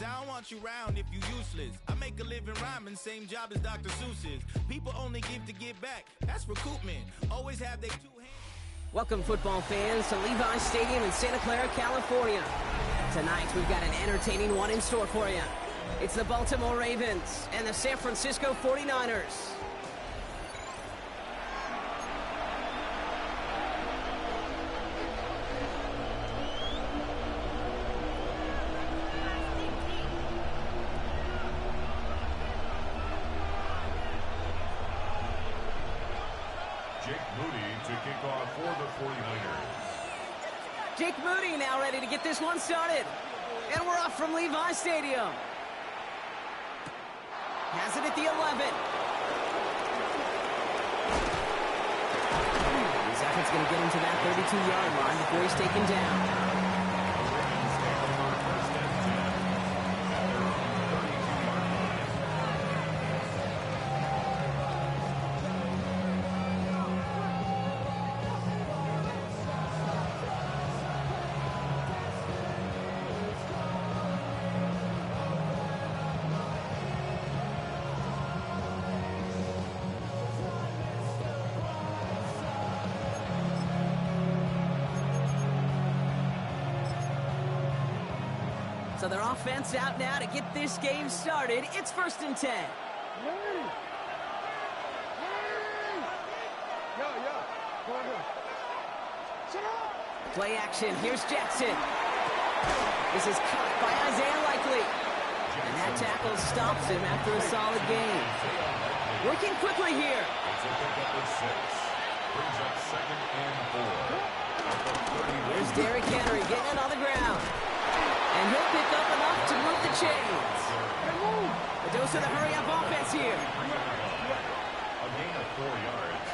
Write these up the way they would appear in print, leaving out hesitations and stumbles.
Cause I don't want you round if you useless. I make a living rhyming, same job as Dr. Seuss's. People only give to get back. That's recoupment. Always have their two hands. Welcome, football fans, to Levi's Stadium in Santa Clara, California. Tonight, we've got an entertaining one in store for you. It's the Baltimore Ravens and the San Francisco 49ers. Jake Moody now ready to get this one started. And we're off from Levi's Stadium. Has it at the 11. His effort's going to get him to that 32-yard line before he's taken down. So their offense out now to get this game started. It's 1st and 10. Play action. Here's Jackson. This is caught by Isaiah Likely. And that tackle stops him after a solid gain. Working quickly here. Here's Derrick Henry getting it on the ground. And he'll pick up enough to move the chains. A dose of the hurry-up offense here. A gain of 4 yards.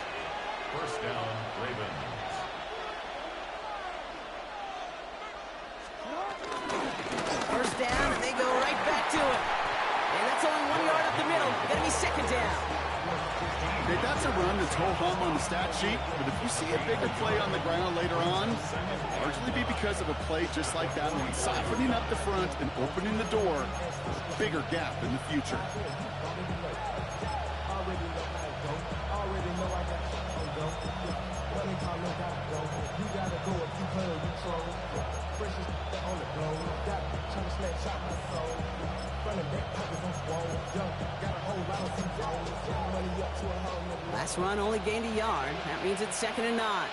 1st down, Ravens. First down, and they go right back to it. And that's only 1 yard up the middle. Gonna be 2nd down. That's a run that's ho-hum on the stat sheet, but if you see a bigger play on the ground later on, it'll largely be because of a play just like that one, softening up the front and opening the door, bigger gap in the future. Last run only gained a yard. That means it's 2nd and 9.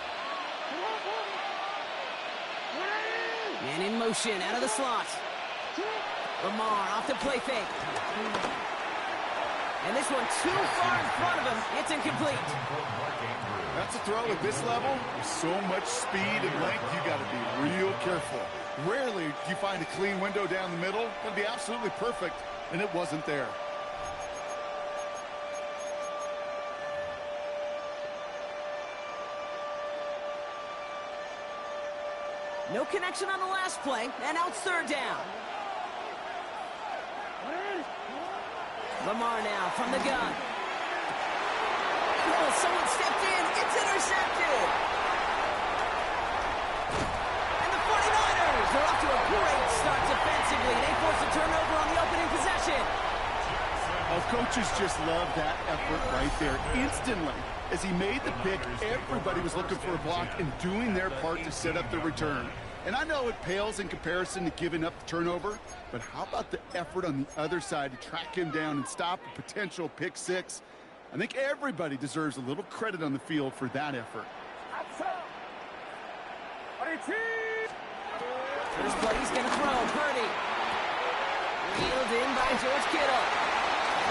Man in motion out of the slot. Lamar off the play fake. And this one too far in front of him. It's incomplete. That's a throw at this level. With so much speed and length, you got to be real careful. Rarely do you find a clean window down the middle. That'd be absolutely perfect, and it wasn't there. No connection on the last play, and now it's 3rd down. Lamar now from the gun. Oh, someone stepped in. It's intercepted. And the 49ers are off to a great start defensively. They force a turnover on the opening possession. Well, coaches just love that effort right there. Instantly, as he made the pick, everybody was looking for a block and doing their part to set up the return. And I know it pales in comparison to giving up the turnover, but how about the effort on the other side to track him down and stop a potential pick six? I think everybody deserves a little credit on the field for that effort. First play, he's going to throw. Purdy. Reeled in by George Kittle.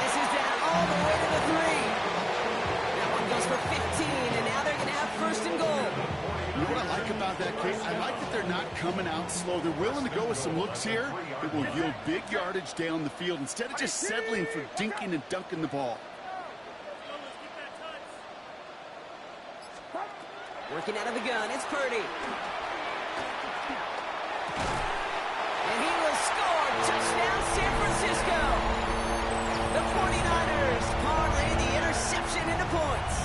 This is down all the way to the 3. That one goes for 15, and now they're going to have 1st and goal. You know what I like about that, Kate? I like that they're not coming out slow. They're willing to go with some looks here that will yield big yardage down the field instead of just settling for dinking and dunking the ball. Working out of the gun, it's Purdy. And he will score. Touchdown, San Francisco. The 49ers parlay the interception into points.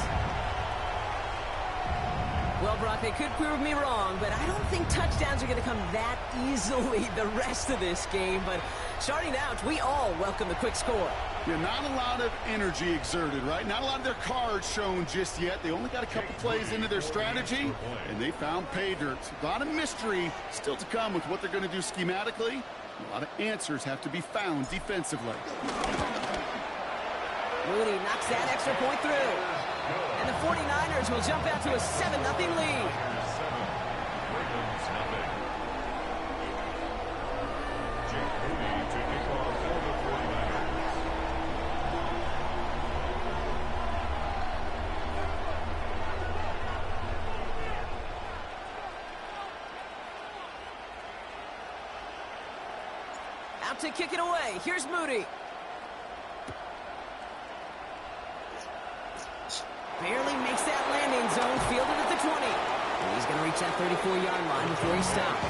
Well, Brock, they could prove me wrong, but I don't think touchdowns are going to come that easily the rest of this game. But starting out, we all welcome the quick score. Yeah, not a lot of energy exerted, right? Not a lot of their cards shown just yet. They only got a couple plays into their strategy, and they found pay dirt. A lot of mystery still to come with what they're going to do schematically. A lot of answers have to be found defensively. Mooney knocks that extra point through. And the 49ers will jump out to a 7-0 lead. Out to kick it away. Here's Moody. Barely makes that landing zone, fielded at the 20. And he's going to reach that 34-yard line before he stops.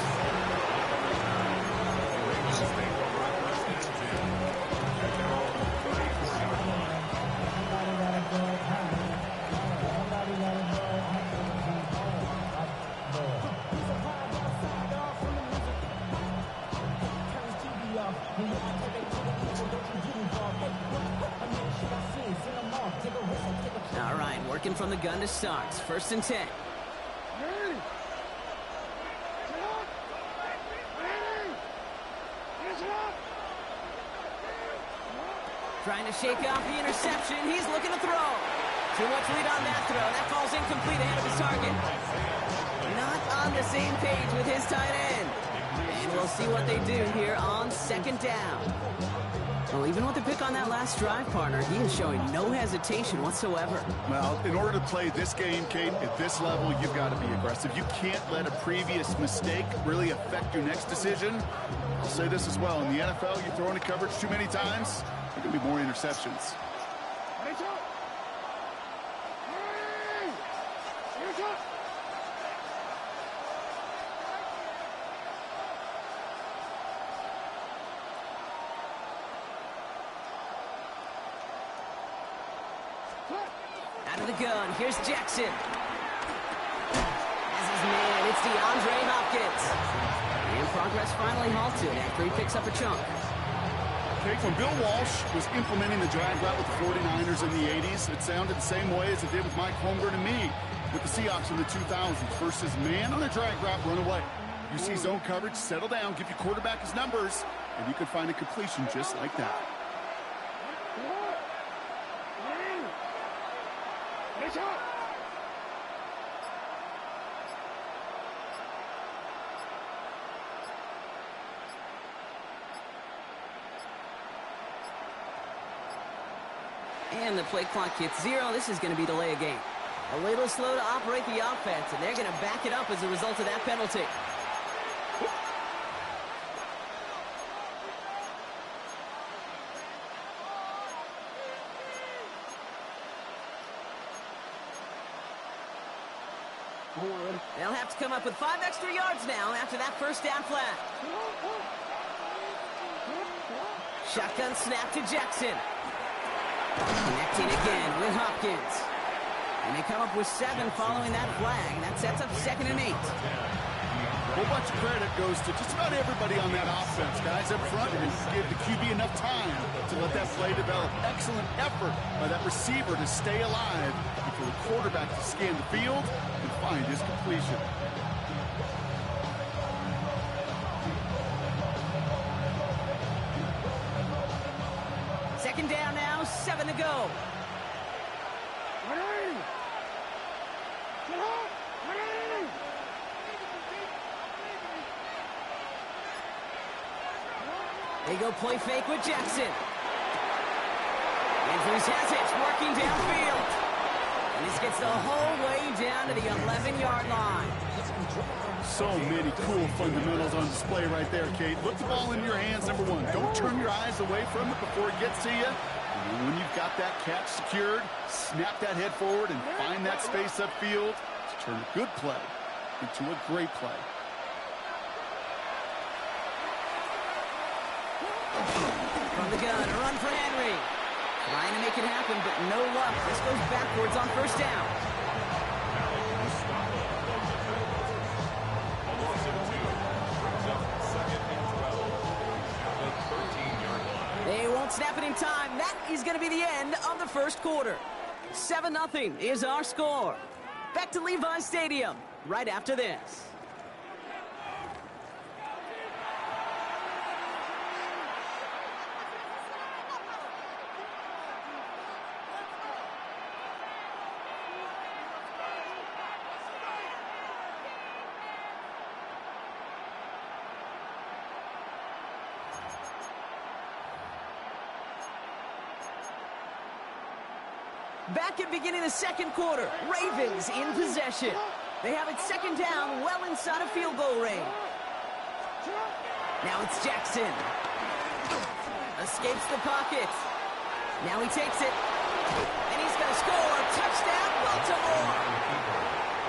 All right, working from the gun to start. 1st and 10. Trying to shake off the interception. He's looking to throw. Too much lead on that throw. That falls incomplete ahead of his target. Not on the same page with his tight end. And we'll see what they do here on 2nd down. Well, even with the pick on that last drive, partner, he is showing no hesitation whatsoever. Well, in order to play this game, Kate, at this level, you've got to be aggressive. You can't let a previous mistake really affect your next decision. I'll say this as well. In the NFL, you throw into coverage too many times, there can be more interceptions. Out of the gun, here's Jackson. As his man, it's DeAndre Hopkins. And progress finally halted after he picks up a chunk. Okay, when Bill Walsh was implementing the drag route with the 49ers in the 80s, it sounded the same way as it did with Mike Holmgren and me with the Seahawks in the 2000s. Versus man on the drag route, run away. You see zone coverage, settle down, give your quarterback his numbers, and you could find a completion just like that. And the play clock hits 0. This is going to be delay a game. A little slow to operate the offense, and they're going to back it up as a result of that penalty. They'll have to come up with 5 extra yards now after that 1st down flat. Shotgun snap to Jackson. Connecting again with Hopkins. And they come up with 7 following that flag. That sets up 2nd and 8. A whole bunch of credit goes to just about everybody on that offense. Guys up front who give the QB enough time to let that play develop. Excellent effort by that receiver to stay alive and for the quarterback to scan the field and find his completion. Second down now, 7 to go. They go play fake with Jackson. Andrews has it, working downfield. And this gets the whole way down to the 11-yard line. So many cool fundamentals on display right there, Kate. Look the ball in your hands, number 1. Don't turn your eyes away from it before it gets to you. And then when you've got that catch secured, snap that head forward and find that space upfield to turn a good play into a great play. From the gun, a run for Henry. Trying to make it happen, but no luck. This goes backwards on 1st down. time, that is going to be the end of the first quarter. 7-0 is our score. Back to Levi Stadium right after this. Back at beginning the second quarter, Ravens in possession. They have it second down, well inside of field goal range. Now it's Jackson. Escapes the pocket. Now he takes it. And he's going to score. Touchdown, Baltimore.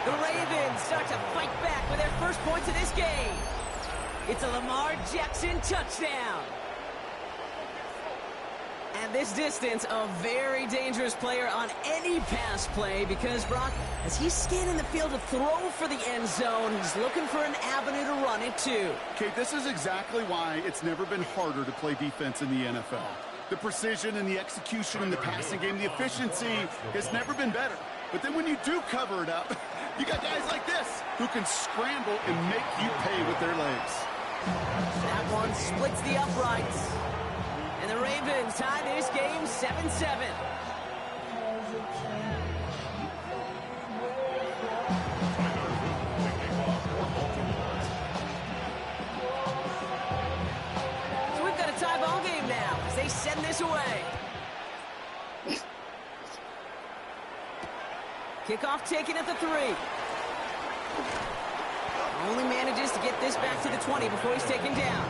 The Ravens start to fight back with their first points of this game. It's a Lamar Jackson touchdown. And this distance, a very dangerous player on any pass play because, Brock, as he's scanning the field to throw for the end zone, he's looking for an avenue to run it too. Kate, this is exactly why it's never been harder to play defense in the NFL. The precision and the execution in the passing game, the efficiency has never been better. But then when you do cover it up, you got guys like this who can scramble and make you pay with their legs. That one splits the uprights. And the Ravens tie this game 7-7. So we've got a tie ball game now as they send this away. Kickoff taken at the 3. Only manages to get this back to the 20 before he's taken down.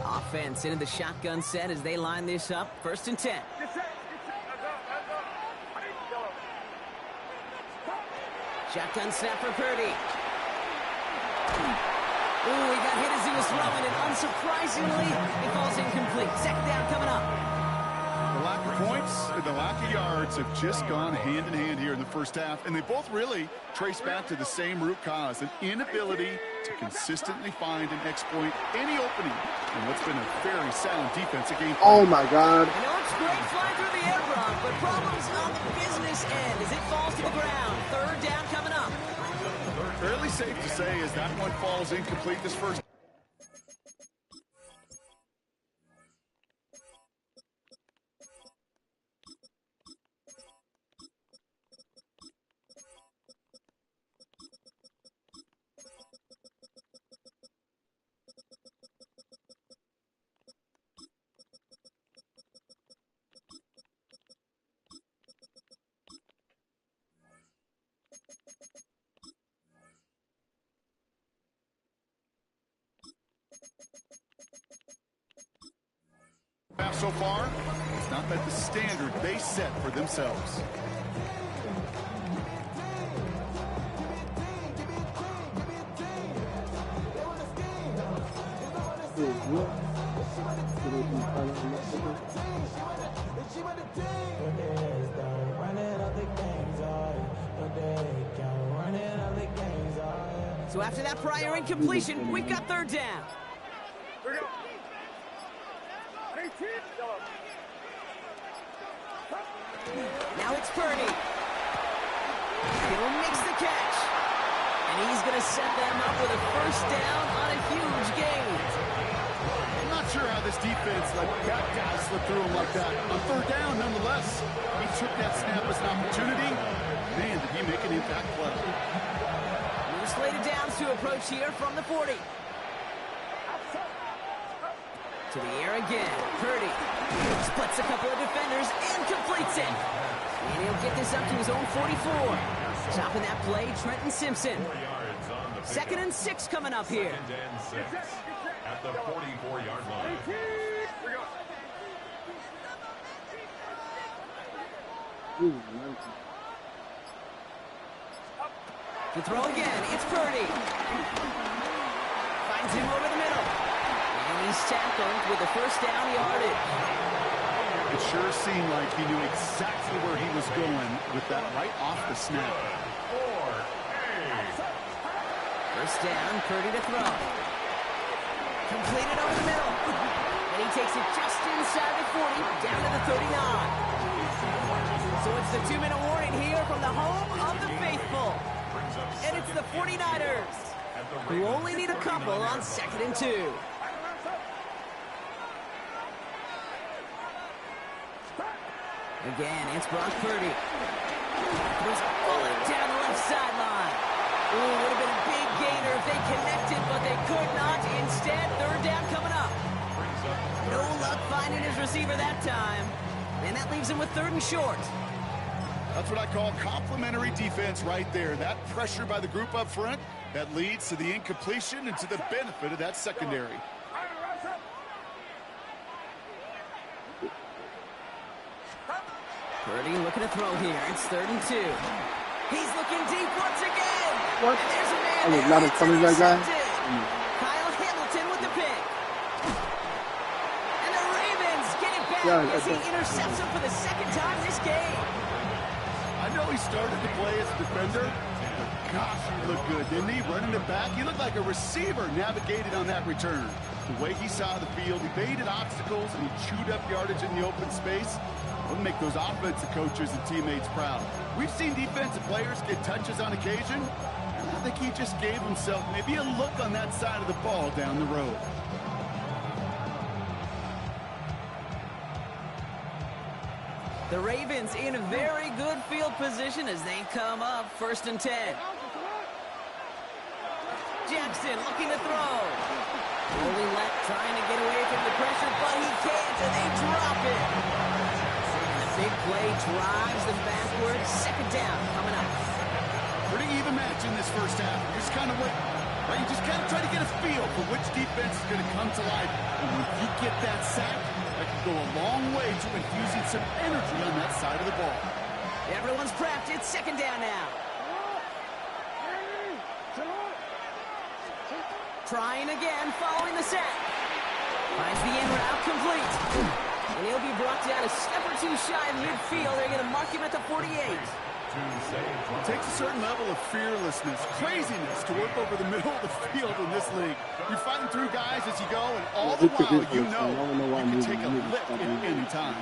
Offense into the shotgun set as they line this up. 1st and 10. Shotgun snap for Purdy. Ooh, he got hit as he was throwing, and unsurprisingly, it falls incomplete. 2nd down coming up. The lack of points and the lack of yards have just gone hand in hand here in the first half, and they both really trace back to the same root cause, an inability to consistently find and exploit any opening in what's been a very sound defensive game. Oh my God. You know, it's great flying through the air, Brock, but problems on the business end as it falls to the ground. 3rd down coming up. Fairly safe to say as that one falls incomplete this first. So far, it's not met the standard they set for themselves. So after that prior incompletion, we've got 3rd down. Now it's Purdy. Kittle makes the catch. And he's going to set them up with a 1st down on a huge gain. I'm not sure how this defense let that guy slip through him like that. On 3rd down, nonetheless, he took that snap as an opportunity. Man, did he make an impact play. New slated downs to approach here from the 40. To the air again. Purdy splits a couple of defenders and completes it. And he'll get this up to his own 44. Stopping that play, Trenton Simpson. 2nd and 6 coming up here. at the 44-yard line. To throw again, it's Purdy. Finds him over the middle. And he's tackled with the first down yardage. It sure seemed like he knew exactly where he was going with that right off the snap. First down, Purdy to throw. Completed over the middle. And he takes it just inside the 40, down to the 39. So it's the 2-minute warning here from the home of the faithful. And it's the 49ers, who only need a couple on 2nd and 2. Again, it's Brock Purdy. Throws a bullet down the left sideline. Ooh, would have been a big gainer if they connected, but they could not. Instead, 3rd down coming up. No luck finding his receiver that time. And that leaves him with 3rd and short. That's what I call complimentary defense right there. That pressure by the group up front, that leads to the incompletion and to the benefit of that secondary. Purdy looking to throw here. It's 3rd and 2. He's looking deep once again. What? And there's a man Oh, there. not a It's coming back guy? intercepted. Kyle Hamilton with the pick. And the Ravens get it back as he intercepts him for the 2nd time this game. I know he started to play as a defender, but gosh, he looked good, didn't he? Running it back, he looked like a receiver navigated on that return. The way he saw the field, he baited obstacles and he chewed up yardage in the open space. It'll make those offensive coaches and teammates proud. We've seen defensive players get touches on occasion, and I think he just gave himself maybe a look on that side of the ball down the road. The Ravens in a very good field position as they come up 1st and 10. Jackson looking to throw. Rolling left, trying to get away from the pressure, but he can't, and they drop it. And the big play drives them backwards. 2nd down coming up. Pretty even match in this first half. You just kind of wait, right? You just kind of try to get a feel for which defense is going to come to life. And when you get that sack, that can go a long way to infusing some energy on that side of the ball. Everyone's prepped. It's 2nd down now. Trying again, following the sack. Finds the in route complete. And he'll be brought down a step or two shy of midfield. They're going to mark him at the 48. It takes a certain level of fearlessness, craziness to work over the middle of the field in this league. You're fighting through guys as you go, and all the while you know you can take a lift at any time.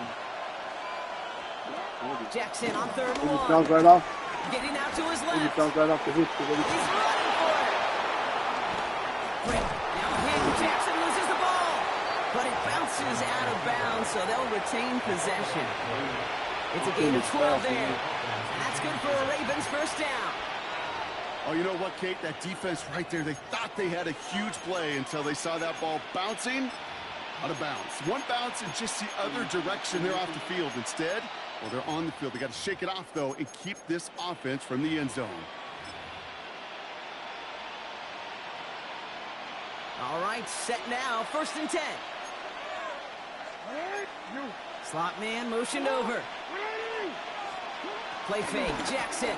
Jackson on 3rd and 1. Bounce right off. Getting out to his left. Bounce right off the hip. He's running for it. Great. Now hit. Jackson loses the ball. But it bounces out of bounds, so they'll retain possession. It's a gain of 12 there. And that's good for a Ravens 1st down. Oh, you know what, Kate? That defense right there, they thought they had a huge play until they saw that ball bouncing out of bounds. One bounce in just the other direction. They're off the field. Instead, well, they're on the field. They got to shake it off, though, and keep this offense from the end zone. All right, set now. 1st and 10. Slot man motioned over. Play fake. Jackson.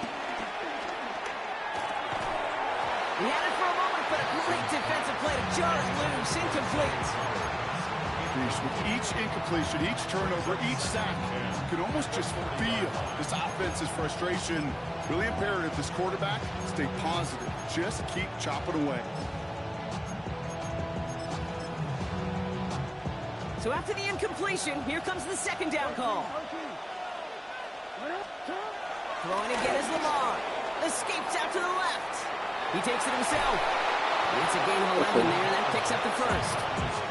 He had it for a moment, but a great defensive play to jar it loose. Incomplete. With each incompletion, each turnover, each sack, you can almost just feel this offense's frustration. Really imperative, this quarterback, stay positive. Just keep chopping away. So after the incompletion, here comes the 2nd down call. Throwing again is Lamar. Escapes out to the left. He takes it himself. It's a gain of 11 there, and that picks up the 1st.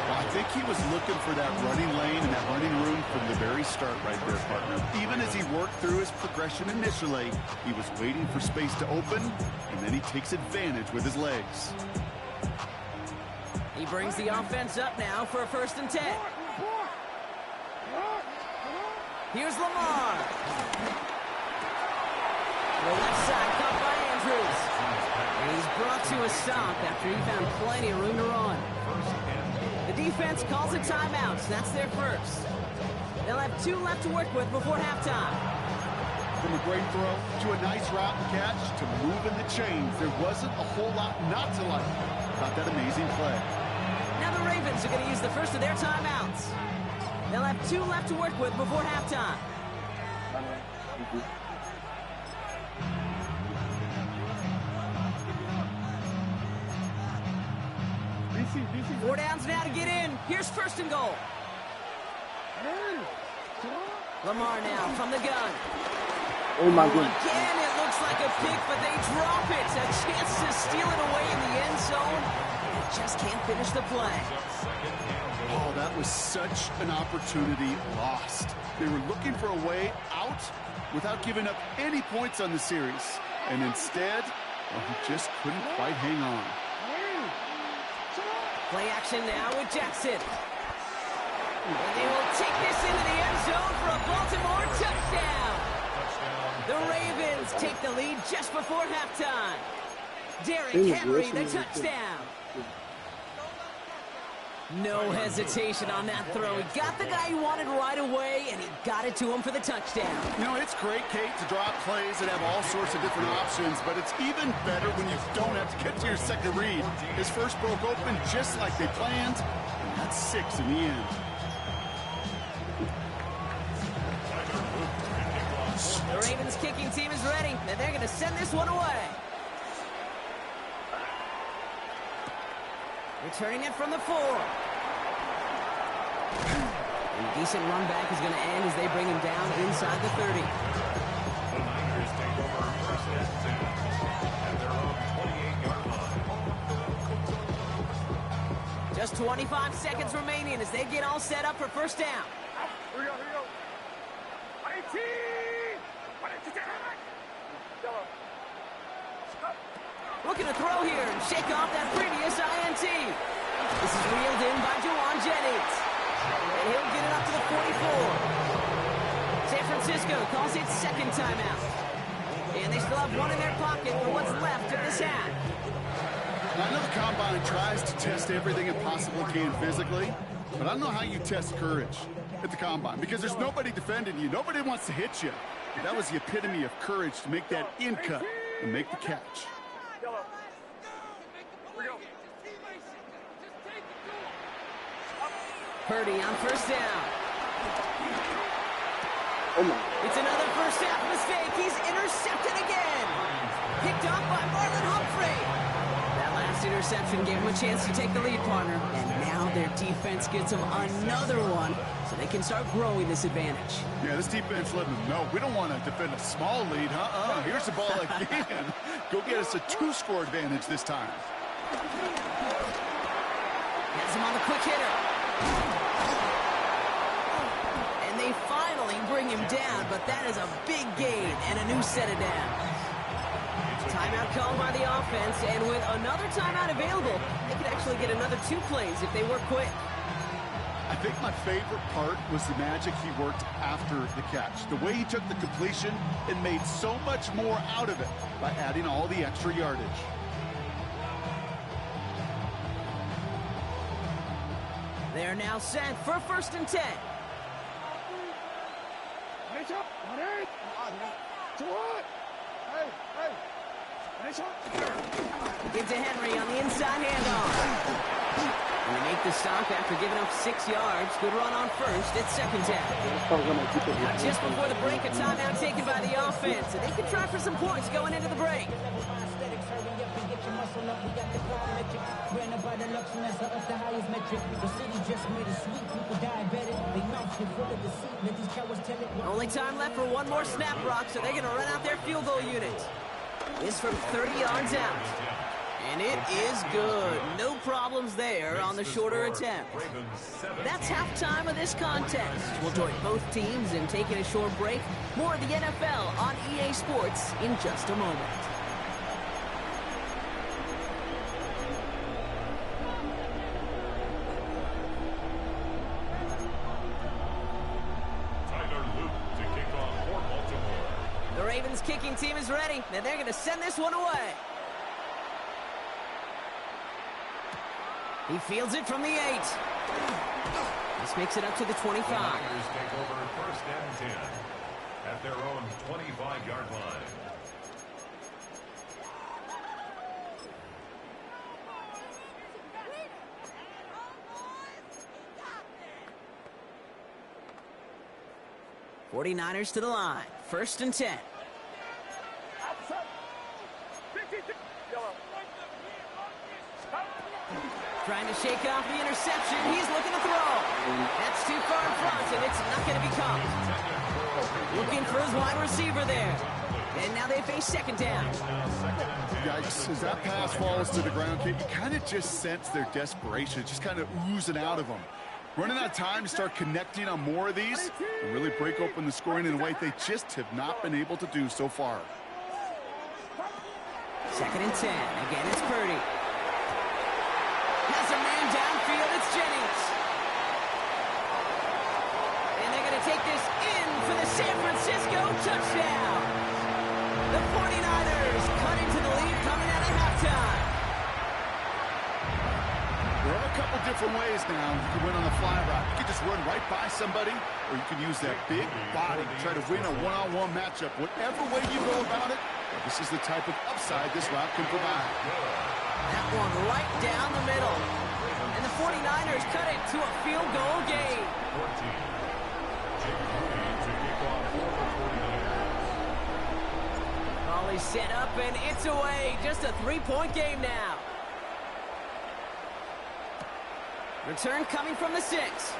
Well, I think he was looking for that running lane and that running room from the very start right there, partner. Even as he worked through his progression initially, he was waiting for space to open, and then he takes advantage with his legs. He brings the offense up now for a 1st and 10. Here's Lamar. The left side caught by Andrews. And he's brought to a stop after he found plenty of room to run. 1st and defense calls a timeout. So that's their first. They'll have 2 left to work with before halftime. From a great throw to a nice route and catch to moving the chains, there wasn't a whole lot not to like about that amazing play. Now the Ravens are going to use the first of their timeouts. They'll have 2 left to work with before halftime. 4 downs now to get in. Here's first and goal. Lamar now from the gun. Oh my goodness. Again, it looks like a pick, but they drop it. A chance to steal it away in the end zone. And just can't finish the play. Oh, that was such an opportunity lost. They were looking for a way out without giving up any points on the series. And instead, well, he just couldn't quite hang on. Play action now with Jackson. And they will take this into the end zone for a Baltimore touchdown. The Ravens take the lead just before halftime. Derrick Henry, the touchdown. No hesitation on that throw. He got the guy he wanted right away, and he got it to him for the touchdown. You know, it's great, Kate, to drop plays and have all sorts of different options, but it's even better when you don't have to get to your second read. His first broke open just like they planned, and that's 6 in the end. The Ravens kicking team is ready, and they're going to send this one away. Returning it from the 4. And decent run back is going to end as they bring him down inside the 30. The Niners take over first and 10 at their own 28-yard line. Just 25 seconds remaining as they get all set up for first down. Here we go. Looking to throw here and shake off that previous INT. This is reeled in by Juwan Jennings. And he'll get it up to the 44. San Francisco calls it second timeout. And they still have one in their pocket for what's left of this half. I know the Combine tries to test everything it possibly can physically, but I don't know how you test courage at the Combine, because there's nobody defending you. Nobody wants to hit you. But that was the epitome of courage to make that in cut and make the catch. Purdy on first down. Oh my. It's another first half mistake. He's intercepted again. Picked off by Marlon Humphrey. That last interception gave him a chance to take the lead, partner. And now their defense gets them another one, so they can start growing this advantage. Yeah, this defense let them know we don't want to defend a small lead. Here's the ball again. Go get us a 2-score advantage this time. Has him on the quick hitter. And they finally bring him down, but that is a big gain and a new set of downs. Timeout called by the offense, and with another timeout available, they could actually get another 2 plays if they work quick. I think my favorite part was the magic he worked after the catch. The way he took the completion and made so much more out of it by adding all the extra yardage. They're now set for first and 10. Give to Henry on the inside handoff. And they make the stop after giving up 6 yards. Good run on first. It's second down. Now just before the break, a timeout taken by the offense. And they can try for some points going into the break. Only time left for one more snap, Brock, so they're going to run out their field goal unit. This from 30 yards out. And it is good. No problems there on the shorter attempt. That's halftime of this contest. We'll join both teams in taking a short break. More of the NFL on EA Sports in just a moment. Ravens kicking team is ready, and they're going to send this one away. He fields it from the 8. This makes it up to the 25. The Niners take over 1st and 10 at their own 25-yard line. '49ers to the line. 1st and 10. Trying to shake off the interception. He's looking to throw. That's too far in front, and it's not going to be caught. Looking for his wide receiver there. And now they face 2nd down. Yikes, as that pass falls to the ground, Kate, you kind of just sense their desperation. Just kind of oozing out of them. Running out of time to start connecting on more of these and really break open the scoring in a way they just have not been able to do so far. 2nd and 10. Again, it's Purdy. Has a man downfield. It's Jennings. And they're going to take this in for the San Francisco touchdown. The 49ers cut into the lead coming out of halftime. There are a couple different ways now you can win on the fly route. You can just run right by somebody, or you can use that big body to try to win a one-on-one matchup. Whatever way you go about it, this is the type of upside this route can provide. That one right down the middle. And the 49ers cut it to a field goal game. 14. Ball is set up, and it's away. Just a 3-point game now. Return coming from the 6.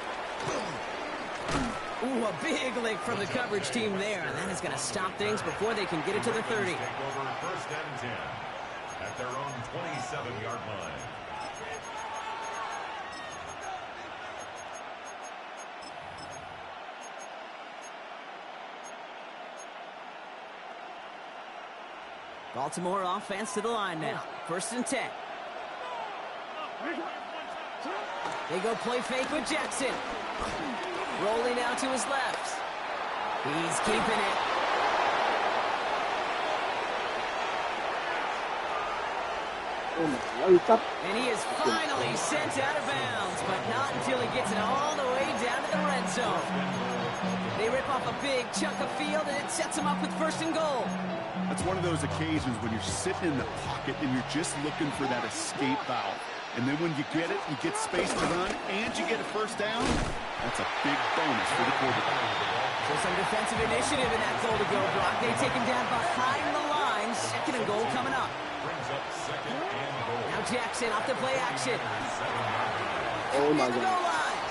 Ooh, a big lick from the coverage team there. And that is going to stop things before they can get it to the 30. Take over 1st and 10 at their own 27-yard line. Baltimore offense to the line now. 1st and 10. They go play fake with Jackson. Rolling out to his left. He's keeping it. And he is finally sent out of bounds, but not until he gets it all the way down to the red zone. They rip off a big chunk of field, and it sets him up with 1st and goal. That's one of those occasions when you're sitting in the pocket and you're just looking for that escape valve. And then when you get it, you get space to run, and you get a 1st down. That's a big bonus for the quarterback. So some defensive initiative in that goal to go, Brock. They take him down behind the line. 2nd and goal coming up. Brings up 2nd and goal. Now Jackson off the play action. Oh my Goal God. line.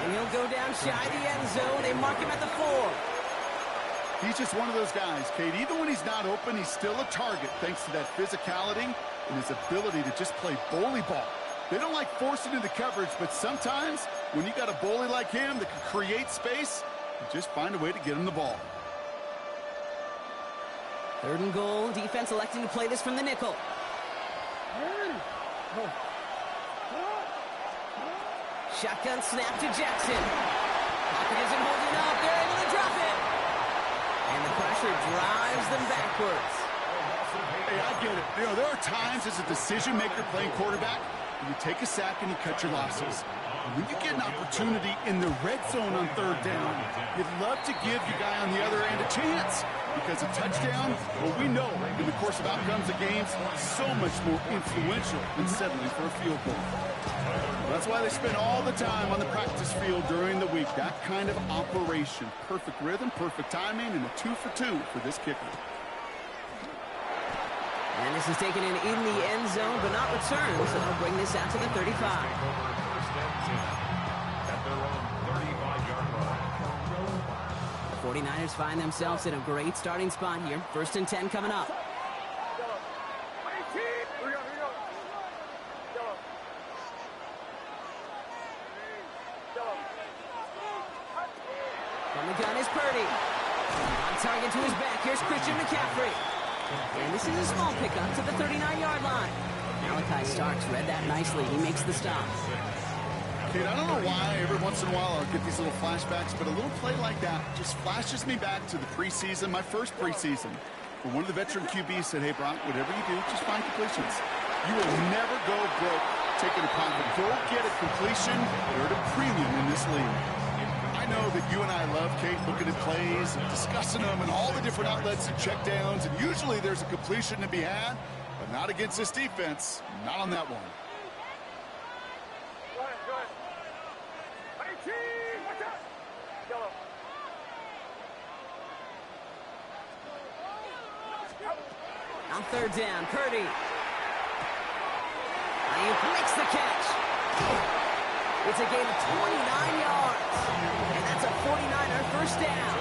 And he'll go down shy of the end zone. They mark him at the 4. He's just one of those guys, Kate. Even when he's not open, he's still a target thanks to that physicality and his ability to just play bully ball. They don't like forcing into coverage, but sometimes when you got a bully like him that can create space, you just find a way to get him the ball. 3rd and goal. Defense electing to play this from the nickel. Shotgun snap to Jackson. Pocket isn't holding up. They're able to drop it. And the pressure drives them backwards. Hey, I get it. You know, there are times as a decision maker playing quarterback, you take a sack and you cut your losses. When you get an opportunity in the red zone on 3rd down, you'd love to give your guy on the other end a chance. Because a touchdown, well, we know in the course of outcomes of games, so much more influential than settling for a field goal. That's why they spend all the time on the practice field during the week. That kind of operation. Perfect rhythm, perfect timing, and a 2-for-2 for this kicker. And this is taken in the end zone, but not returned, so they'll bring this out to the 35. At their own 35-yard line. The 49ers find themselves in a great starting spot here. 1st and 10 coming up. From the gun is Purdy. On target to his back. Here's Christian McCaffrey. And this is a small pickup to the 39-yard line. Malachi Starks read that nicely. He makes the stop. Kate, I don't know why every once in a while I'll get these little flashbacks, but a little play like that just flashes me back to the preseason, my first preseason, where one of the veteran QBs said, hey, Brock, whatever you do, just find completions. You will never go broke taking a punt, but go get a completion. They're at a premium in this league. I know that you and I love, Kate, looking at plays and discussing them and all the different outlets and check downs, and usually there's a completion to be had, but not against this defense. Not on that one. On third down, Purdy. Ayuk makes the catch. It's a gain of 29 yards. And that's a 49er first down.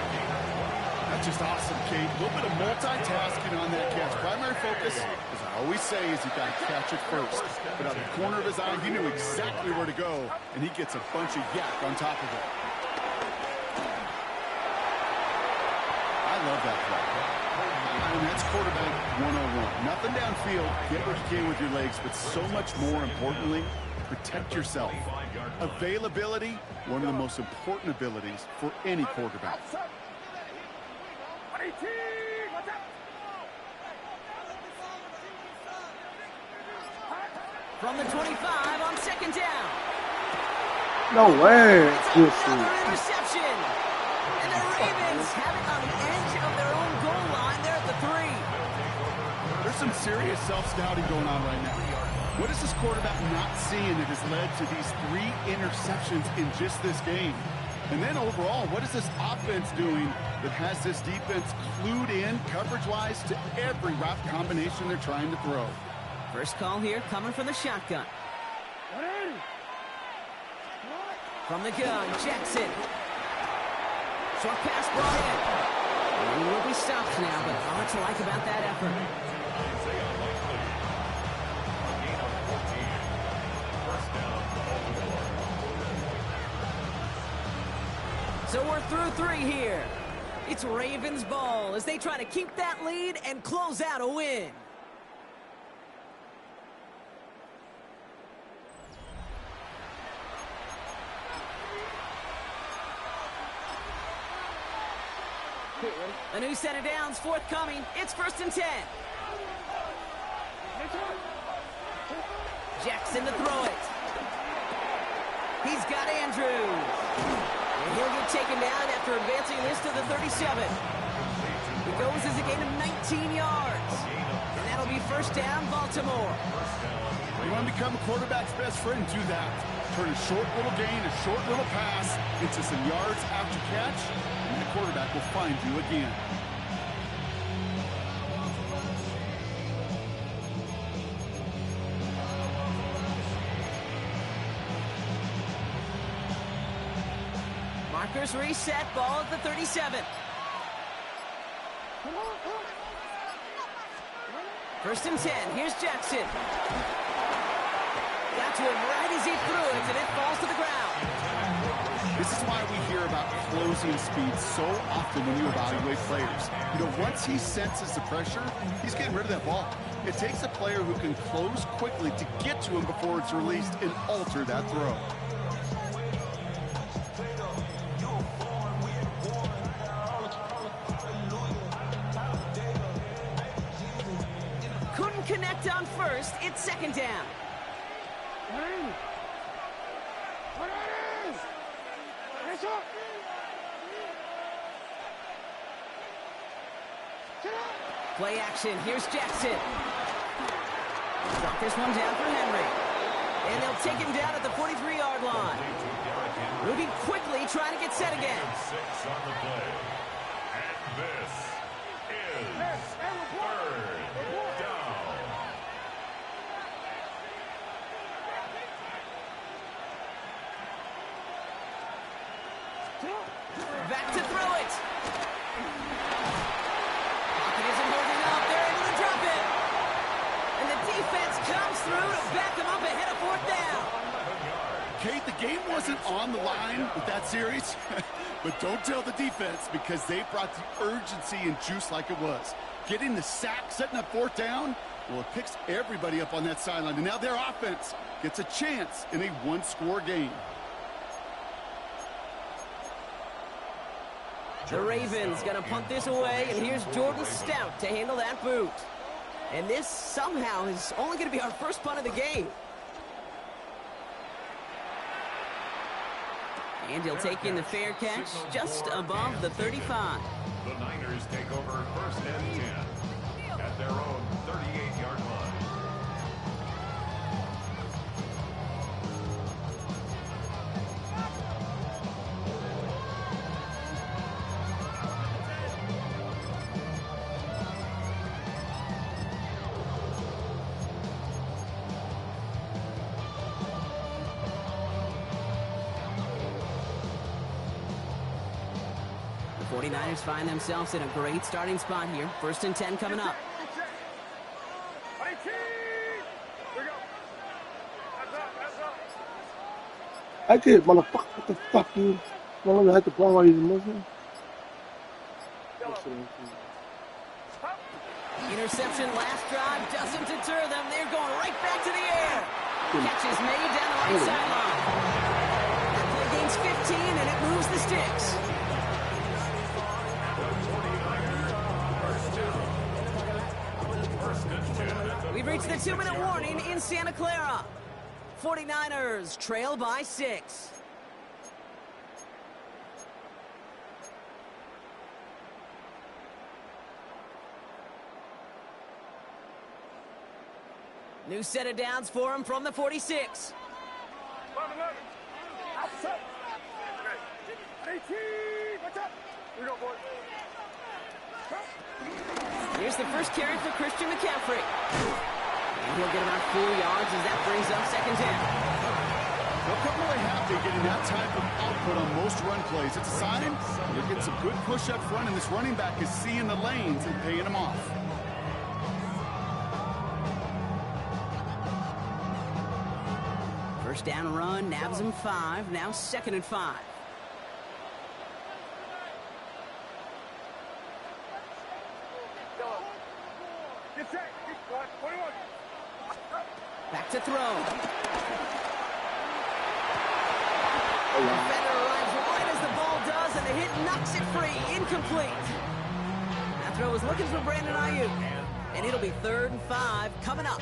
That's just awesome, Kate. A little bit of multitasking on that catch. Primary focus, as I always say, is you got to catch it first. But out of the corner of his eye, he knew exactly where to go, and he gets a bunch of yak on top of it. I love that play. And that's quarterback 101. Nothing downfield. Get what you can with your legs, but so much more importantly, protect yourself. Availability, one of the most important abilities for any quarterback. From the 25 on second down. No way. It's another interception. And the Ravens have it on the edge of their own goal line there at the 3. There's some serious self-scouting going on right now. What is this quarterback not seeing that has led to these 3 interceptions in just this game? And then overall, what is this offense doing that has this defense clued in coverage-wise to every route combination they're trying to throw? First call here coming from the shotgun. From the gun, Jackson. Short pass brought in. He will be stopped now, but not to like about that effort. So we're through 3 here. It's Ravens ball as they try to keep that lead and close out a win. A new set of downs forthcoming. It's 1st and 10. Jackson to throw it. He's got Andrews. And he'll get taken down after advancing this to the 37. It goes as a gain of 19 yards. And that'll be first down, Baltimore. You want to become a quarterback's best friend, do that. Turn a short little gain, a short little pass into some yards after catch, and the quarterback will find you again. Markers reset, ball at the 37. First and 10, here's Jackson. Got to him right as he threw it, and it falls to the ground. This is why we hear about closing speed so often when you evaluate players. You know, once he senses the pressure, he's getting rid of that ball. It takes a player who can close quickly to get to him before it's released and alter that throw. Couldn't connect on first. It's second down. Play action. Here's Jackson. Drop this one down for Henry. And they'll take him down at the 43-yard line. Moving quickly, trying to get set again. 6 on the play. And this is 3rd down. Back to throw it. Pocket isn't holding up. They're able to drop it. And the defense comes through to back them up ahead of 4th down. Kate, the game wasn't on the line with that series, but don't tell the defense because they brought the urgency and juice like it was. Getting the sack, setting up 4th down, well, it picks everybody up on that sideline. And now their offense gets a chance in a 1-score game. The Ravens going to punt this away, and here's Jordan Stout to handle that boot. And this somehow is only going to be our first punt of the game. And he'll take in the fair catch just above the 35. The Niners take over 1st and 10 at their own 38-yard line. The 49ers find themselves in a great starting spot here. 1st and 10 coming up. I did, motherfucker. What the fuck, you? No longer had the ball while he's a Muslim. Interception last drive doesn't deter them. They're going right back to the air. Catch is made down the right sideline. That play gains 15, and it moves the sticks. We've reached the 2-minute warning in Santa Clara. 49ers trail by 6. New set of downs for him from the 46. Here's the first carry for Christian McCaffrey. And he'll get about 4 yards as that brings up 2nd down. They'll come away happy getting that type of output on most run plays. It's a sign they're getting some good push up front, and this running back is seeing the lanes and paying them off. First down run, nabs him 5. Now 2nd and 5. Back to throw. Defender arrives right as the ball does, and the hit knocks it free. Incomplete. That throw was looking for Brandon Ayuk. And it'll be 3rd and 5 coming up.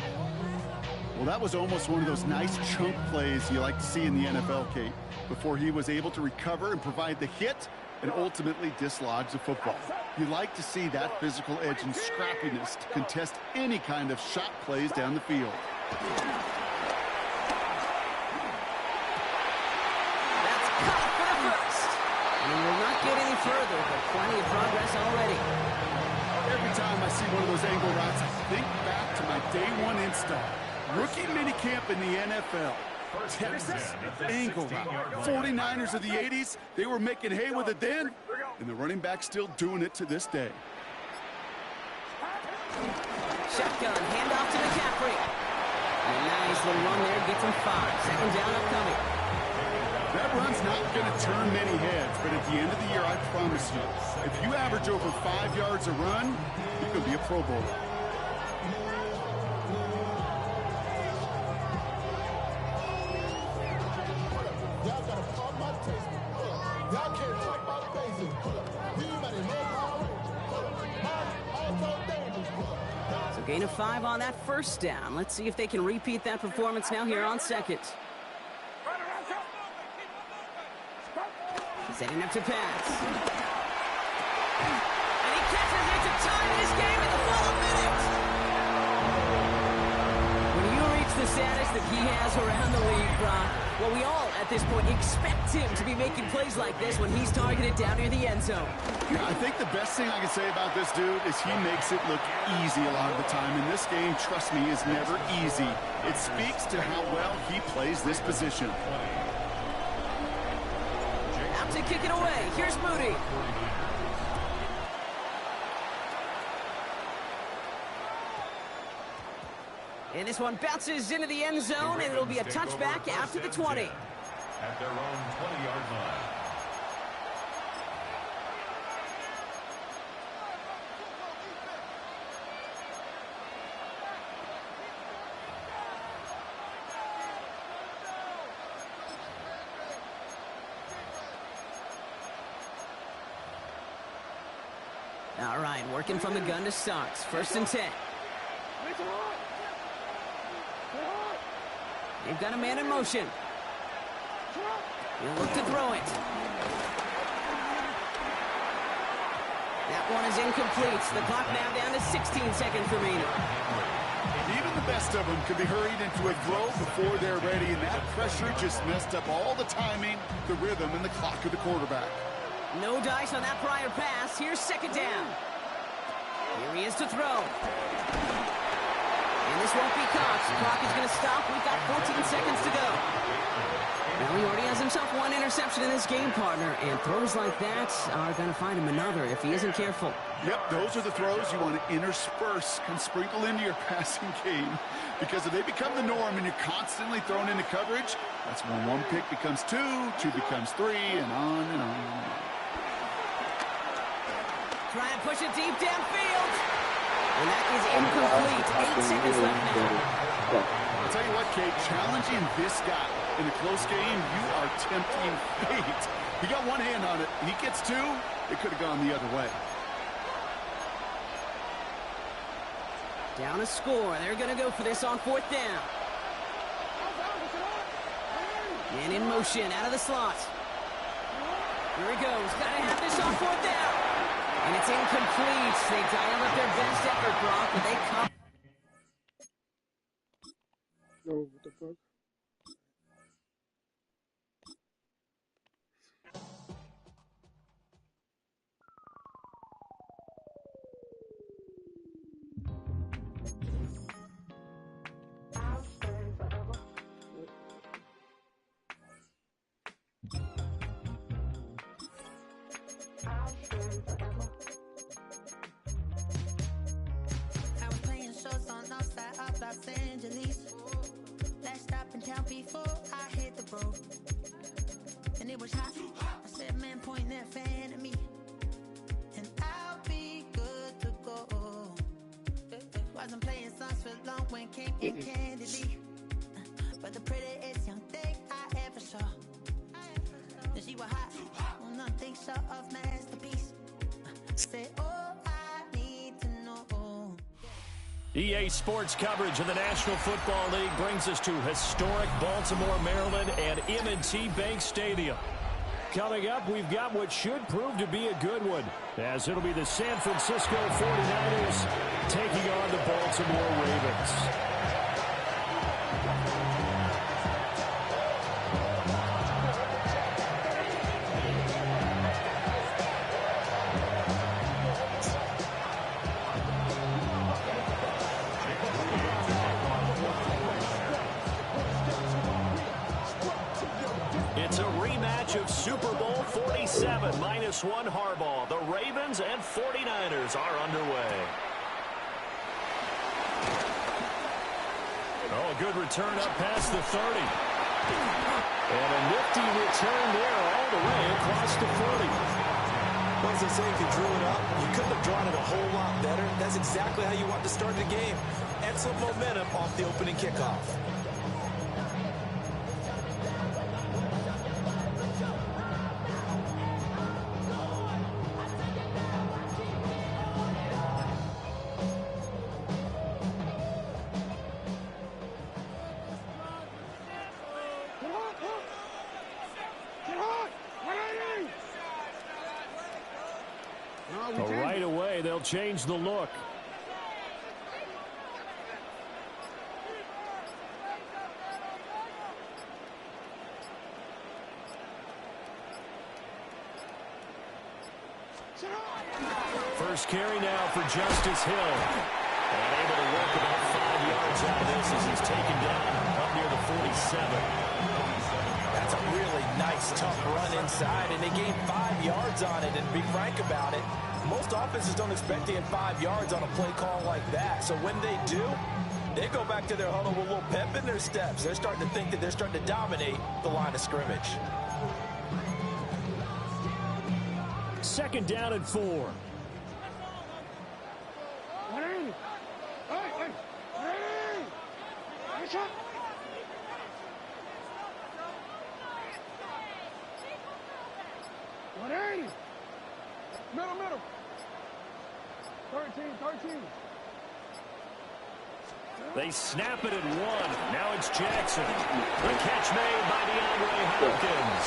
Well, that was almost one of those nice chunk plays you like to see in the NFL, Kate, before he was able to recover and provide the hit and ultimately dislodge the football. You like to see that physical edge and scrappiness to contest any kind of shot plays down the field. That's caught for the first. And we'll not get any further, but plenty of progress already. Every time I see one of those angle routes, I think back to my day 1 install. Rookie minicamp in the NFL. Texas, angle route. 49ers of the 80s, they were making hay with it then, and the running back's still doing it to this day. Shotgun, handoff to McCaffrey. And a nice little run there, gets him 5. 2nd down upcoming. That run's not going to turn many heads, but at the end of the year, I promise you, if you average over 5 yards a run, you could be a Pro Bowler. So gain of 5 on that 1st down. Let's see if they can repeat that performance now here on 2nd. Setting up to pass. And he catches it to tie this game in the final minute. When you reach the status that he has around the league, Brock, well, we all, at this point, expect him to be making plays like this when he's targeted down near the end zone. Yeah, I think the best thing I can say about this dude is he makes it look easy a lot of the time. And this game, trust me, is never easy. It speaks to how well he plays this position. Out to kick it away. Here's Moody. And this one bounces into the end zone, and it'll be a touchback after the 20. At their own 20-yard line. All right, working from the gun to start. 1st and 10. They've got a man in motion. He'll look to throw it. That one is incomplete. The clock now down to 16 seconds remaining. Even the best of them could be hurried into a throw before they're ready, and that pressure just messed up all the timing, the rhythm, and the clock of the quarterback. No dice on that prior pass. Here's second down. Here he is to throw. And this won't be caught. The clock is going to stop. We've got 14 seconds to go. Now he already has himself one interception in this game, partner, and throws like that are going to find him another if he isn't careful. Yep, those are the throws you want to intersperse and sprinkle into your passing game, because if they become the norm and you're constantly thrown into coverage, that's when one pick becomes two becomes three, and on and on and on. Try and push it deep downfield. And that is incomplete. 8 seconds left now. I'll tell you what, Kate, challenging this guy in a close game, you are tempting fate. He got one hand on it. He gets two. It could have gone the other way. Down a score. They're going to go for this on fourth down. Man in motion out of the slot. Here he goes. Got to have this on fourth down. And it's incomplete. They dial up their best effort, Brock, but they come. No, what the fuck? I was playing shows on outside of Los Angeles. Last stop in town before I hit the road. And it was hot. I said, man, point that fan at me. And I'll be good to go. Wasn't playing songs for long when came in candidly. But the prettiest young thing I ever saw. And she was hot. Well, nothing short of masterpiece. Say, oh, I need to know. EA Sports coverage of the National Football League brings us to historic Baltimore, Maryland, and M&T Bank Stadium. Coming up, we've got what should prove to be a good one, as it'll be the San Francisco 49ers taking on the Baltimore Ravens. It's a rematch of Super Bowl 47, -1 Harbaugh. The Ravens and 49ers are underway. Oh, a good return up past the 30. And a nifty return there all the way across the 40. Well, as they say, if you drew it up, you couldn't have drawn it a whole lot better. That's exactly how you want to start the game. Excellent momentum off the opening kickoff. Right away, they'll change the look. First carry now for Justice Hill. And able to work about 5 yards out of this as he's taken down up near the 47. That's a really nice, tough run inside, and they gained 5 yards on it. And to be frank about it, most offenses don't expect to get 5 yards on a play call like that. So when they do, they go back to their huddle with a little pep in their steps. They're starting to think that they're starting to dominate the line of scrimmage. Second down and 4. Middle. 13. They snap it at 1. Now it's Jackson. The catch made by DeAndre Hopkins.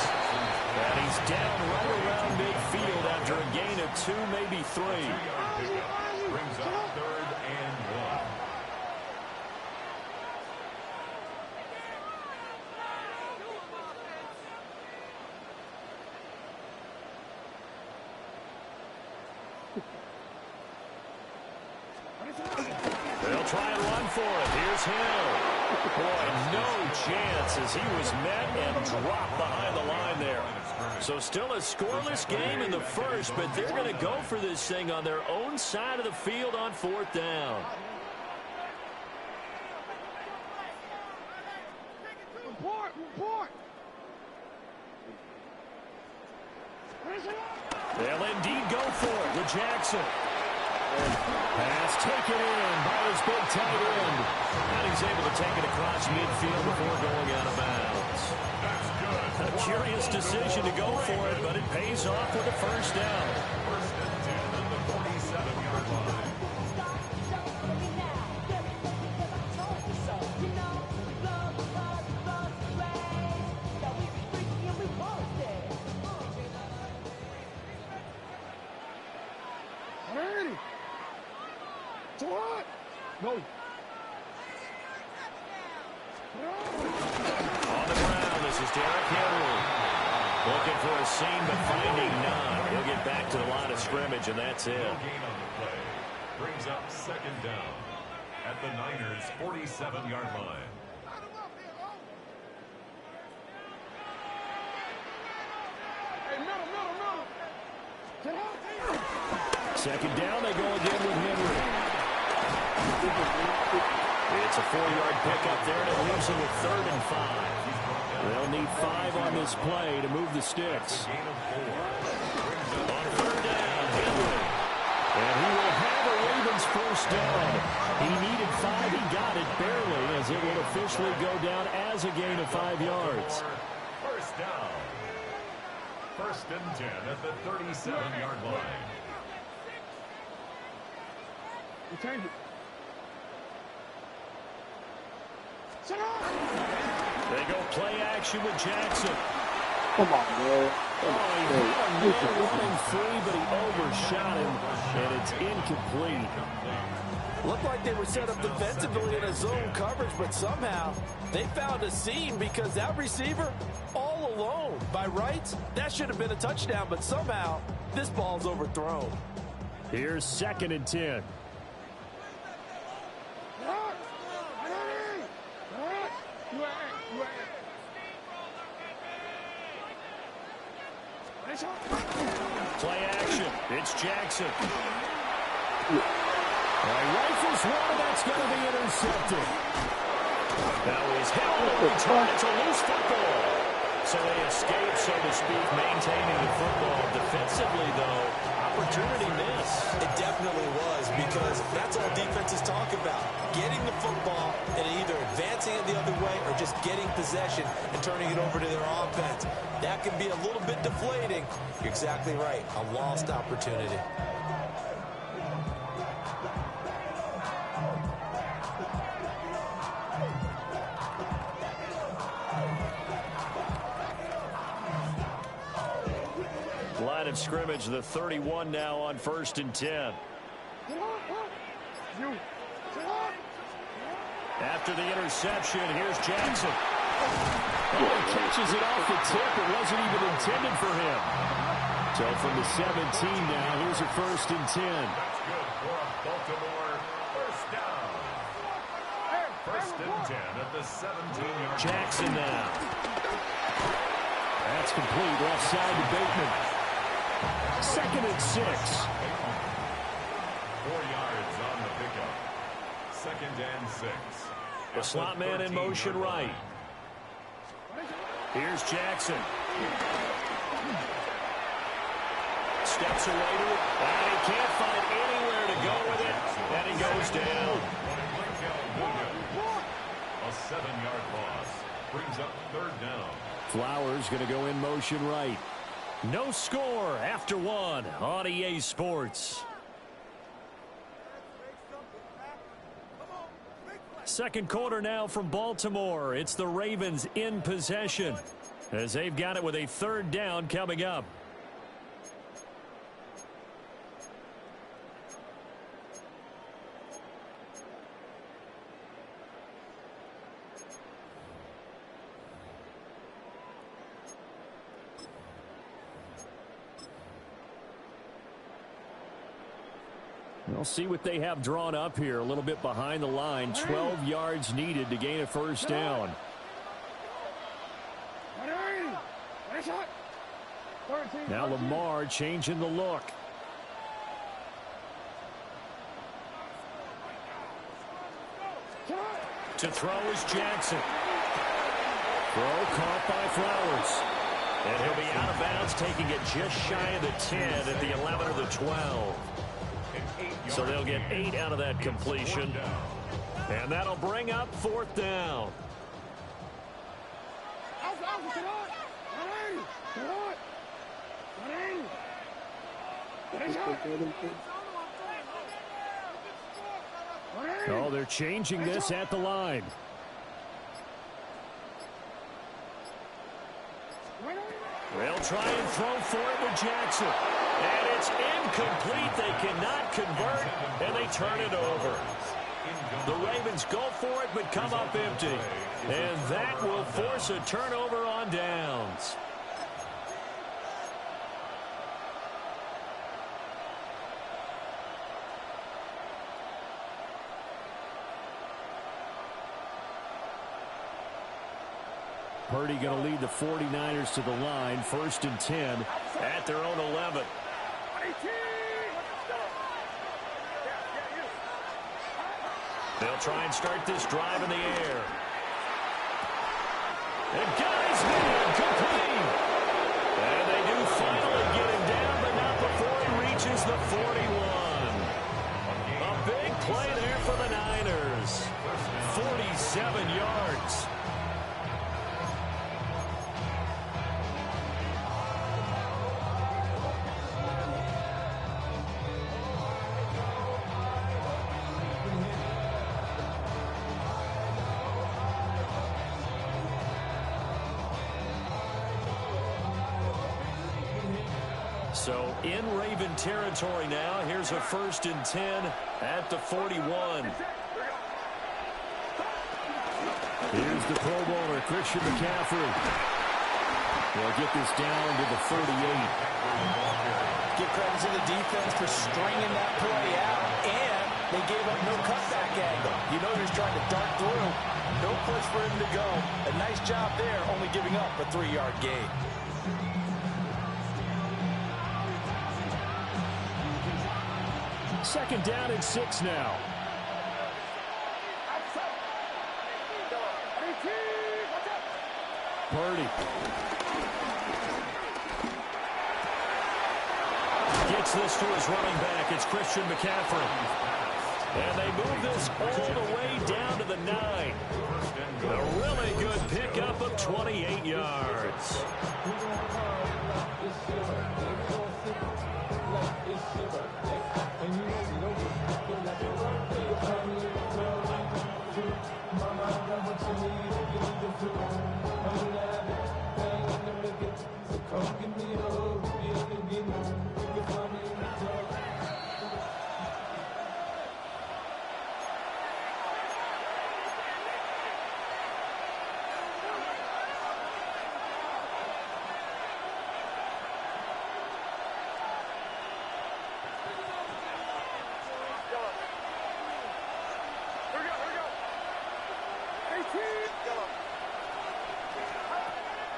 And he's down right around midfield after a gain of 2, maybe 3. Brings up 3rd and 1. They'll try and run for it. Here's Hill. Boy, no chance as he was met and dropped behind the line there. So still a scoreless game in the first, but they're going to go for this thing on their own side of the field on 4th down. Report. They'll indeed go for it with Jackson. Pass taken in by his big tight end. And he's able to take it across midfield before going out of bounds. A curious decision to go for it, but it pays off with a first down. 1st and 10 at the 47-yard line. No. On the ground, this is Derrick Henry. Looking for a seam, but finding none. He'll get back to the line of scrimmage, and that's it. No gain on the play. Brings up 2nd down at the Niners' 47-yard line. Second down, they go again with Henry. It's a 4-yard pickup there, and it leaves them with 3rd and 5. They'll need 5 on this play to move the sticks. On 3rd down, Henry. And he will have a Ravens first down. He needed 5. He got it barely, as it will officially go down as a gain of 5 yards. First down. 1st and 10 at the 37-yard line. Return it. They go play action with Jackson. Come on, man. He had a man running free, but he overshot him, and it's incomplete. Looked like they were set up defensively in a zone coverage, but somehow they found a seam because that receiver all alone. By rights, that should have been a touchdown, but somehow this ball's overthrown. Here's 2nd and 10. Play action. It's Jackson. Rifles one, and that's going to be intercepted. Now he's held and returned. It's a loose football. So they escape, so to speak, maintaining the football. Defensively, though, opportunity miss. It definitely was, because that's all defenses talk about. Getting the football and either advancing it the other way or just getting possession and turning it over to their offense. That can be a little bit deflating. You're exactly right. A lost opportunity. Line of scrimmage, the 31 now on 1st and 10. After the interception, here's Jackson. Oh, he catches it off the tip. It wasn't even intended for him. So from the 17 now, here's a 1st and 10. That's good for a Baltimore first down. 1st and 10 at the 17-yard line. Jackson now. That's complete. Left side to Bateman. 2nd and 6. 4 yards on the pickup. 2nd and 6. The slot man in motion right. Here's Jackson. Steps away to it. And he can't find anywhere to go with it. And he goes down. A 7-yard loss. Brings up 3rd down. Flowers going to go in motion right. No score after 1 on EA Sports. Second quarter now from Baltimore. It's the Ravens in possession as they've got it with a third down coming up. We'll see what they have drawn up here. A little bit behind the line. 12 yards needed to gain a first down. Now Lamar changing the look. To throw is Jackson. Throw caught by Flowers. And he'll be out of bounds, taking it just shy of the 10 at the 11 or the 12. So they'll get 8 out of that completion. And that'll bring up fourth down. Oh, they're changing this at the line. They'll try and throw for it with Jackson. And it's incomplete. They cannot convert, and they turn it over. The Ravens go for it, but come up empty. And that will force a turnover on downs. Purdy going to lead the 49ers to the line. 1st and 10 at their own 11. They'll try and start this drive in the air. And got his man complete. And they do finally get him down, but not before he reaches the 41. A big play there for the Niners. 47 yards. So in Raven territory now. Here's a 1st and 10 at the 41. Here's the Pro Bowler, Christian McCaffrey. They'll get this down to the 38. Give credit to the defense for stringing that play out, and they gave up no cutback angle. You know he's trying to dart through. No place for him to go. A nice job there, only giving up a 3-yard gain. Second down and 6 now. Purdy. Gets this to his running back. It's Christian McCaffrey. And they move this all the way down to the 9. A really good pickup of 28 yards.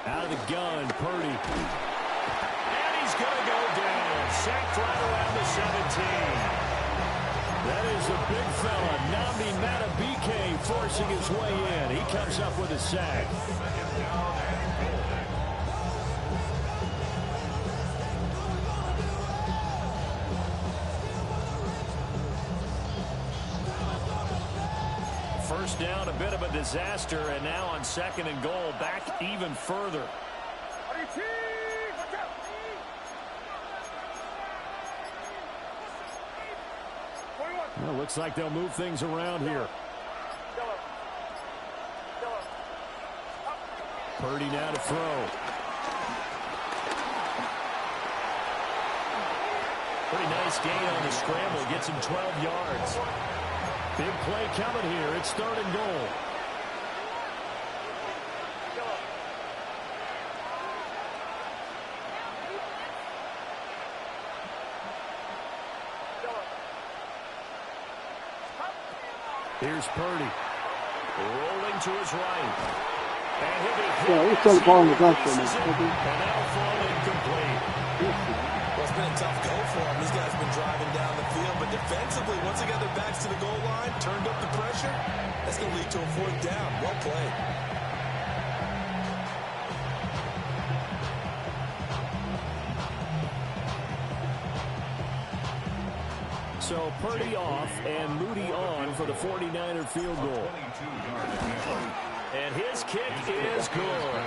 Out of the gun, Purdy. And he's going to go down. Sacked right around the 17. That is a big fella, Nnamdi Madubuike, forcing his way in. He comes up with a sack. First down, a bit of a disaster, and now on 2nd and goal, back even further. Well, looks like they'll move things around here. Purdy now to throw. Pretty nice gain on the scramble. Gets him 12 yards. Big play coming here. It's 3rd and goal. Here's Purdy. Rolling to his right. And he'll be hit. Yeah, he's still calling the gospel. And that'll fall incomplete. Well, it's been a tough go for him. These guys have been driving down the field, but defensively, once they got their backs to the goal line, turned up the pressure, that's going to lead to a 4th down. Well played. So Purdy off and Moody on for the 49er field goal. And his kick is good.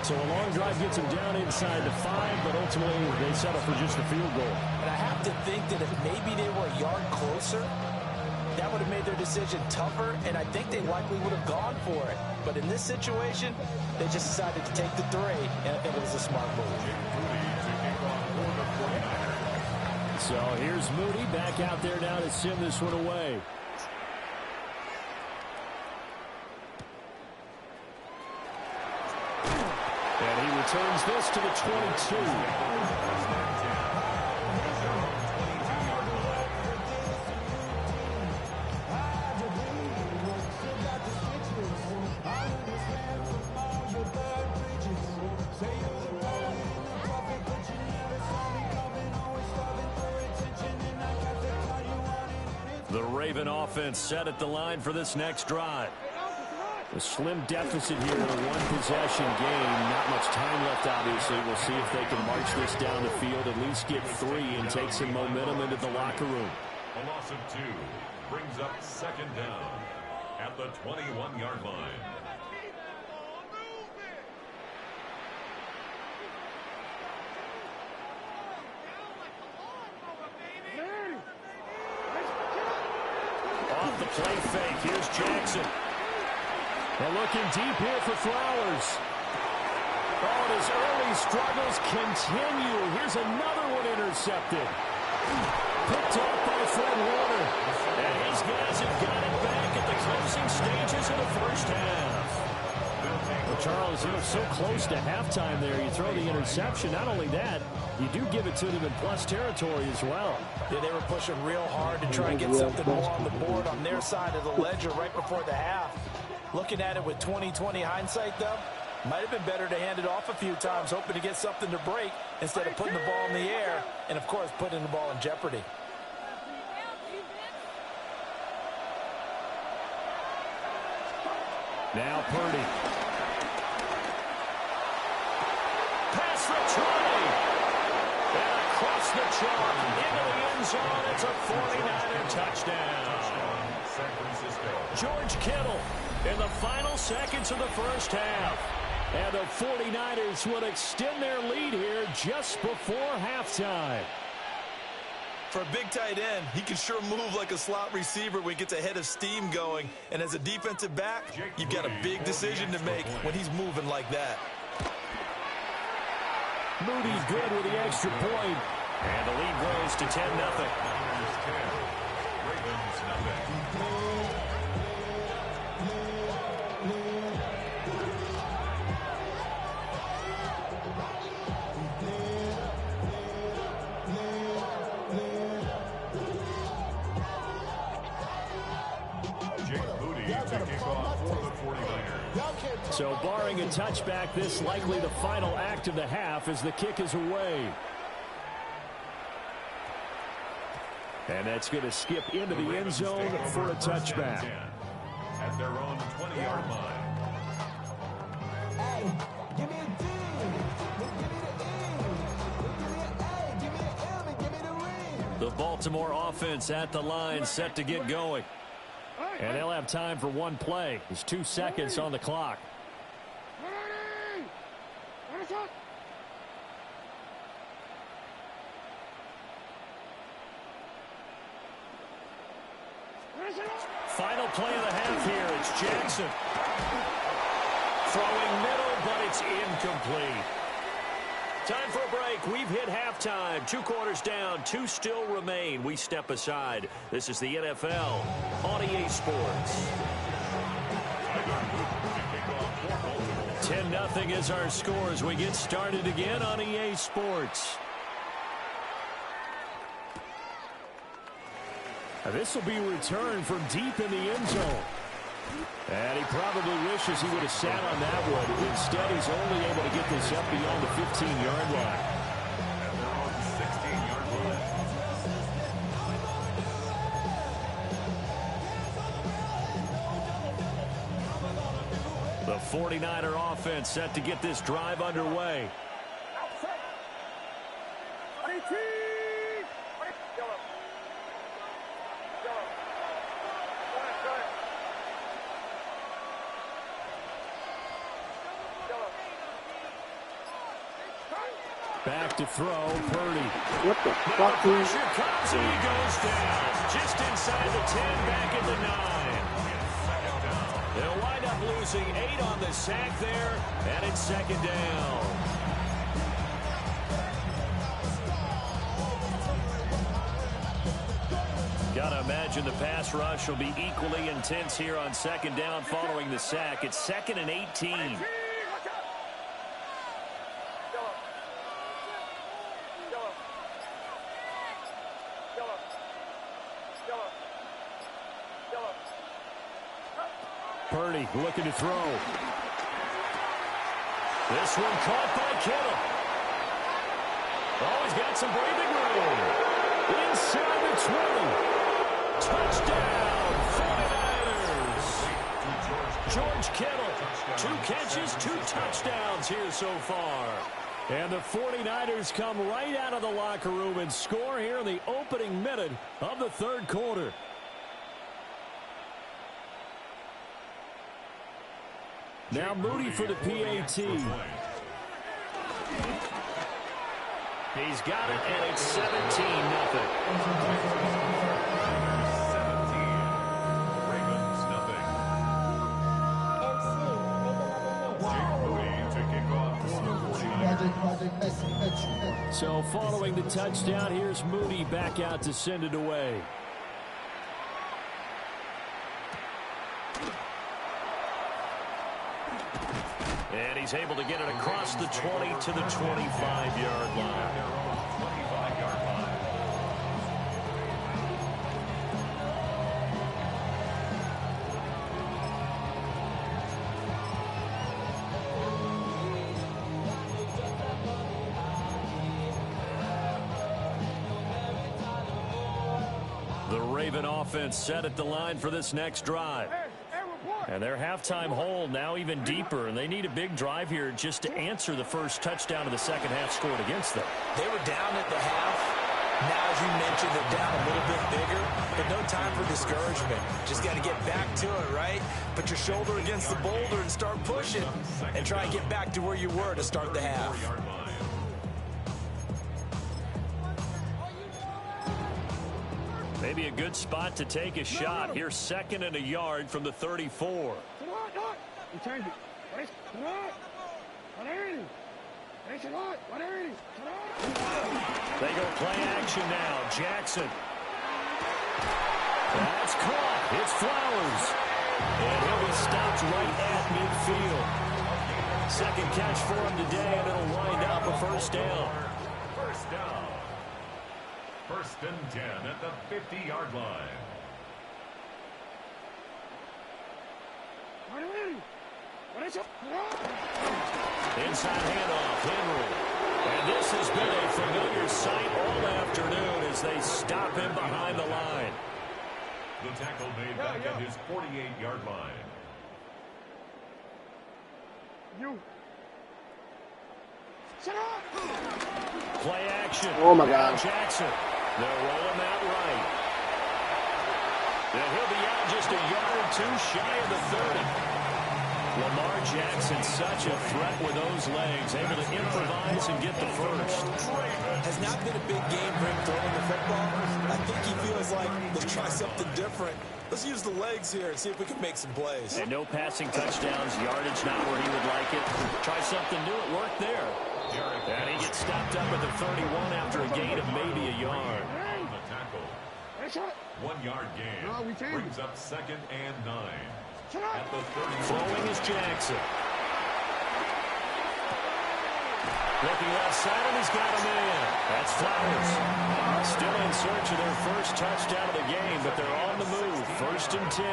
So a long drive gets him down inside the 5, but ultimately they settle for just the field goal. And I have to think that if maybe they were a yard closer, that would have made their decision tougher, and I think they likely would have gone for it. But in this situation, they just decided to take the 3, and I think it was a smart move. So here's Moody back out there now to send this one away. And he returns this to the 22. The Raven offense set at the line for this next drive. A slim deficit here in a one-possession game. Not much time left, obviously. We'll see if they can march this down the field, at least get 3, and take some momentum into the locker room. A loss of 2 brings up 2nd down at the 21-yard line. Off the play fake, here's Jackson. They're looking deep here for Flowers. Oh, and his early struggles continue. Here's another one intercepted. Picked off by Fred Warner. And his guys have got it back at the closing stages of the first half. Well, Charles, so close to halftime there. You throw the interception. Not only that, you do give it to them in plus territory as well. Yeah, they were pushing real hard to try and get something more on the board on their side of the ledger right before the half. Looking at it with 20/20 hindsight, though, might have been better to hand it off a few times, hoping to get something to break instead of putting the ball in the air and, of course, putting the ball in jeopardy. Now Purdy. Pass returning. And across the chalk into the end zone. It's a 49er touchdown. San Francisco. George Kittle in the final seconds of the first half. And the 49ers will extend their lead here just before halftime. For a big tight end, he can sure move like a slot receiver when he gets a head of steam going. And as a defensive back, you've got a big decision to make when he's moving like that. Moody's good with the extra point. And the lead grows to 10-0. Ravens nothing. So barring a touchback, this likely the final act of the half as the kick is away. And that's going to skip into the end zone for a touchback. At their own 20-yard line. The Baltimore offense at the line, set to get going. And they'll have time for one play. There's 2 seconds on the clock. Final play of the half here. It's Jackson. throwing middle, but it's incomplete. Time for a break. We've hit halftime. 2 quarters down. 2 still remain. We step aside. This is the NFL on EA Sports. 10-0 is our score as we get started again on EA Sports. This will be returned from deep in the end zone. And he probably wishes he would have sat on that one. Instead, he's only able to get this up beyond the 15-yard line. And they're on the 16-yard line. The 49er offense set to get this drive underway. Back to throw, Purdy. What the fuck? Pressure comes and he goes down. Just inside the 10, back at the 9. They'll wind up losing 8 on the sack there, and it's second down. Gotta imagine the pass rush will be equally intense here on second down following the sack. It's 2nd and 18. Purdy looking to throw. This one caught by Kittle. Oh, he's got some breathing room. Inside the 20. Touchdown, 49ers. George Kittle, 2 catches, 2 touchdowns here so far. And the 49ers come right out of the locker room and score here in the opening minute of the third quarter. Now Moody for the PAT. He's got it, and it's 17-0. 17. Ravens, nothing. Jake Moody to kick off for the 49ers. So following the touchdown, here's Moody back out to send it away. And he's able to get it across the 20 to the 25-yard line. 25-yard line. The Raven offense set at the line for this next drive. And their halftime hole now even deeper, and they need a big drive here just to answer the first touchdown of the second half scored against them. They were down at the half. Now, as you mentioned, they're down a little bit bigger, but no time for discouragement. Just got to get back to it, right? Put your shoulder against the boulder and start pushing, and try and get back to where you were to start the half. Maybe a good spot to take a shot. Here's 2nd and a yard from the 34. They go play action now. Jackson. That's caught. It's Flowers. And he'll be stopped right at midfield. Second catch for him today, and it'll wind up a first down. First down. 1st and 10 at the 50-yard line. Inside handoff, Henry. And this has been a familiar sight all afternoon as they stop him behind the line. The tackle made back at his 48-yard line. Play action. Oh, my God. Jackson. They'll roll him out right. And he'll be out just a yard or 2 shy of the 30. Lamar Jackson, such a threat with those legs, able to improvise and get the first. Has not been a big game for him throwing the football. I think he feels like, let's try something different. Let's use the legs here and see if we can make some plays. And no passing touchdowns, yardage not where he would like it. Try something new, it worked there. And he gets stopped up at the 31 after a gain of maybe a yard. The tackle. 1 yard gain. Brings up 2nd and 9. At the 30. Throwing is Jackson. Looking left side, and he's got him in. That's Flowers. Still in search of their first touchdown of the game, but they're on the move. 1st and 10.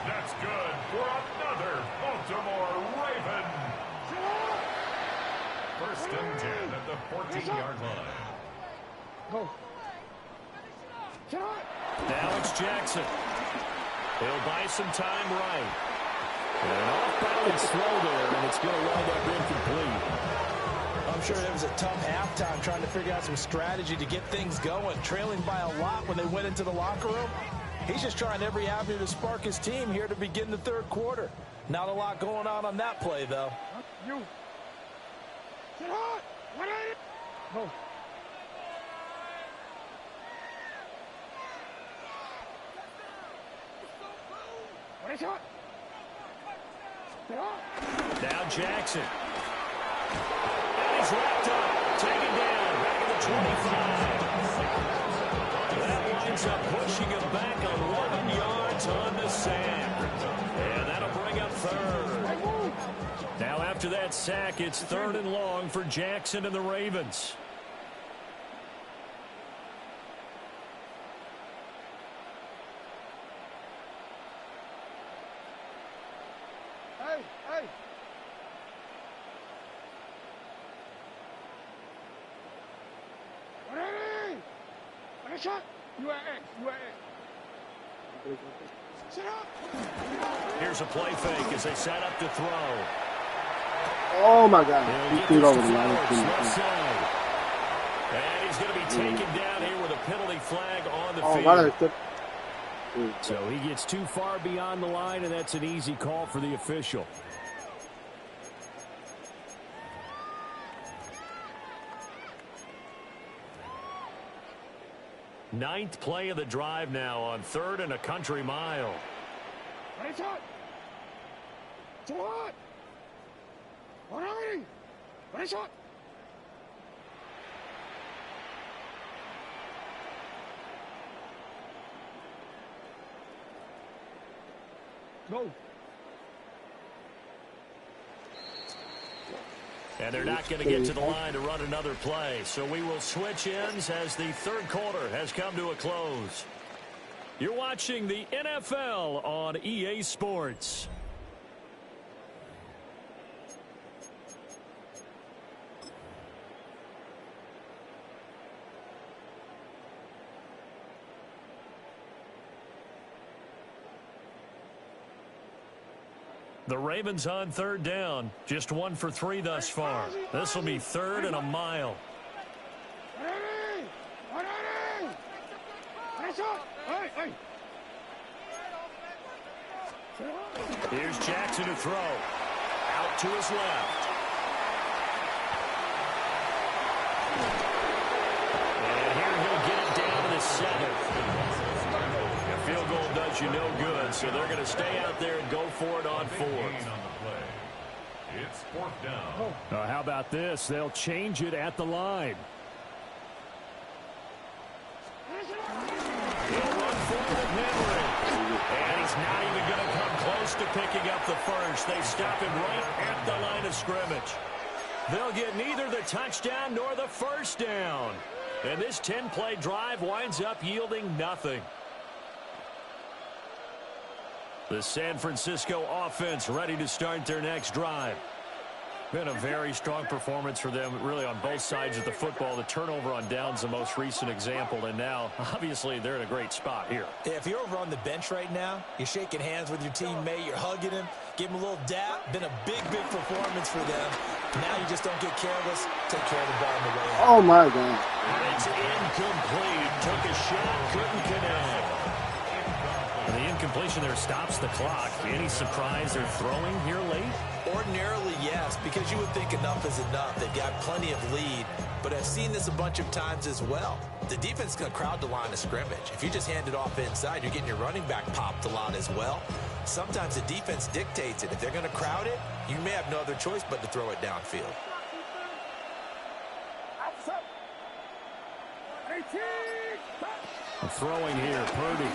That's good for another Baltimore Raven. 1st and 10 at the 14-yard line. Now it's Jackson. He'll buy some time right. And an off-balance throw there, and it's going to wind up incomplete. I'm sure it was a tough halftime trying to figure out some strategy to get things going. Trailing by a lot when they went into the locker room. He's just trying every avenue to spark his team here to begin the 3rd quarter. Not a lot going on that play, though. Now Jackson. And he's wrapped up. Taken down. Back at the 25. That winds up pushing him back 11 yards on the sack. And that'll bring up 3rd. Now after that sack, it's 3rd and long for Jackson and the Ravens. Here's a play fake as they set up to throw. Oh my God. He threw it over the line. And he's going to be taken down here with a penalty flag on the field. So he gets too far beyond the line, and that's an easy call for the official. Ninth play of the drive now on 3rd and a country mile. Go. And they're not going to get to the line to run another play. So we will switch ends as the 3rd quarter has come to a close. You're watching the NFL on EA Sports. The Ravens on 3rd down. Just 1 for 3 thus far. This will be 3rd and a mile. Here's Jackson to throw. Out to his left. And here he'll get it down to the 7th. A field goal does you no good, so they're going to stay out there and go for it on 4th. It's 4th down. How about this? They'll change it at the line. He'll run forward at Henry. And he's not even going to come close to picking up the first. They stop him right at the line of scrimmage. They'll get neither the touchdown nor the first down. And this 10-play drive winds up yielding nothing. The San Francisco offense ready to start their next drive. Been a very strong performance for them, really, on both sides of the football. The turnover on downs, the most recent example, and now, obviously, they're in a great spot here. Yeah, if you're over on the bench right now, you're shaking hands with your teammate, you're hugging him, give him a little dap. Been a big, big performance for them. Now you just don't get careless. Take care of the ball on the way out. Oh, my God. It's incomplete. Took a shot, couldn't connect. And the incompletion there stops the clock. Any surprise they're throwing here late? Ordinarily, yes, because you would think enough is enough. They've got plenty of lead. but I've seen this a bunch of times as well. The defense is going to crowd the line of scrimmage. If you just hand it off inside, you're getting your running back popped a lot as well. Sometimes the defense dictates it. If they're going to crowd it, you may have no other choice but to throw it downfield. Throwing here, Purdy.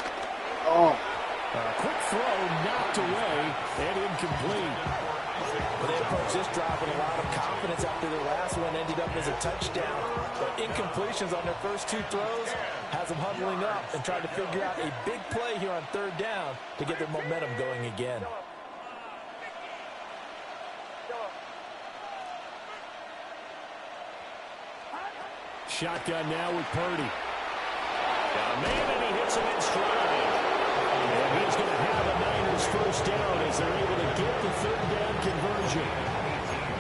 Oh. Quick throw, knocked away, and incomplete. Well, they approached this drive with a lot of confidence after their last one ended up as a touchdown. But incompletions on their first two throws has them huddling up and trying to figure out a big play here on third down to get their momentum going again. Shotgun now with Purdy. Got a man, and he hits him in stride. And he's going to have the Niners first down as they're able to get the third down conversion.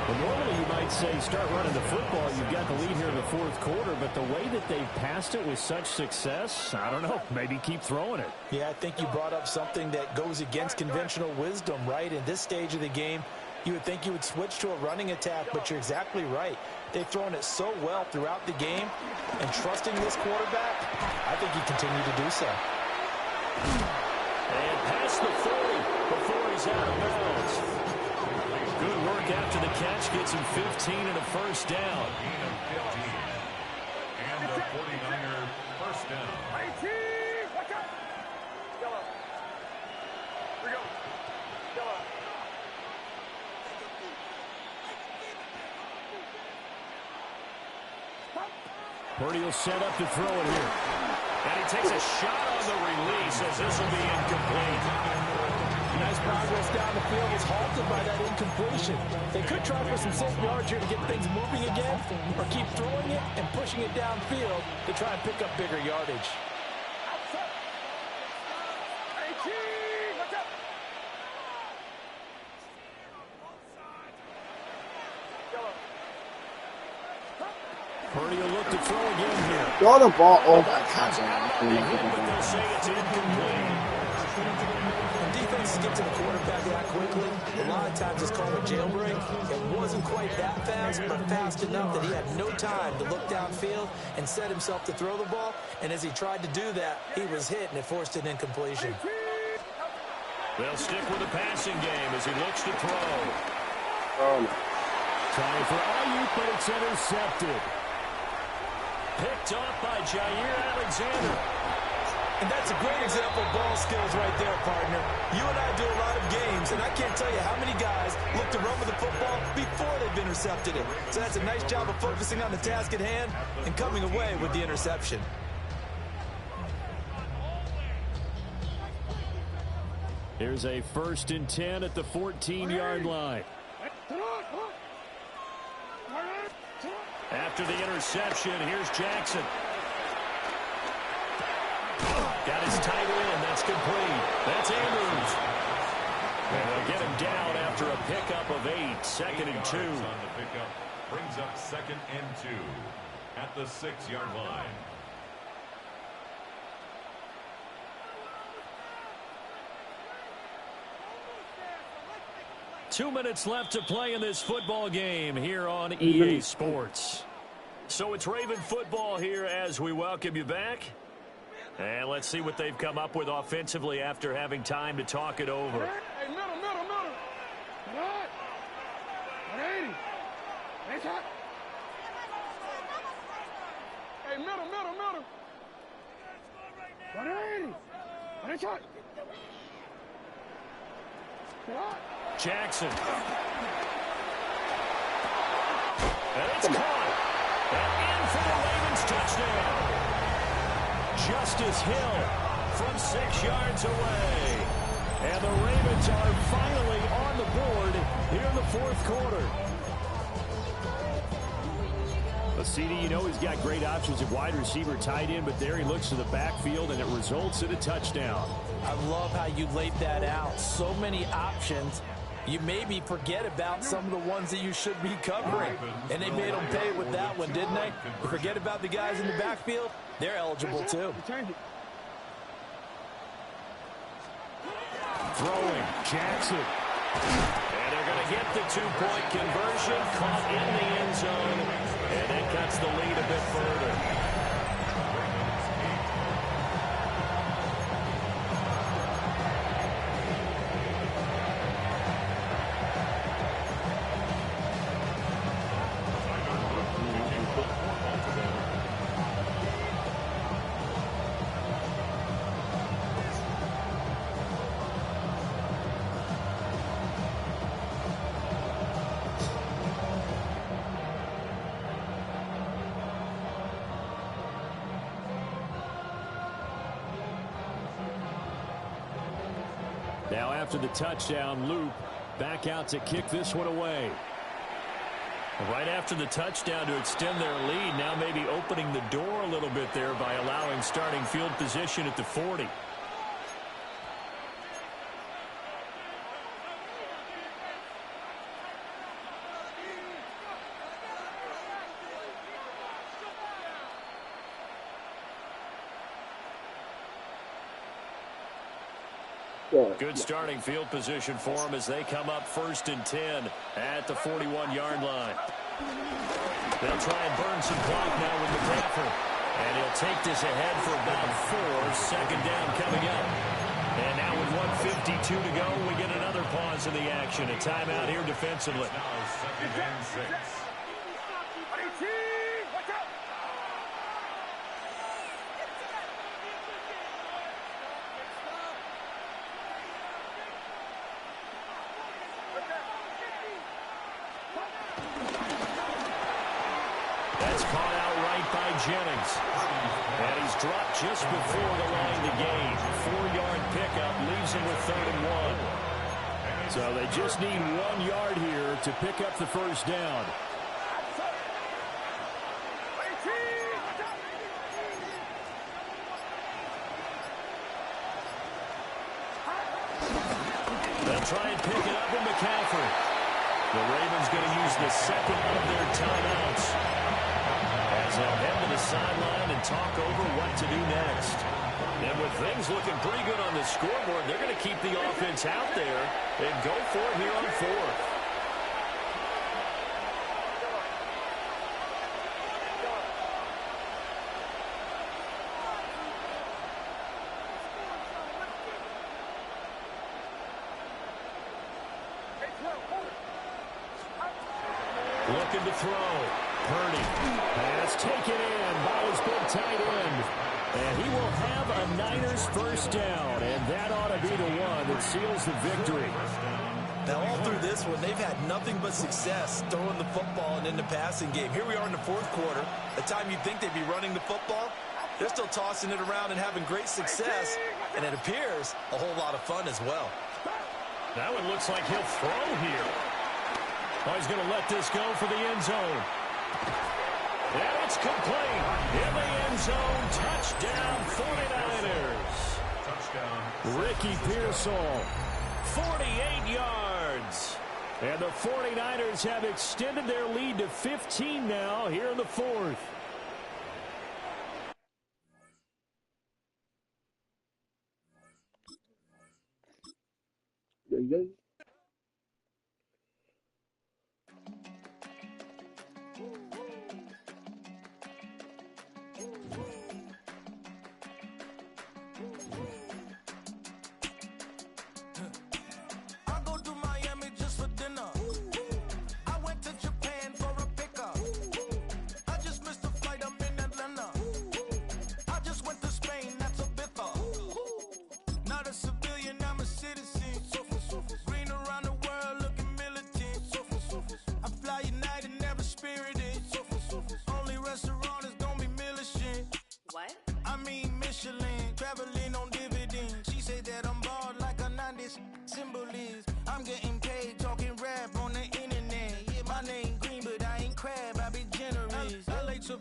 Well, normally you might say start running the football. You've got the lead here in the fourth quarter, but the way that they've passed it with such success, I don't know, maybe keep throwing it. Yeah, I think you brought up something that goes against conventional wisdom, right? In this stage of the game, you would think you would switch to a running attack, but you're exactly right. They've thrown it so well throughout the game, and trusting this quarterback, I think he continued to do so. And past the 40 before he's out of bounds. Good work after the catch, gets him 15 and a first down. And the 49er first down. Purdy will set up to throw it here. And he takes a shot on the release as this will be incomplete. Nice progress down the field was halted by that incompletion. They could try for some safe yards here to get things moving again, or keep throwing it and pushing it downfield to try and pick up bigger yardage. Purdy will look to throw again here. Throw the ball. Oh, my But they'll say it's incomplete. When defenses get to the quarterback that quickly, a lot of times it's called a jailbreak. It wasn't quite that fast, but fast enough that he had no time to look downfield and set himself to throw the ball. And as he tried to do that, he was hit, and it forced an incompletion. They'll stick with the passing game as he looks to throw. Trying for Ayuk, but it's intercepted. Picked off by Jair Alexander. And that's a great example of ball skills right there, partner. You and I do a lot of games, and I can't tell you how many guys look to run with the football before they've intercepted it. So that's a nice job of focusing on the task at hand and coming away with the interception. Here's a 1st and 10 at the 14-yard line. After the interception, here's Jackson. Got his tight end, and that's complete. That's Andrews. And they'll get him down after a pickup of 8, 2nd and 2. On the pickup brings up 2nd and 2 at the 6-yard line. Two minutes left to play in this football game here on EA Sports. So it's Raven football here as we welcome you back. And let's see what they've come up with offensively after having time to talk it over. Hey, middle. What? 180. Hey, shot. Hey, middle. 180. Hey, shot. Jackson. And it's caught. And in for the Ravens touchdown. Justice Hill from 6 yards away. And the Ravens are finally on the board here in the fourth quarter. A CD, you know he's got great options at wide receiver, tight end, but there he looks to the backfield, and it results in a touchdown. I love how you laid that out. So many options. You maybe forget about some of the ones that you should be covering. And they made them pay with that one, didn't they? You forget about the guys in the backfield. They're eligible, too. Throwing, Jackson. And they're going to get the two-point conversion, caught in the end zone, and that cuts the lead a bit further. Now after the touchdown, Loop back out to kick this one away. Right after the touchdown to extend their lead, now maybe opening the door a little bit there by allowing starting field position at the 40. Good starting field position for them as they come up 1st and 10 at the 41-yard line. They'll try and burn some clock now with McCaffrey. And he'll take this ahead for about 4. 2nd down coming up. And now with 1:52 to go, we get another pause in the action. A timeout here defensively. Now 2nd and 6. That's caught out right by Jennings. And he's dropped just before the line to gain. 4-yard pickup leaves him with 3rd and 1. So they just need 1 yard here to pick up the 1st down. They'll try and pick it up with McCaffrey. The Ravens going to use the 2nd of their timeouts as they'll head to the sideline and talk over what to do next. And with things looking pretty good on the scoreboard, they're going to keep the offense out there and go for it here on 4th. Looking to throw. Purdy. Pass taken in by his big tight end. And he will have a Niners 1st down. And that ought to be the one that seals the victory. Now, all through this one, they've had nothing but success throwing the football and in the passing game. Here we are in the 4th quarter. The time you'd think they'd be running the football, they're still tossing it around and having great success. And it appears a whole lot of fun as well. That one looks like he'll throw here. Oh, he's going to let this go for the end zone. And it's complete. In the end zone. Touchdown, 49ers. Touchdown. Ricky Pearsall, 48 yards. And the 49ers have extended their lead to 15 now here in the 4th. Yeah.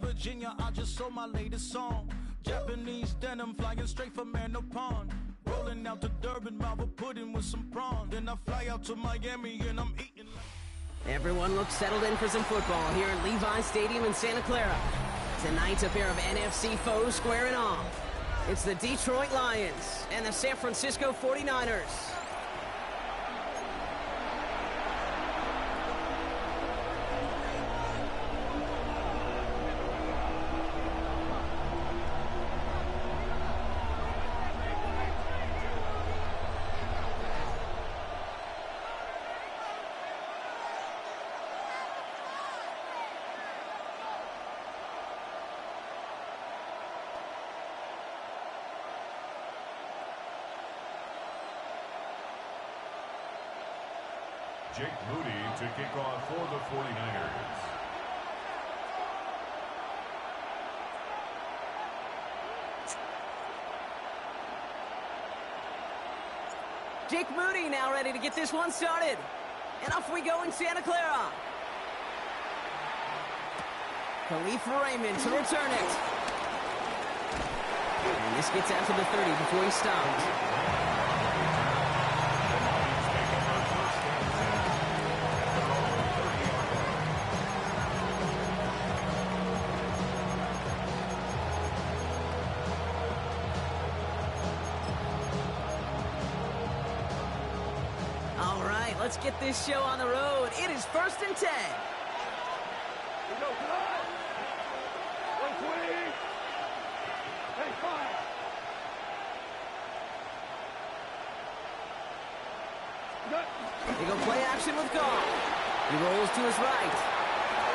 Virginia, I just sold my latest song. Japanese denim flying straight from Manapon. Rolling out to Durban, Malva pudding with some prawns. Then I fly out to Miami and I'm eating. Everyone looks settled in for some football here at Levi Stadium in Santa Clara. Tonight, a pair of NFC foes squaring off. It's the Detroit Lions and the San Francisco 49ers. Jake Moody to kick off for the 49ers. Jake Moody now ready to get this one started. And off we go in Santa Clara. Khalif Raymond to return it. And this gets out to the 30 before he stops. All right, let's get this show on the road. It is 1st and 10. They go play action with Goff. He rolls to his right.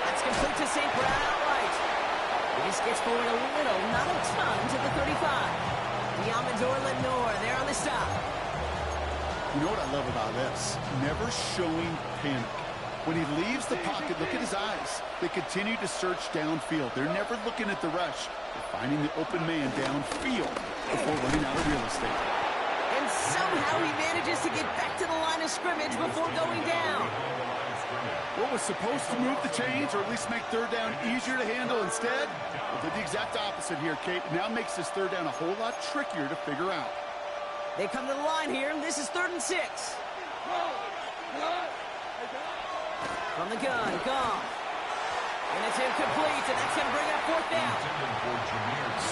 That's complete to St. Brown outright. This gets forward a little, not a ton, to the 35. Diamador Lenore there on the stop. You know what I love about this? Never showing panic. When he leaves the pocket, look at his eyes. They continue to search downfield. They're never looking at the rush. They're finding the open man downfield before running out of real estate. And somehow he manages to get back to the line of scrimmage before going down. What was supposed to move the chains, or at least make third down easier to handle instead, well, did the exact opposite here, Kate. Now makes this third down a whole lot trickier to figure out. They come to the line here, and this is 3rd and 6. From the gun, Goff. And it's incomplete, and that's going to bring up 4th down.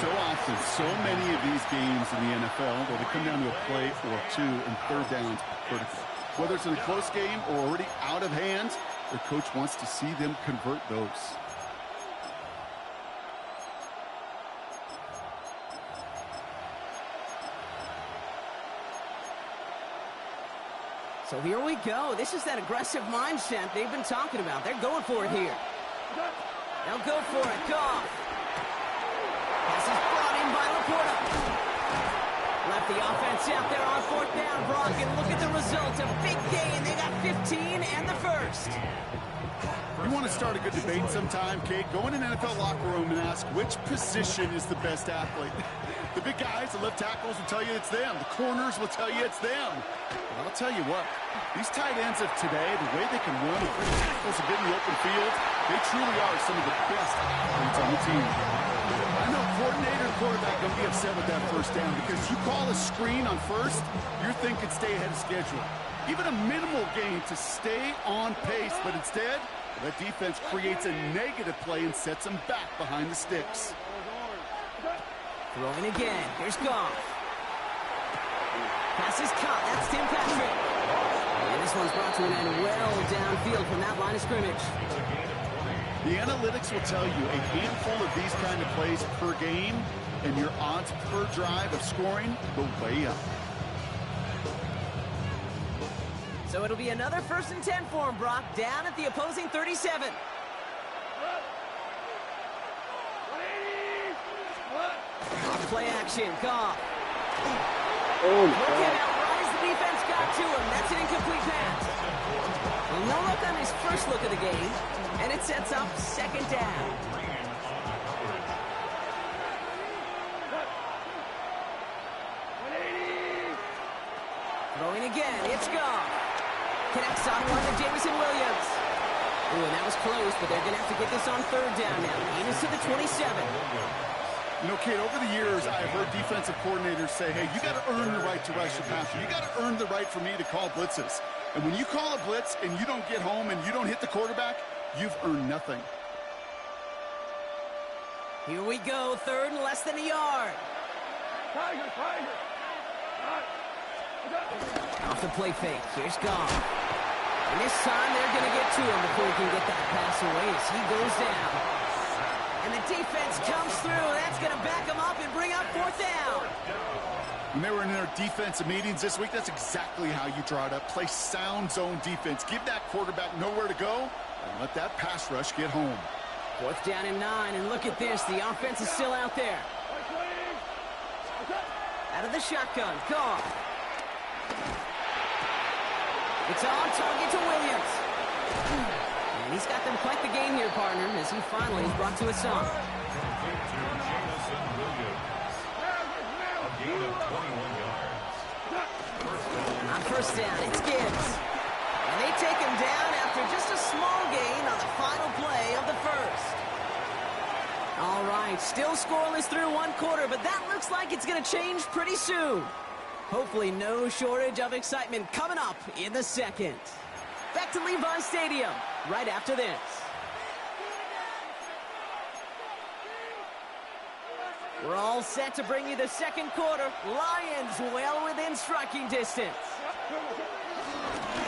So often, so many of these games in the NFL, where they come down to a play or two, and third downs are critical. Whether it's in a close game or already out of hand, their coach wants to see them convert those. So here we go. This is that aggressive mindset they've been talking about. They're going for it here. They'll go for it. Goff. Pass is brought in by Laporta. Left the offense out there on 4th down, Brock, and look at the result. A big gain. They got 15 and the first. You want to start a good debate sometime, Kate? Go in an NFL locker room and ask which position is the best athlete. The big guys, the left tackles will tell you it's them. The corners will tell you it's them. But I'll tell you what, these tight ends of today, the way they can run and bring tackles and get in the open field, they truly are some of the best athletes on the team. I know coordinator and quarterback don't be upset with that first down because you call a screen on first, you're thinking stay ahead of schedule. Even a minimal gain to stay on pace, but instead, that defense creates a negative play and sets them back behind the sticks. Throwing again. Here's Goff. Pass is caught. That's Tim Patrick. And this one's brought to an end well downfield from that line of scrimmage. The analytics will tell you a handful of these kind of plays per game, and your odds per drive of scoring go way up. So it'll be another 1st and 10 for him, Brock, down at the opposing 37. Off play action, Goff. Oh, Look at how right the defense got to him. That's an incomplete pass. Well, no look on his first look of the game, and it sets up 2nd down. Throwing again, it's Goff. Connects on one to Jameson Williams. Ooh, and that was close, but they're going to have to get this on 3rd down now. Gain is to the 27. You know, Kate, over the years, I've heard defensive coordinators say, hey, you got to earn the right to rush the passer. You got to earn the right for me to call blitzes. And when you call a blitz and you don't get home and you don't hit the quarterback, you've earned nothing. Here we go, 3rd and less than a yard. Off the play fake, here's Goff. And this time they're going to get to him before he can get that pass away as he goes down. And the defense comes through. That's going to back them up and bring up 4th down. When they were in their defensive meetings this week, that's exactly how you draw it up. Play sound zone defense. Give that quarterback nowhere to go and let that pass rush get home. 4th down and 9, and look at this. The offense is still out there. Out of the shotgun, Goff. It's on target to Williams. And he's got them quite the game here, partner, as he finally is brought to a stop. On first down, it's Gibbs. And they take him down after just a small gain on the final play of the first. All right, still scoreless through one quarter, but that looks like it's going to change pretty soon. Hopefully no shortage of excitement coming up in the second. Back to Levi Stadium right after this. We're all set to bring you the second quarter. Lions well within striking distance.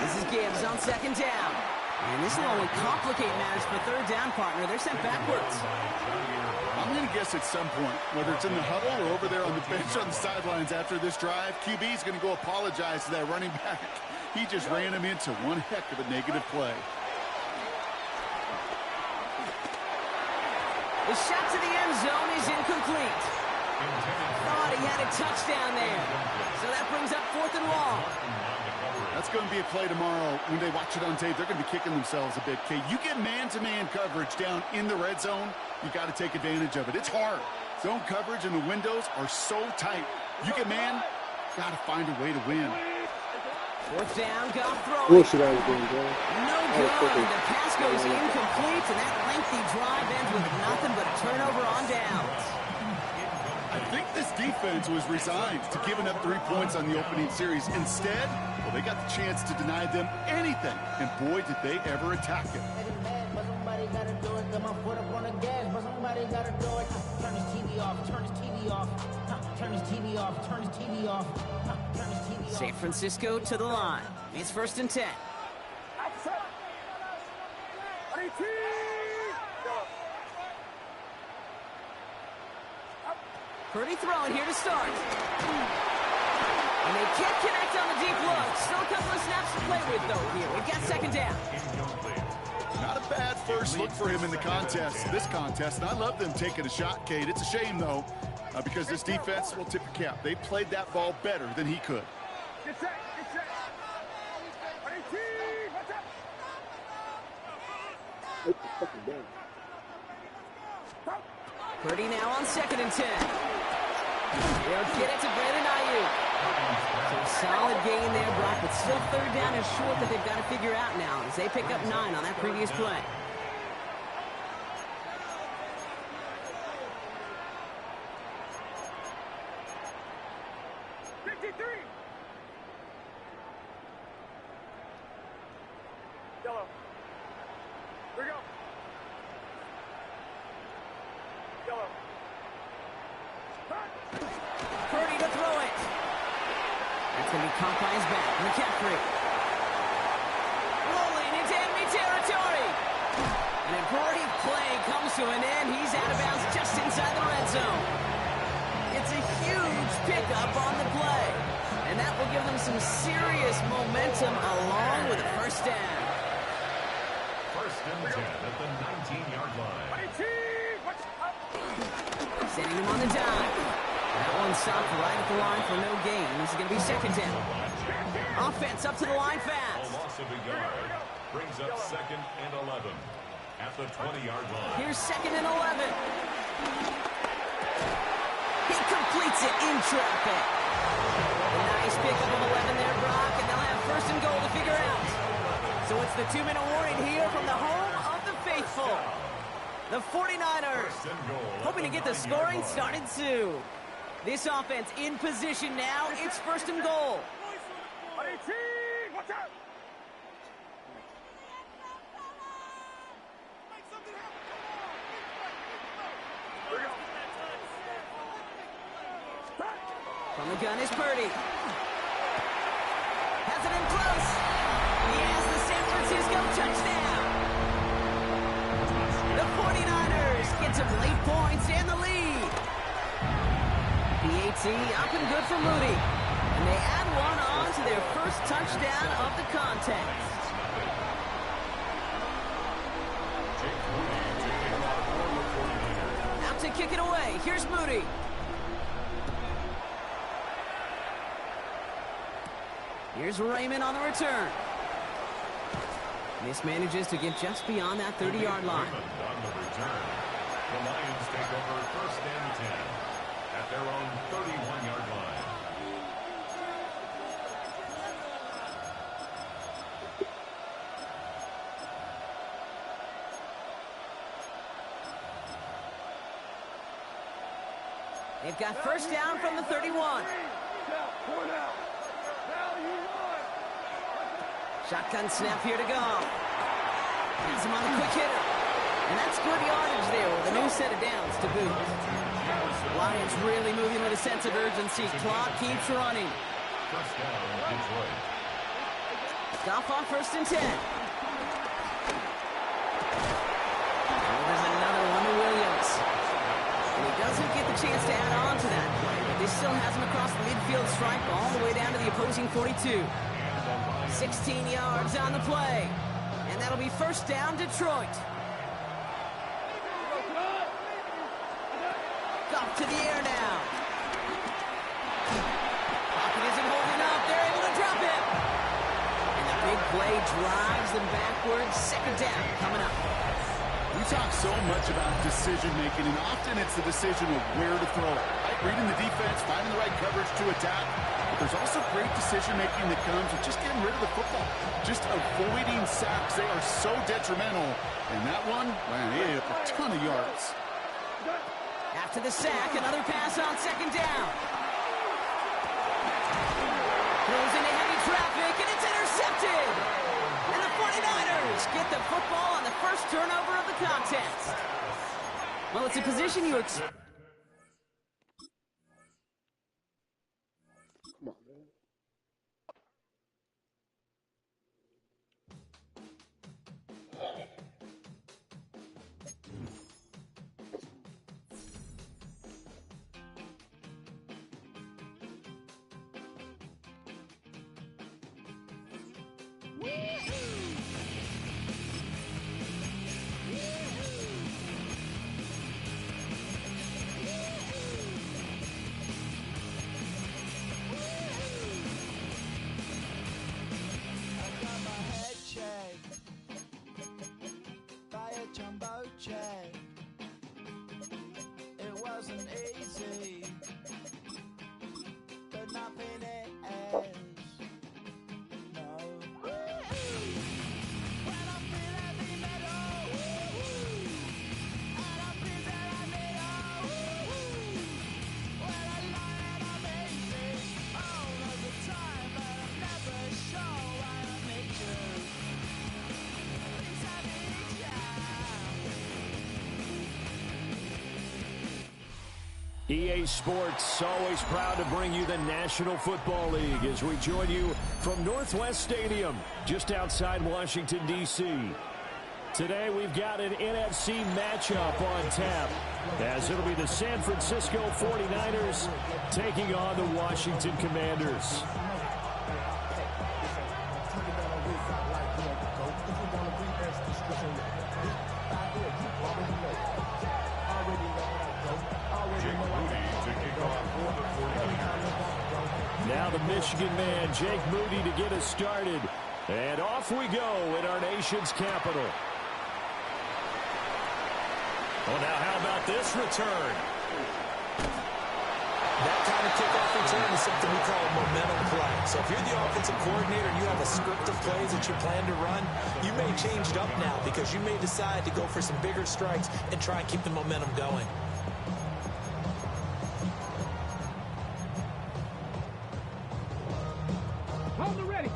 This is Gibbs on second down. And this will only complicate matters for third down, partner. They're sent backwards. I'm going to guess at some point, whether it's in the huddle or over there on the bench on the sidelines after this drive, QB is going to go apologize to that running back. He just ran him into one heck of a negative play. The shot to the end zone is incomplete. Thought he had a touchdown there. So that brings up 4th and long. That's going to be a play tomorrow. When they watch it on tape, they're going to be kicking themselves a bit. Okay, you get man-to-man coverage down in the red zone, you got to take advantage of it. It's hard. Zone coverage and the windows are so tight. You get man, got to find a way to win. 4th down, Goff throwing. Bullshit I was doing, bro. No good. The pass goes incomplete, and that lengthy drive ends with nothing but a turnover on downs. I think this defense was resigned to giving up 3 points on the opening series. Instead, well, they got the chance to deny them anything, and boy, did they ever attack it. Turn his TV off, turn his TV off, turn his TV off, turn his TV off, turn his TV off. San Francisco to the line. It's 1st and 10. Purdy throwing here to start. And they can't connect on the deep look. Still a couple of snaps to play with, though, here. We've got 2nd down. Not a bad first look for him in the contest, this contest. And I love them taking a shot, Kate. It's a shame, though, because this defense will tip the cap. They played that ball better than he could. Purdy now on 2nd and 10. They'll get it to Brandon Ayuk. So a solid gain there, Brock, but still 3rd down and short that they've got to figure out now as they pick up 9 on that previous play. Yellow. Here we go. Yellow. Purdy to throw it. That's going to be caught by his back. McCaffrey. Rolling into enemy territory. And a Purdy play comes to an end. He's out of bounds just inside the red zone. It's a huge pickup on the play. And that will give them some serious momentum along with a 1st down. 1st and 10 at the 19-yard line. Sending him on the dive. That one stopped right at the line for no gain. This is going to be 2nd down. Offense up to the line A fast. loss of a yard brings up 2nd and 11 at the 20-yard line. Here's 2nd and 11. He completes it in traffic. A nice pickup of 11 there, Brock, and they'll have 1st and goal to figure out. So it's the 2-minute warning here from the home of the faithful. The 49ers hoping to get the scoring started soon. This offense in position now. It's 1st and goal. Watch out! From the gun is Purdy. Has it in close. He has the San Francisco touchdown. The 49ers get some late points and the lead. PAT up and good for Moody. And they add one on to their 1st touchdown of the contest. Out to kick it away. Here's Moody. Here's Raymond on the return. This manages to get just beyond that 30-yard line. On the return, the Lions take over 1st and 10 at their own 31-yard line. They've got 1st down from the 31. Shotgun snap here to go. Has him on the quick hitter. And that's good yardage there with a new set of downs to boot. Lions really moving with a sense of urgency. Clock keeps running. 1st down, Detroit. Goff on 1st and 10. Oh, there's another one to Williams. And he doesn't get the chance to add on to that play, but this still has him across the midfield stripe all the way down to the opposing 42. 16 yards on the play. And that'll be 1st down, Detroit. Goff to the air now. Pocket isn't holding up. They're able to drop him. And the big play drives them backwards. 2nd down coming up. We talk so much about decision-making, and often it's the decision of where to throw it. Right? Reading the defense, finding the right coverage to attack. But there's also great decision-making that comes with just getting rid of the football. Just avoiding sacks. They are so detrimental. And that one, man, he hit a ton of yards. After the sack, another pass on 2nd down. Throws into heavy traffic, and it's intercepted. And the 49ers get the football on the 1st turnover of the contest. Well, it's a position you expect. Come on, man. It wasn't easy, but nothing is. No. When I feel heavy metal, and I feel that I need when I lie and I'm easy all of the time, but I'm never sure why I need you. Please I need you. EA Sports, always proud to bring you the National Football League as we join you from Northwest Stadium, just outside Washington, D.C. Today we've got an NFC matchup on tap, as it'll be the San Francisco 49ers taking on the Washington Commanders. Now the Michigan man, Jake Moody, to get us started. And off we go in our nation's capital. Oh, now how about this return? That kind of kickoff return is something we call a momentum play. So if you're the offensive coordinator and you have a script of plays that you plan to run, you may change it up now because you may decide to go for some bigger strikes and try and keep the momentum going. Hold it ready.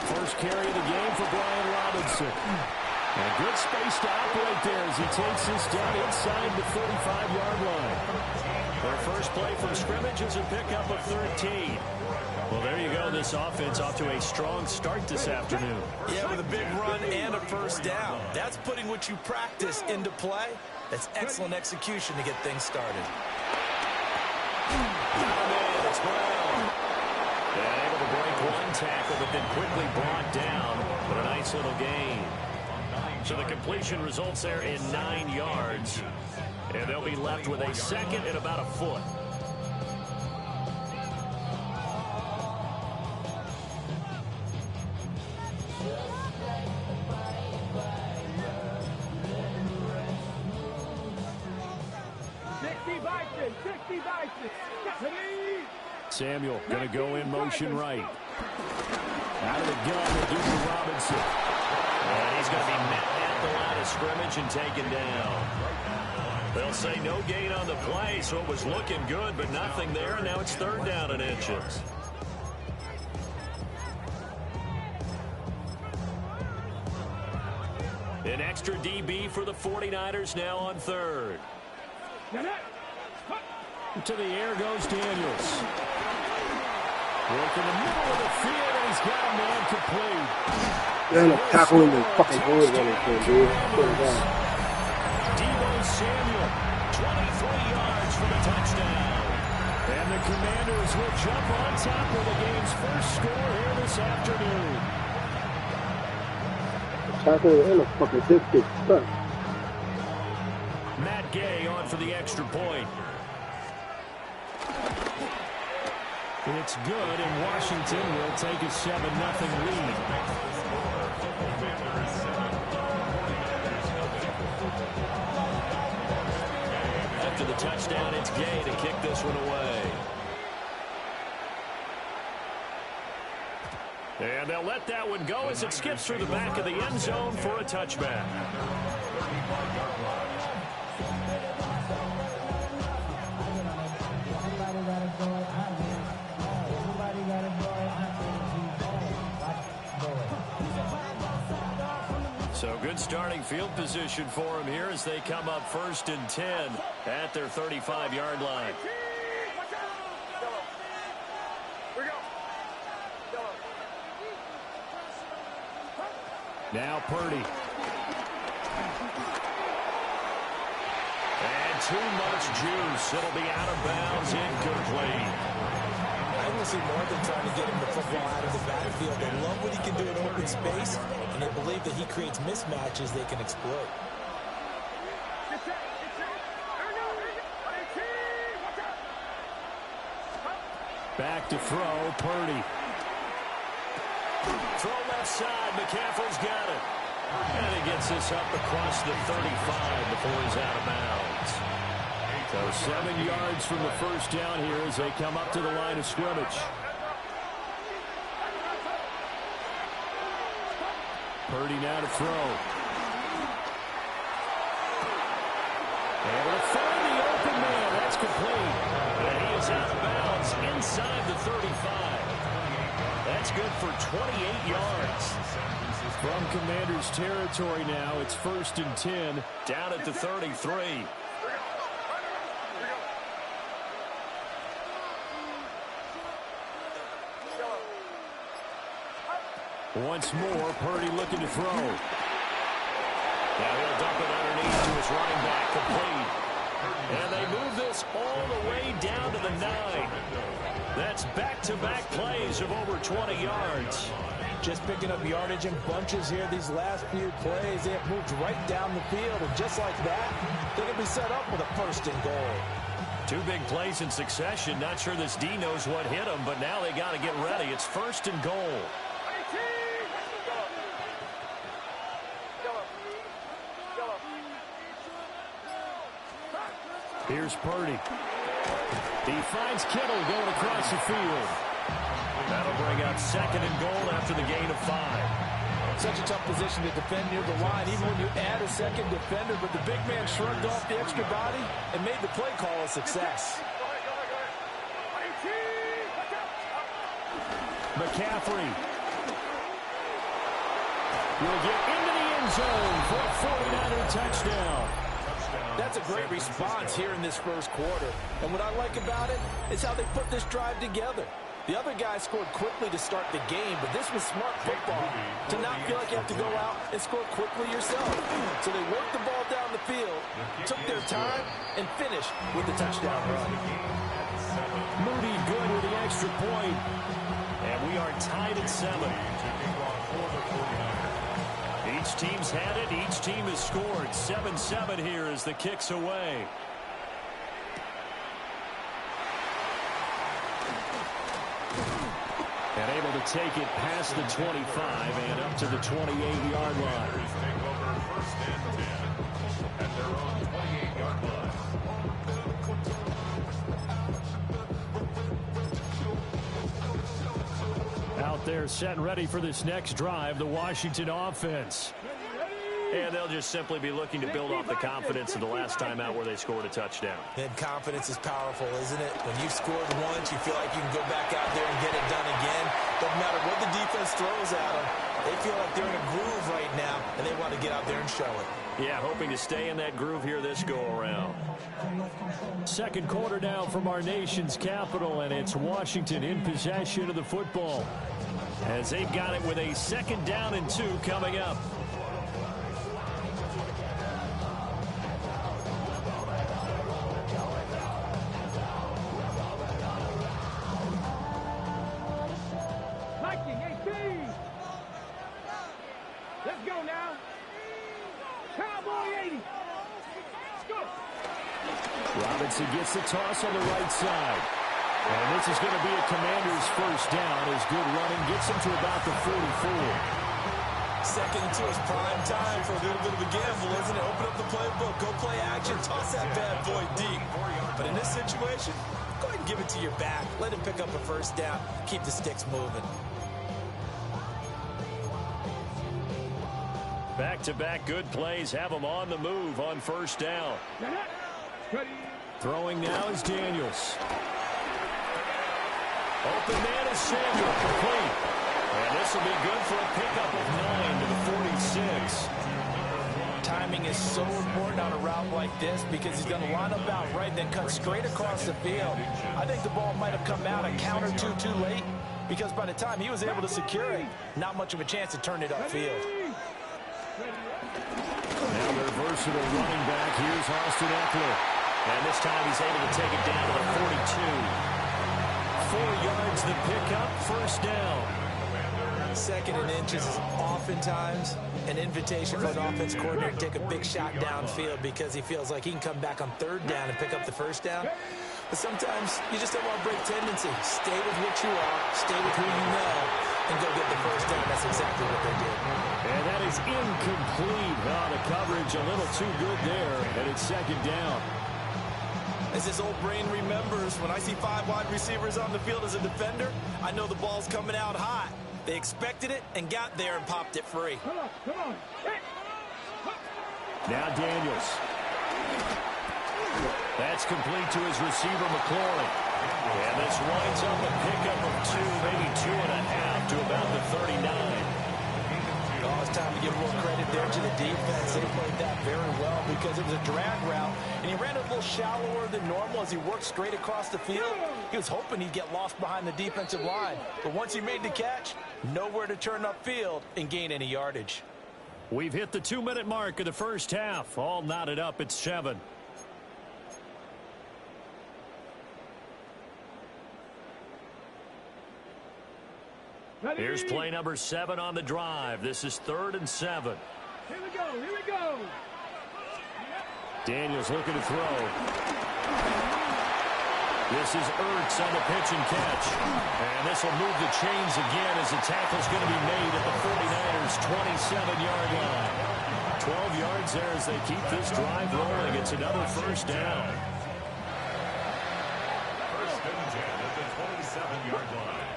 First carry of the game for Brian Robinson. And good space to operate there as he takes this down inside the 45-yard line. Their first play from scrimmage is a pickup of 13. Well, there you go. This offense off to a strong start this afternoon. Yeah, with a big run and a first down. That's putting what you practice into play. That's excellent execution to get things started. It's Brown. And able to break one tackle, but then quickly brought down. But a nice little gain. So the completion results there in 9 yards. And they'll be left with a second and about a foot. Samuel going to go in motion right. Out of the gun, they give to Robinson. And he's going to be met at the line of scrimmage and taken down. They'll say no gain on the play, so it was looking good, but nothing there, and now it's 3rd down and inches. An extra DB for the 49ers now on 3rd. To the air goes Daniels. Work in the middle of the field, and he's got a man complete. Man, I'm tackling the fucking board running for him, dude. Deebo Samuel, 23 yards for the touchdown. And the Commanders will jump on top of the game's first score here this afternoon. Tackling and a fucking 50. Matt Gay on for the extra point. It's good, and Washington will take a 7-0 lead. After the touchdown, it's Gay to kick this one away. And they'll let that one go as it skips through the back of the end zone for a touchback. So good starting field position for him here as they come up 1st and 10 at their 35-yard line. Now Purdy. And too much juice. It'll be out of bounds, incomplete. I want to see more than trying to get him the football out of the backfield. They love what he can do in open space, and they believe that he creates mismatches they can exploit. Back to throw, Purdy. Throw left side, McCaffrey's got it. And he gets this up across the 35 before he's out of bounds. So 7 yards from the first down here as they come up to the line of scrimmage. Purdy now to throw. Able to find the open man. That's complete. And he is out of bounds inside the 35. That's good for 28 yards. From Commanders territory now, it's 1st and 10, down at the 33. Once more, Purdy looking to throw. Now he'll dump it underneath to his running back, complete. And they move this all the way down to the 9. That's back-to-back plays of over 20 yards. Just picking up yardage in bunches here these last few plays. They have moved right down the field, and just like that, they're going to be set up with a 1st and goal. 2 big plays in succession. Not sure this D knows what hit them, but now they got to get ready. It's 1st and goal. Here's Purdy. He finds Kittle going across the field. That'll bring up 2nd and goal after the gain of 5. Such a tough position to defend near the line, even when you add a second defender, but the big man shrugged off the extra body and made the play call a success. McCaffrey will get into the end zone for a 49er touchdown. That's a great response here in this first quarter. And what I like about it is how they put this drive together. The other guy scored quickly to start the game, but this was smart football to not feel like you have to go out and score quickly yourself. So they worked the ball down the field, took their time, and finished with the touchdown run. Moody good with the extra point. And we are tied at 7. He Each team's had it. Each team has scored. 7-7 here as the kick's away. And able to take it past the 25 and up to the 28-yard line. Take over first and 10 at their own 28-yard line. Out there set and ready for this next drive, the Washington offense. And they'll just simply be looking to build off the confidence of the last time out where they scored a touchdown. And confidence is powerful, isn't it? When you've scored once, you feel like you can go back out there and get it done again. Doesn't matter what the defense throws at them. They feel like they're in a groove right now, and they want to get out there and show it. Yeah, hoping to stay in that groove here this go-around. Second quarter now from our nation's capital, and it's Washington in possession of the football as they've got it with a 2nd down and 2 coming up. Let's go now. Cowboy 80. Let's go. Robinson gets the toss on the right side. And this is going to be a Commander's first down as good running gets him to about the 44. 2nd and 2 is prime time for a little bit of a gamble, isn't it? Open up the playbook, go play action, toss that bad boy deep. But in this situation, go ahead and give it to your back. Let him pick up a first down. Keep the sticks moving. Back-to-back good plays have them on the move on first down. Throwing now is Daniels. Open man is Samuel, complete. And this will be good for a pickup of 9 to the 46. Timing is so important on a route like this because he's going to line up out right, then cut straight across the field. I think the ball might have come out a count or two too late because by the time he was able to secure it, not much of a chance to turn it upfield. Now their versatile running back, here's Austin Eckler. And this time he's able to take it down to the 42. 4 yards the pickup, first down. 2nd and inches is oftentimes an invitation for an offense coordinator to take a big shot downfield because he feels like he can come back on 3rd down and pick up the first down. But sometimes you just don't want to break tendency. Stay with what you are, stay with who you know, and go get the first down. That's exactly what they did. And that is incomplete. The coverage a little too good there, and it's 2nd down. As this old brain remembers, when I see 5 wide receivers on the field as a defender, I know the ball's coming out hot. They expected it and got there and popped it free. Come on, come on. Hey. Now Daniels. That's complete to his receiver, McLaurin. And this winds up a pickup of 2, maybe 2.5 to about the 39. Oh, it's time to give more credit there to the defense. They played that very well because it was a drag route, and he ran it a little shallower than normal as he worked straight across the field. He was hoping he'd get lost behind the defensive line, but once he made the catch, nowhere to turn upfield and gain any yardage. We've hit the 2-minute mark of the first half. All knotted up at 7. Here's play number 7 on the drive. This is 3rd and 7. Here we go, here we go. Daniels looking to throw. This is Ertz on the pitch and catch. And this will move the chains again as the tackle's going to be made at the 49ers' 27-yard line. 12 yards there as they keep this drive rolling. It's another first down. First and 10 at the 27-yard line.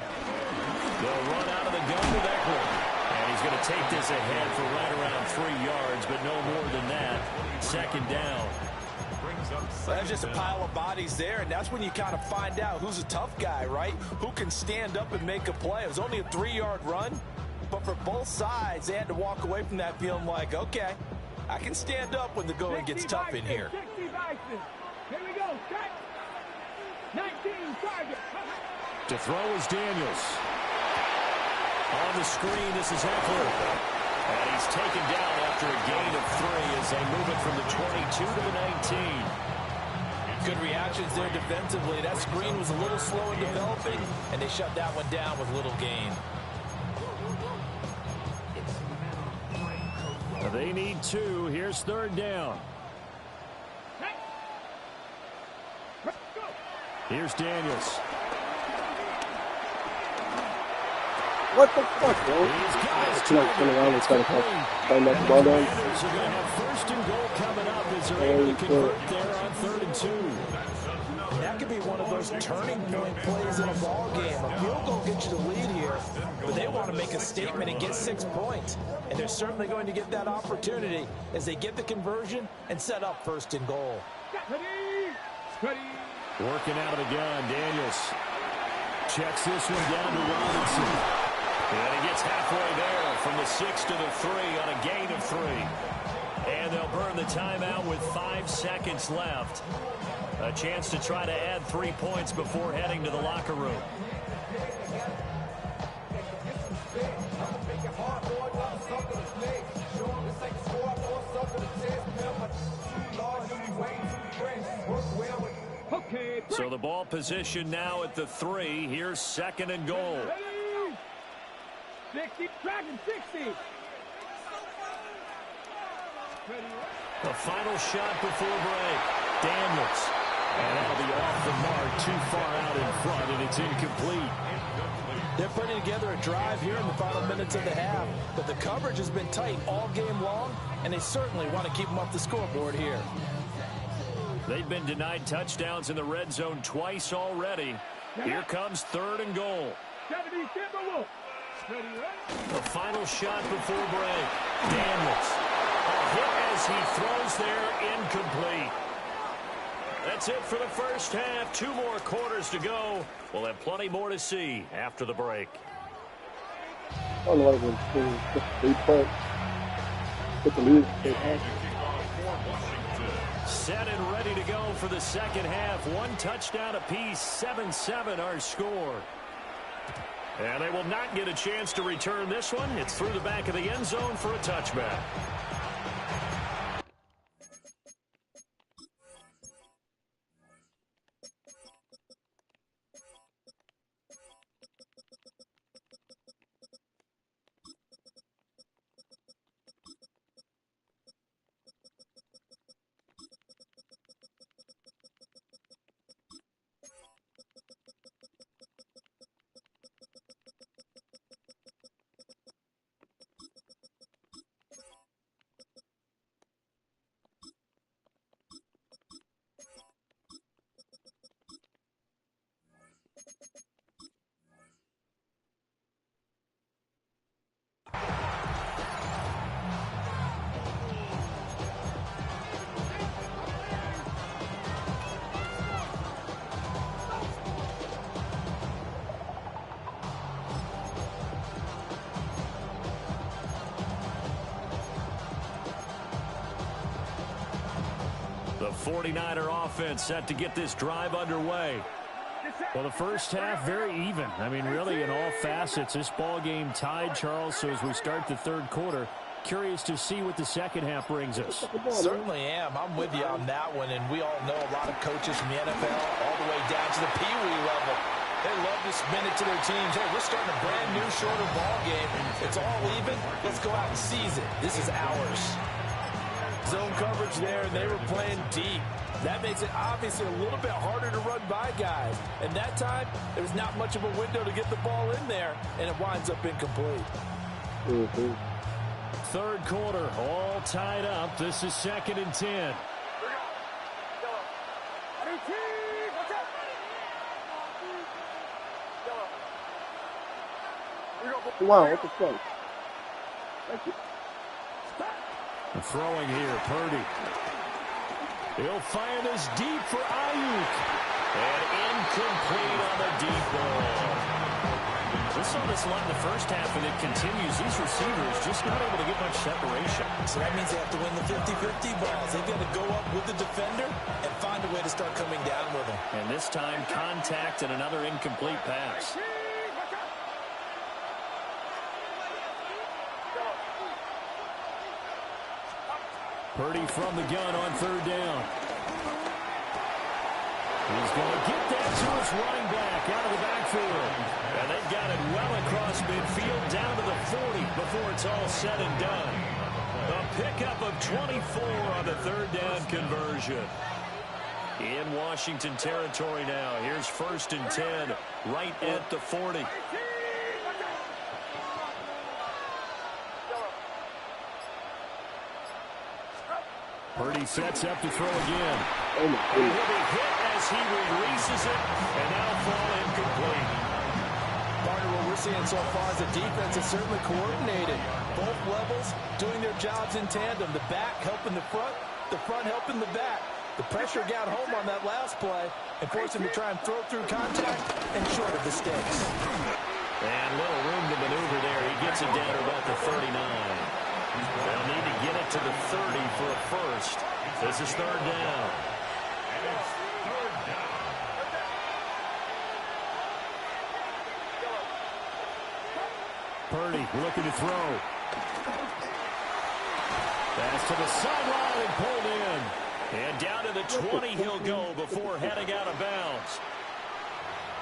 They'll run out of the gun with Eckler. And he's going to take this ahead for right around 3 yards, but no more than that. 2nd down. There's just a pile of bodies there, and that's when you kind of find out who's a tough guy, right? Who can stand up and make a play. It was only a 3-yard run, but for both sides, they had to walk away from that feeling like, okay, I can stand up when the going gets tough in here. 60 Bison. Here we go. Set. 19 target. To throw is Daniels. On the screen, this is Eckler. And he's taken down after a gain of 3 as they move it from the 22 to the 19. Good reactions there defensively. That screen was a little slow in developing, and they shut that one down with little gain. They need 2. Here's third down. Here's Daniels. What the fuck, bro? It's like turn around and try to find that ball down. Raiders are going to have first and goal coming up as they're able to convert there on 3rd and 2. That could be one of those turning point plays in a ball game. A field goal gets you the lead here, but they want to make a statement and get 6 points. And they're certainly going to get that opportunity as they get the conversion and set up 1st and goal. Working out of the gun, Daniels checks this one down to Robinson. And he gets halfway there from the 6 to the 3 on a gain of 3. And they'll burn the timeout with 5 seconds left. A chance to try to add 3 points before heading to the locker room. So the ball position now at the 3. Here's 2nd and goal. 60, tracking 60. The final shot before break. Daniels. And that'll be off the mark, too far out in front, and it's incomplete. They're putting together a drive here in the final minutes of the half, but the coverage has been tight all game long, and they certainly want to keep them off the scoreboard here. They've been denied touchdowns in the red zone twice already. Here comes 3rd and goal. The final shot before break. Daniels. A hit as he throws there, incomplete. That's it for the first half. 2 more quarters to go. We'll have plenty more to see after the break. I don't know why they put the lead. Set and ready to go for the second half. 1 touchdown apiece. 7-7 our score. And they will not get a chance to return this one. It's through the back of the end zone for a touchback. The 49er offense set to get this drive underway. Well, the first half, very even. I mean, really, in all facets, this ball game tied, Charles. So as we start the 3rd quarter, curious to see what the second half brings us. Certainly am. I'm with you on that one. And we all know a lot of coaches from the NFL all the way down to the Pee Wee level. They love to spin it to their teams. Hey, we're starting a brand new, shorter ball game. It's all even. Let's go out and seize it. This is ours. Zone coverage there, and they were playing deep. That makes it obviously a little bit harder to run by guys. And that time, there was not much of a window to get the ball in there, and it winds up incomplete. 3rd quarter, all tied up. This is 2nd and 10. Wow, what the fuck? Thank you. Throwing here, Purdy. He'll fire this deep for Ayuk. And incomplete on the deep ball. We saw this a lot in the first half, and it continues. These receivers just not able to get much separation. So that means they have to win the 50-50 balls. They've got to go up with the defender and find a way to start coming down with them. And this time, contact and another incomplete pass. Purdy from the gun on 3rd down. He's going to get that to his running back out of the backfield. And they've got it well across midfield down to the 40 before it's all said and done. A pickup of 24 on the third down conversion. In Washington territory now. Here's 1st and 10 right at the 40. Purdy sets up to throw again. Oh my He'll goodness. be hit as he releases it, and now fall incomplete. Partner, what we're seeing so far is the defense is certainly coordinated. Both levels doing their jobs in tandem. The back helping the front helping the back. The pressure got home on that last play and forced him to try and throw through contact and short of the stakes. And little room to maneuver there. He gets it down to about the 39. They'll need to get it to the 30 for a first. This is 3rd down. Purdy looking to throw. Pass to the sideline and pulled in. And down to the 20 he'll go before heading out of bounds.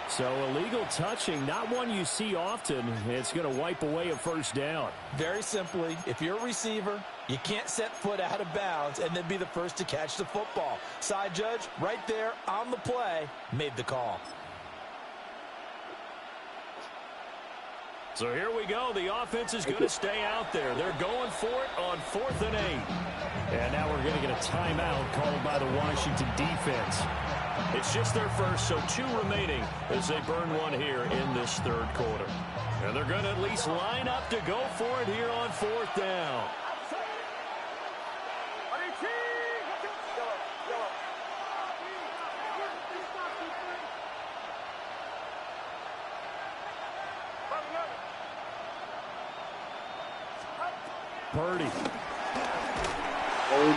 So illegal touching, not one you see often. It's going to wipe away a first down. Very simply, if you're a receiver, you can't set foot out of bounds and then be the first to catch the football. Side judge, right there on the play, made the call. So here we go. The offense is going to stay out there. They're going for it on 4th and 8. And now we're going to get a timeout called by the Washington defense. It's just their first, so 2 remaining as they burn one here in this 3rd quarter. And they're going to at least line up to go for it here on 4th down. Purdy. Oh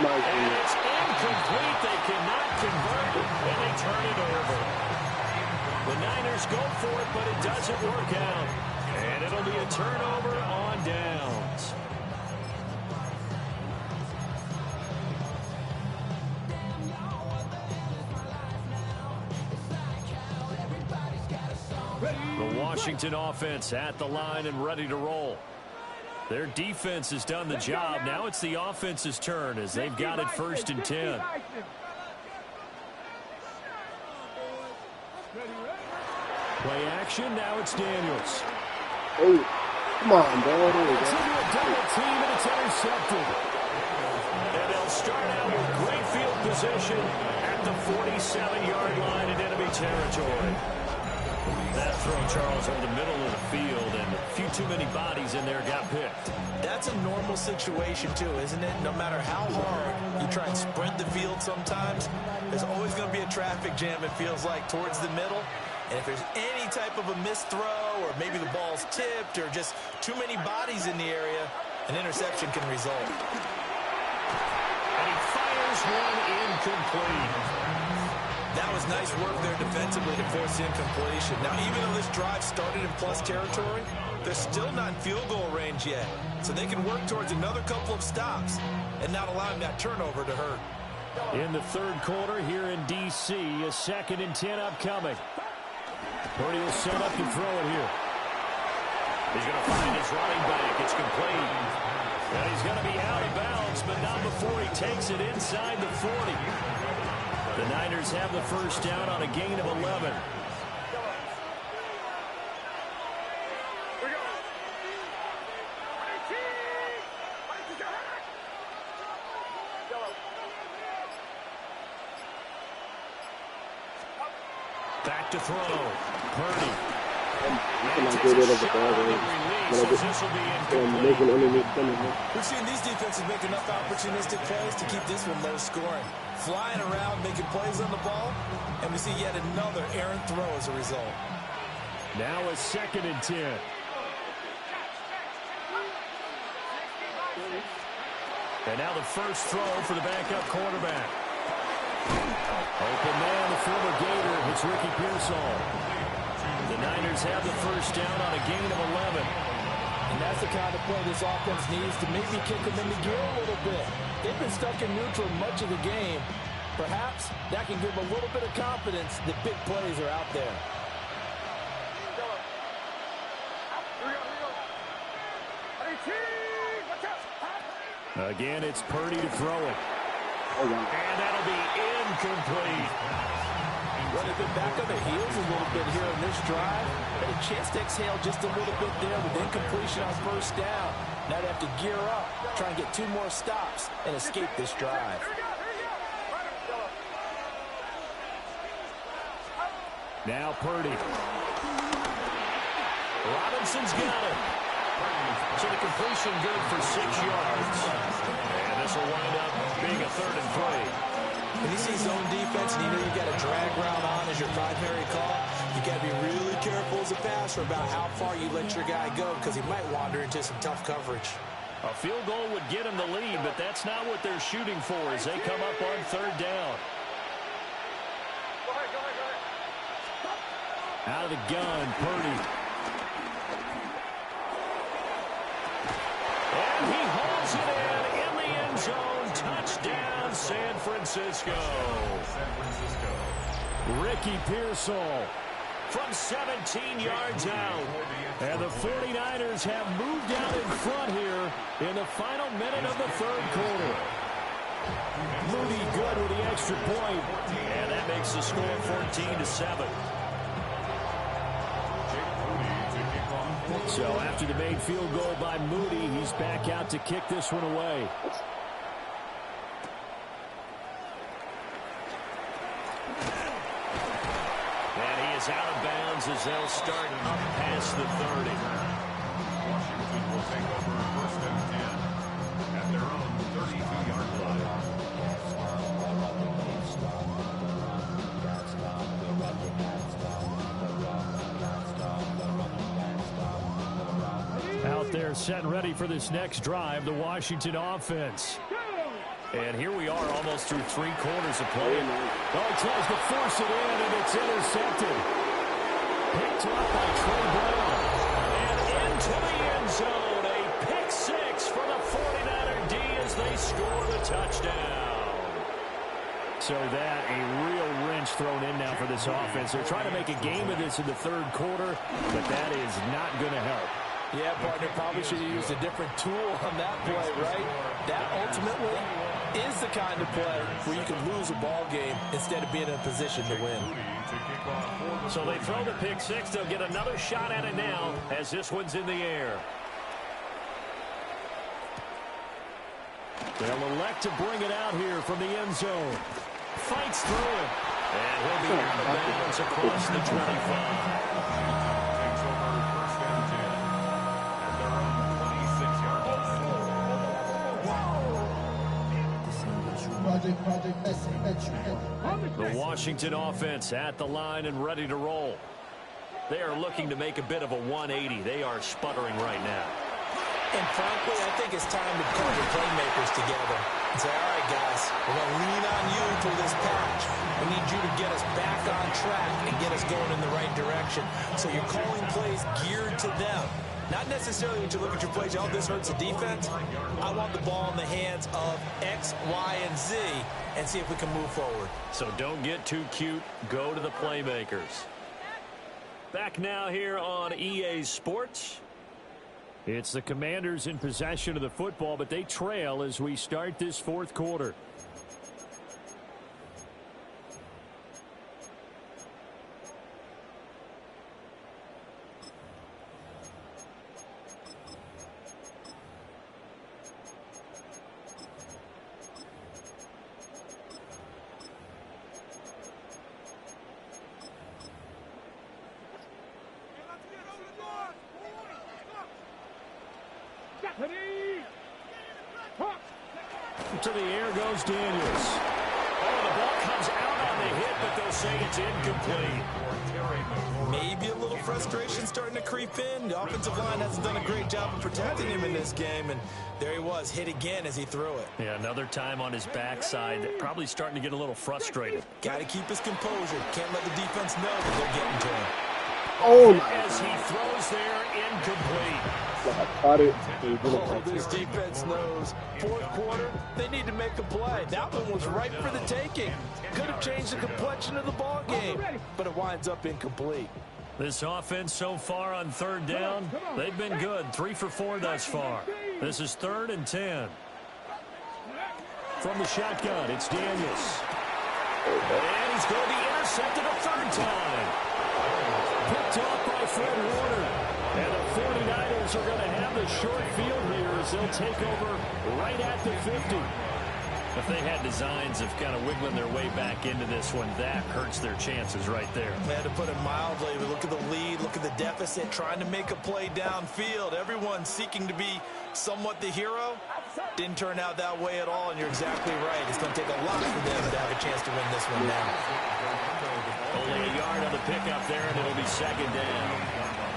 my And goodness. it's incomplete. They cannot convert it, and they turn it over. The Niners go for it, but it doesn't work out. And it'll be a turnover on downs. The Washington offense at the line and ready to roll. Their defense has done the job. Now it's the offense's turn as they've got it 1st and 10. Play action. Now it's Daniels. Oh, come on, bro. There we It's go. into a double team, and it's intercepted. And they'll start out with great field position at the 47-yard line in enemy territory. That throw, Charles, over the middle of the field, and a few too many bodies in there got picked. That's a normal situation, too, isn't it? No matter how hard you try and spread the field sometimes, there's always going to be a traffic jam, it feels like, towards the middle. And if there's any type of a missed throw, or maybe the ball's tipped, or just too many bodies in the area, an interception can result. And he fires one incomplete. That was nice work there defensively to force incompletion. Now, even though this drive started in plus territory, they're still not in field goal range yet. So they can work towards another couple of stops and not allowing that turnover to hurt. In the 3rd quarter here in D.C., a 2nd and 10 upcoming. Purdy will set up to throw it here. He's going to find his running back. It's complete. And he's going to be out of bounds, but not before he takes it inside the 40. The Niners have the first down on a gain of 11. Back to throw. Purdy. You cannot get rid of the ball, man. Making underneath them. We've seen these defenses make enough opportunistic plays to keep this one low scoring. Flying around, making plays on the ball, and we see yet another errant throw as a result. Now a 2nd and 10. And now the first throw for the backup quarterback. Open man, the former Gator. It's Ricky Pearsall. The Niners have the first down on a gain of 11. And that's the kind of play this offense needs to maybe kick them into gear a little bit. They've been stuck in neutral much of the game. Perhaps that can give them a little bit of confidence that big plays are out there. Again, it's Purdy to throw it. Oh, wow. And that'll be incomplete. Well, they've been back on their heels a little bit here in this drive. Had a chance to exhale just a little bit there with incompletion on first down. Now they have to gear up, try and get 2 more stops, and escape this drive. Now Purdy. Robinson's got it. So the completion good for 6 yards. And this will wind up being a 3rd and 3. When you see zone defense and you know you got a drag route on as your primary call, you got to be really careful as a passer about how far you let your guy go because he might wander into some tough coverage. A field goal would get him the lead, but that's not what they're shooting for as they come up on 3rd down. Out of the gun, Purdy. And he holds it in the end zone. Touchdown, San Francisco. Ricky Pearsall from 17 yards out. And the 49ers have moved out in front here in the final minute of the 3rd quarter. Moody good with the extra point. And that makes the score 14-7. So after the made field goal by Moody, he's back out to kick this one away. And he is out of bounds as they'll start up past the 30. Washington will take over 1st and 10 at their own 32-yard line. Out there set and ready for this next drive, the Washington offense. And here we are almost through 3 quarters of play. Oh, he tries to force it in, and it's intercepted. Picked up by Trey Brown. And into the end zone. A pick 6 for the 49er D as they score the touchdown. So that, a real wrench thrown in now for this offense. They're trying to make a game of this in the 3rd quarter, but that is not going to help. Yeah, partner, probably should have used a different tool on that play, right? That ultimately is the kind of play where you can lose a ball game instead of being in a position to win. So they throw the pick 6. They'll get another shot at it now as this one's in the air. They'll elect to bring it out here from the end zone. Fights through it. And he'll be out of bounds across the 25. The Washington offense at the line and ready to roll. They are looking to make a bit of a 180. They are sputtering right now. And frankly, I think it's time to call your playmakers together and say, all right, guys, we're going to lean on you through this patch. We need you to get us back on track and get us going in the right direction. So you're calling plays geared to them. Not necessarily when you look at your plays, oh, this hurts the defense. I want the ball in the hands of X, Y, and Z and see if we can move forward. So don't get too cute. Go to the playmakers. Back now here on EA Sports. It's the Commanders in possession of the football, but they trail as we start this 4th quarter. To the air goes Daniels. Oh, the ball comes out on the hit, but they'll say it's incomplete. Maybe a little frustration starting to creep in. The offensive line hasn't done a great job of protecting him in this game, and there he was, hit again as he threw it. Yeah, another time on his backside, probably starting to get a little frustrated. Got to keep his composure. Can't let the defense know that they're getting to him. Oh, my As he throws there, incomplete. God. Caught it. Oh, this defense knows. 4th quarter, they need to make a play. That one was ripe for the taking. Could have changed the complexion of the ball game, but it winds up incomplete. This offense so far on 3rd down, they've been good. 3 for 4 thus far. This is 3rd and 10. from the shotgun. It's Daniels. And he's going to be intercepted a third time. Picked off by Fred Warner. And the 49ers are going to have the short field here as they'll take over right at the 50. If they had designs of kind of wiggling their way back into this one, that hurts their chances right there. Man, to put it mildly, look at the lead, look at the deficit, trying to make a play downfield. Everyone seeking to be somewhat the hero. Didn't turn out that way at all, and you're exactly right. It's going to take a lot for them to have a chance to win this one now. Only a yard on the pickup there, and it'll be second down.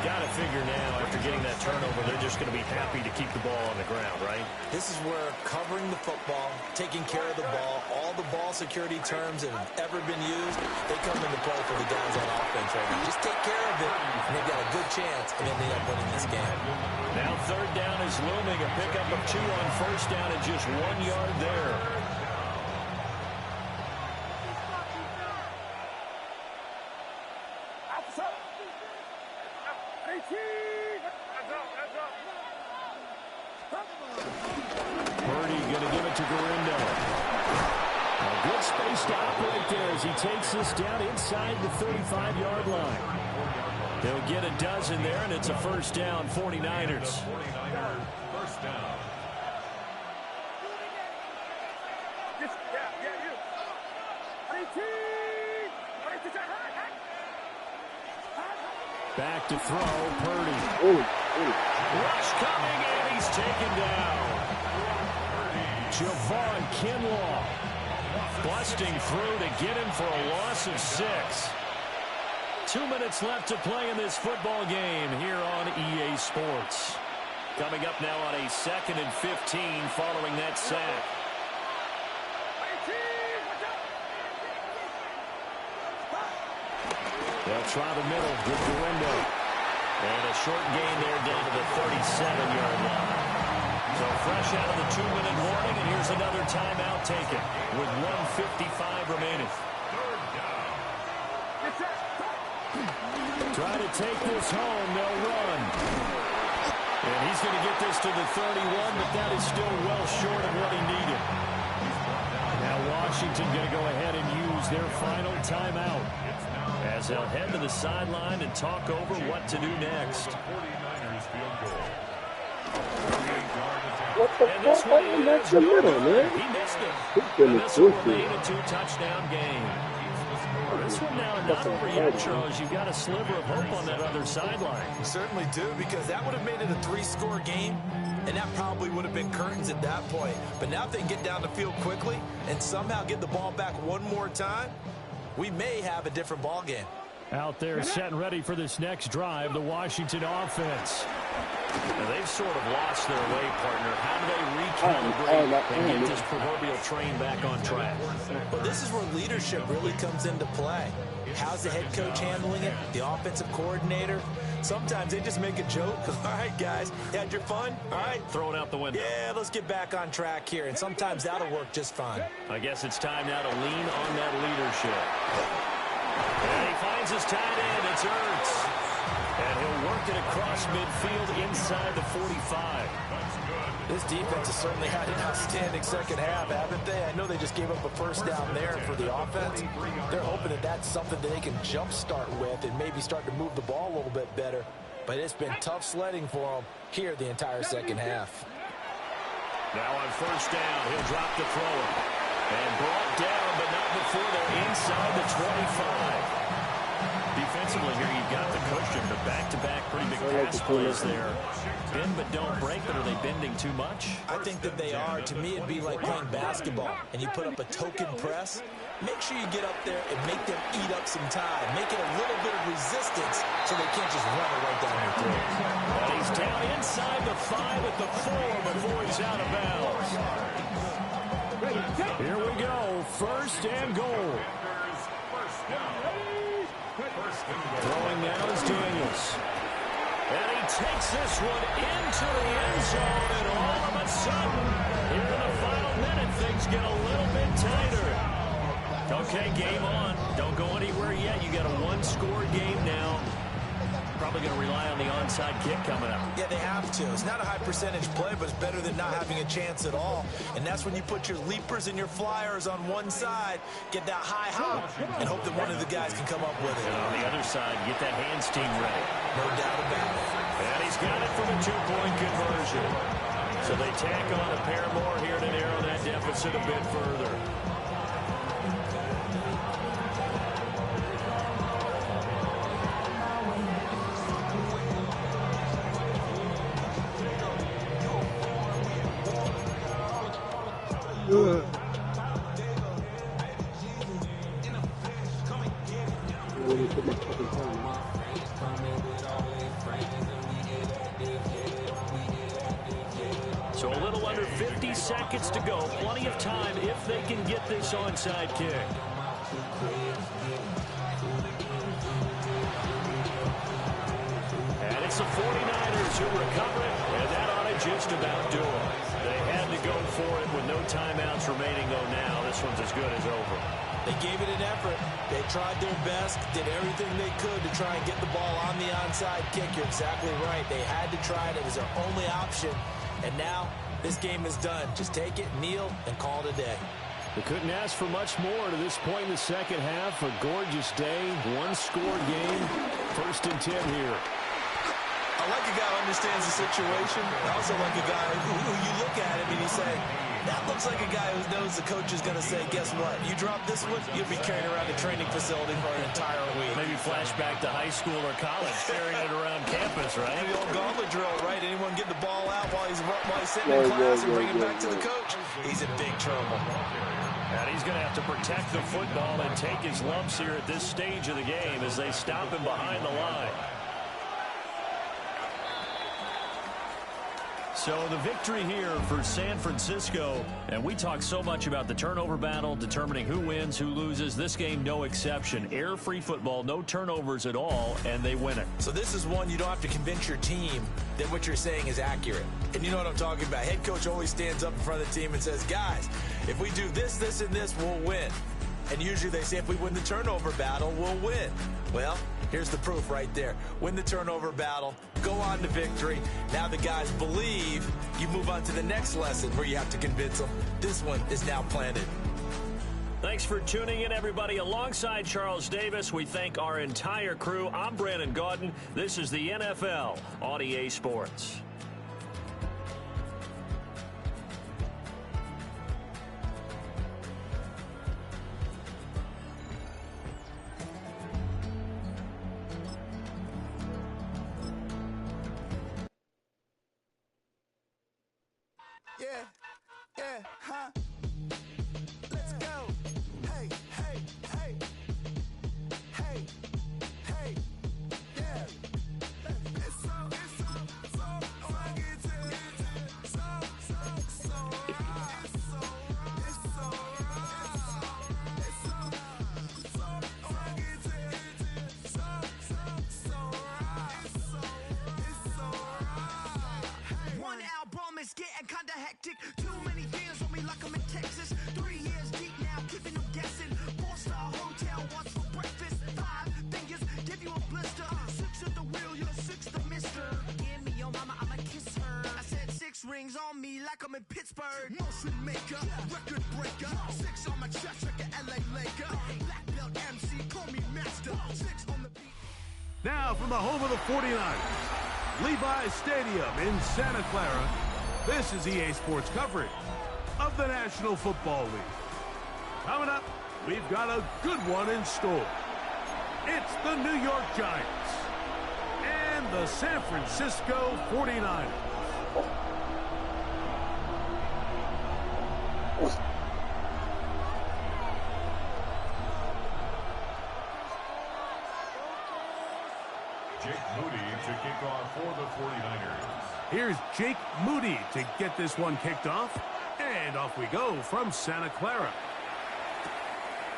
Got to figure now, after getting that turnover, they're just going to be happy to keep the ball on the ground, right? This is where covering the football, taking care of the ball, all the ball security terms that have ever been used, they come into play for the guys on offense right now. Just take care of it, and they've got a good chance of ending up winning this game. Now third down is looming. A pickup of 2 on first down and just 1 yard there. Purdy going to give it to Garindo. A good space to operate there as he takes this down inside the 35-yard line. They'll get a dozen there, and it's a first down, 49ers. First down. Back to throw, Purdy. Rush coming, and he's taken down. Javon Kinlaw busting through to get him for a loss of 6. 2 minutes left to play in this football game here on EA Sports. Coming up now on a 2nd and 15 following that sack. They'll try the middle with Garindo. And a short gain there down to the 37-yard line. So fresh out of the 2-minute warning, and here's another timeout taken with 1:55 remaining. Try to take this home. They'll run. And he's going to get this to the 31, but that is still well short of what he needed. Now Washington going to go ahead and use their final timeout as they'll head to the sideline and talk over what to do next. What the fuck? That's the middle, man. He missed it. And this will remain a 2-touchdown game. This one now not over yet, Charles. You've got a sliver of hope on that other sideline. You certainly do, because that would have made it a 3-score game, and that probably would have been curtains at that point. But now if they can get down the field quickly and somehow get the ball back one more time, we may have a different ball game. Out there set and ready for this next drive, the Washington offense. Now they've sort of lost their way, partner. How do they recalibrate and get this proverbial train back on track? Well, this is where leadership really comes into play. How's the head coach handling it? The offensive coordinator? Sometimes they just make a joke. All right, guys, you had your fun? All right. Throw it out the window. Yeah, let's get back on track here. And sometimes that'll work just fine. I guess it's time now to lean on that leadership. And he finds his tight end. It's Ertz. And he'll work it across midfield inside the 45. This defense has certainly had an outstanding second half, haven't they? I know they just gave up a first down there for the offense. They're hoping that that's something that they can jumpstart with and maybe start to move the ball a little bit better. But it's been tough sledding for them here the entire second half. Now on first down, he'll drop the thrower. And brought down, but not before they're inside the 25. Defensively here, you've got the cushion, but back-to-back pretty big pass plays there. Bend but don't break, but are they bending too much? I think that they are. To me, it'd be like playing basketball, and you put up a token press. Make sure you get up there and make them eat up some time. Make it a little bit of resistance so they can't just run it right down your throat. And he's down inside the 5 at the 4 before he's out of bounds. Here we go, first and goal. Throwing now is Daniels. And he takes this one into the end zone, and all of a sudden, here in the final minute, things get a little bit tighter. Okay, game on. Don't go anywhere yet. You got a 1-score game now. Probably going to rely on the onside kick coming up. Yeah, they have to. It's not a high percentage play, but it's better than not having a chance at all. And that's when you put your leapers and your flyers on one side, get that high hop, and hope that one of the guys can come up with it. And on the other side, get that hands team ready. No doubt about it. And he's got it from a two-point conversion. So they tack on a pair more here to narrow that deficit a bit further. So a little under 50 seconds to go. Plenty of time if they can get this onside kick. And it's the 49ers who recover it, and that ought to just about do it. They had to go for it with no timeouts remaining, though now this one's as good as over. They gave it an effort. They tried their best, did everything they could to try and get the ball on the onside kick. You're exactly right. They had to try it. It was their only option. And now this game is done. Just take it, kneel, and call it a day. They couldn't ask for much more to this point in the second half. A gorgeous day, one-score game. 1st and 10 here. I like a guy who understands the situation. I also like a guy who you look at him and you say, that looks like a guy who knows the coach is going to say, guess what? You drop this one, you'll be carrying around a training facility for an entire week. Maybe flashback to high school or college, carrying it around campus, right? The old gauntlet drill, right? Anyone get the ball out while he's sitting in class and bring it back to the coach? He's in big trouble. And he's going to have to protect the football and take his lumps here at this stage of the game as they stop him behind the line. So the victory here for San Francisco, and we talk so much about the turnover battle, determining who wins, who loses. This game, no exception. Air-free football, no turnovers at all, and they win it. So this is one you don't have to convince your team that what you're saying is accurate. And you know what I'm talking about. Head coach always stands up in front of the team and says, guys, if we do this, this, and this, we'll win. And usually they say if we win the turnover battle, we'll win. Well, here's the proof right there. Win the turnover battle, go on to victory. Now the guys believe. You move on to the next lesson where you have to convince them. This one is now planted. Thanks for tuning in, everybody. Alongside Charles Davis, we thank our entire crew. I'm Brandon Gaudin. This is the NFL on EA Sports. Let's go. Hey, hey, hey. Hey, hey, yeah. It's so I get to it. So right. It's so right. It's so I get to it. So right. It's so right. One album is getting kinda hectic. Too many fans on me like I'm in Texas. 3 years deep now, keeping them guessing. 4-star hotel, what's for breakfast? 5 fingers, give you a blister. 6 at the wheel, you're 6 the mister. Give me your mama, I'ma kiss her. I said 6 rings on me like I'm in Pittsburgh. Motion maker, record breaker. 6 on my chest like an LA Laker. Black belt MC, call me master. 6 on the beat. Now from the home of the 49ers, Levi's Stadium in Santa Clara, this is EA Sports coverage of the National Football League. Coming up, we've got a good one in store. It's the New York Giants and the San Francisco 49ers. Jake Moody to kick off for the 49ers. Here's Jake Moody to get this one kicked off. And off we go from Santa Clara.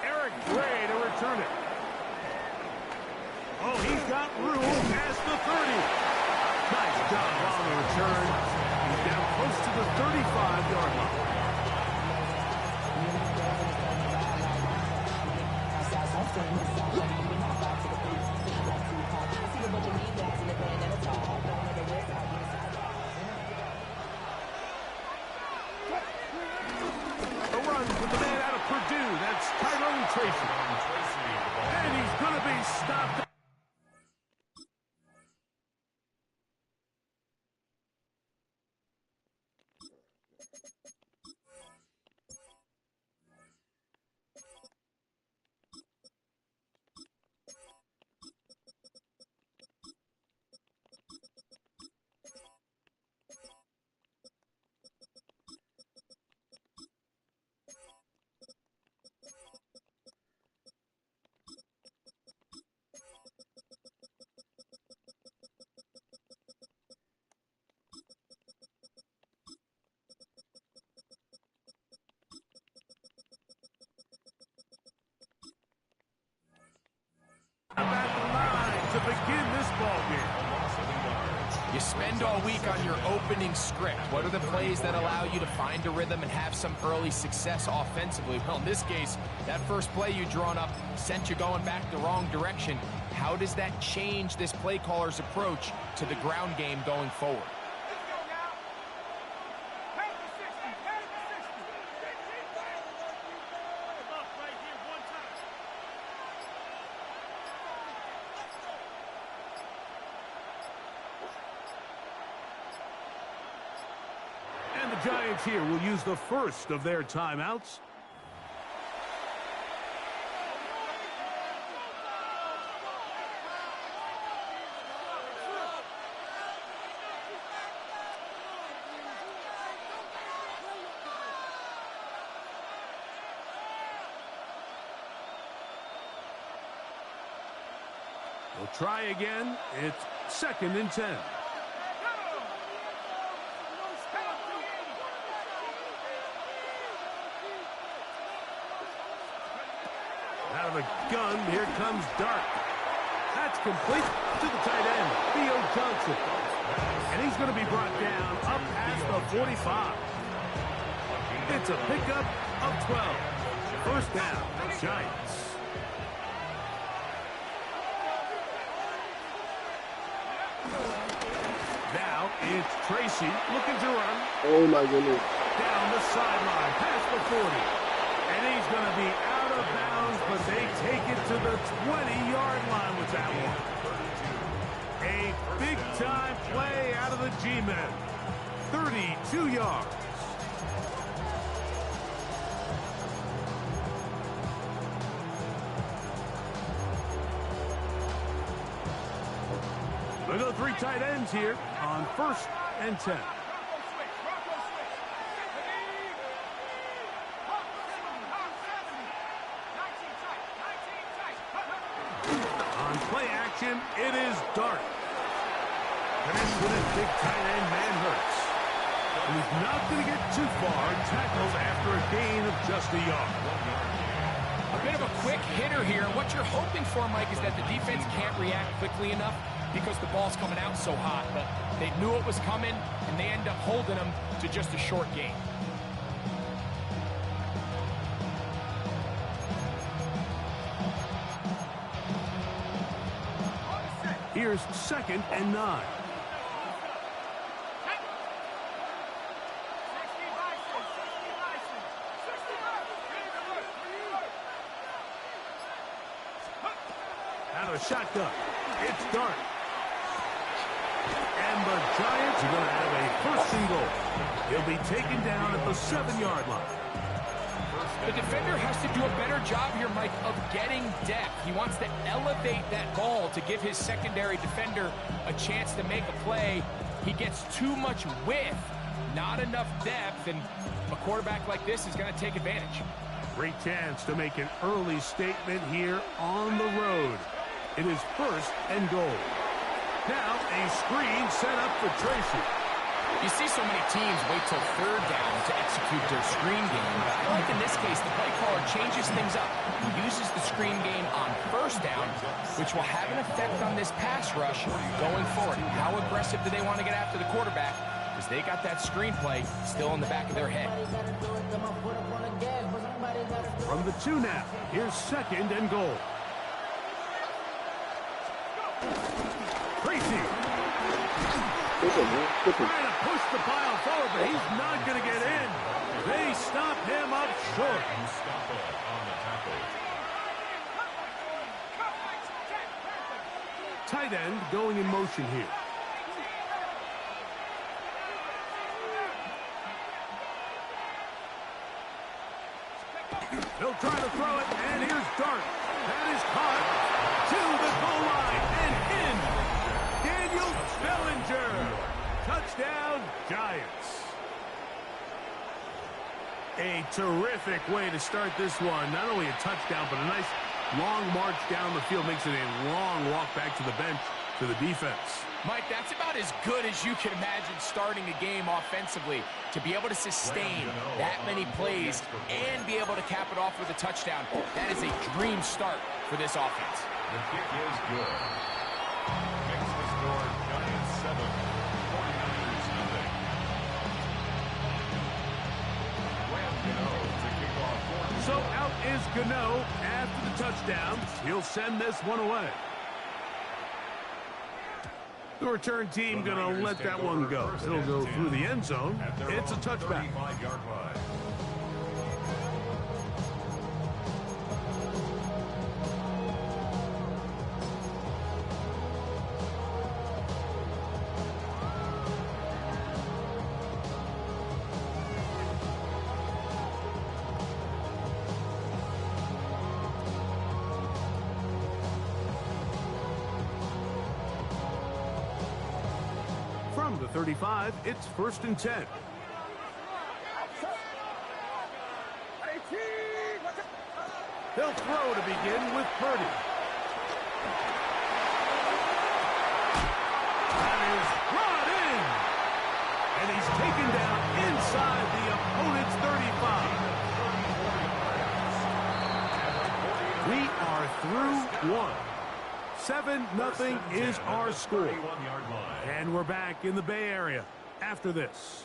Eric Gray to return it. Oh, he's got room past the 30. Nice job on the return. He's down close to the 35-yard line. he stopped. At the line to begin this ball game. You spend all week on your opening script. What are the plays that allow you to find a rhythm and have some early success offensively? Well, in this case, that first play you drawn up sent you going back the wrong direction. How does that change this play caller's approach to the ground game going forward? And the Giants here will use the first of their timeouts. We'll try again. It's 2nd and 10. Out of the gun, here comes Dart. That's complete to the tight end, Theo Johnson. And he's going to be brought down up past the 45. It's a pickup of 12. First down, Giants. Now it's Tracy looking to run. Oh my goodness. Down the sideline, past the 40. And he's going to be out of bounds, but they take it to the 20-yard line with that one. A big-time play out of the G-men. 32 yards. They go 3 tight ends here on 1st and 10. On play action, it is Dart. Connects with his big tight end, man hurts. And he's not going to get too far, tackled after a gain of just a yard. A bit of a quick hitter here. What you're hoping for, Mike, is that the defense can't react quickly enough because the ball's coming out so hot. But they knew it was coming, and they end up holding them to just a short gain. Here's 2nd and 9. Out of a shotgun, it's Dart. And the Giants are going to have a 1st and goal. He'll be taken down at the 7-yard line. The defender has to do a better job here, Mike, of getting depth. He wants to elevate that ball to give his secondary defender a chance to make a play. He gets too much width, not enough depth, and a quarterback like this is going to take advantage. Great chance to make an early statement here on the road. It is 1st and goal. Now a screen set up for Tracy. You see so many teams wait till 3rd down to execute their screen game. But I like in this case, the play caller changes things up. He uses the screen game on 1st down, which will have an effect on this pass rush going forward. How aggressive do they want to get after the quarterback? Because they got that screen play still in the back of their head. From the 2 now, here's 2nd and goal. Tracy. Trying to push the pile forward, but he's not going to get in. They stop him up short. tight end going in motion here. He'll try to throw it, and here's Dart. That is caught to the goal line and in. Daniel Bellinger. Touchdown, Giants. A terrific way to start this one. Not only a touchdown, but a nice long march down the field. Makes it a long walk back to the bench to the defense. Mike, that's about as good as you can imagine starting a game offensively. To be able to sustain that many plays and be able to cap it off with a touchdown, that is a dream start for this offense. The kick is good. Makes the score Giants 7, 49ers nothing. To kick off for So out is Gano after the touchdown. He'll send this one away. The return team going to let that one go. It'll go through the end zone. It's a touchback. From the 35, it's 1st and 10. He'll throw to begin with Purdy. That is brought in. And he's taken down inside the opponent's 35. We are through one. 7-0 is our score. And we're back in the Bay Area after this.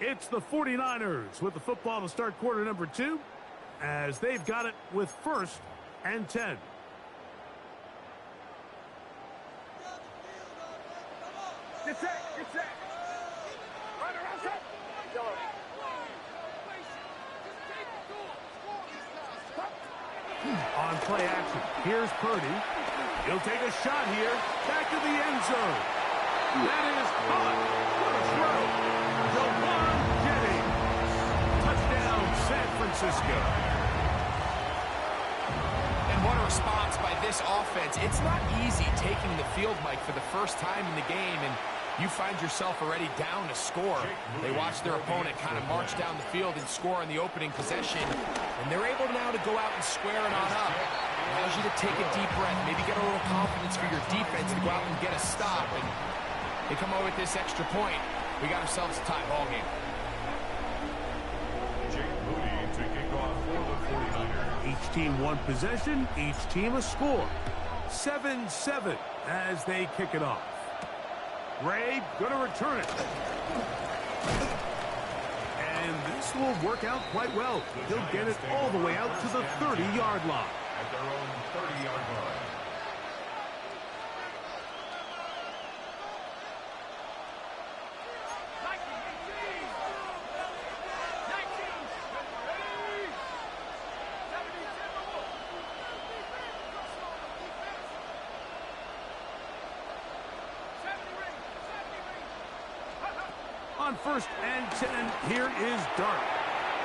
It's the 49ers with the football to start quarter number 2, as they've got it with 1st and 10. Get set, get set. Right around set. On play action, here's Purdy. He'll take a shot here, back to the end zone. That is caught. What a throw. Jawan Jennings. Touchdown, San Francisco. And what a response by this offense. It's not easy taking the field, Mike, for the first time in the game, and you find yourself already down to score. They watch their opponent kind of march down the field and score on the opening possession, and they're able now to go out and square it on up. Allows you to take a deep breath, maybe get a little confidence for your defense to go out and get a stop, and they come over with this extra point. We got ourselves a tie ball game. To kick off for the 49ers. Each team one possession, each team a score. 7-7 as they kick it off. Ray going to return it. And this will work out quite well. He'll get it all the way out to the 30-yard line. At their own 30-yard line. On 1st and 10, here is Dart.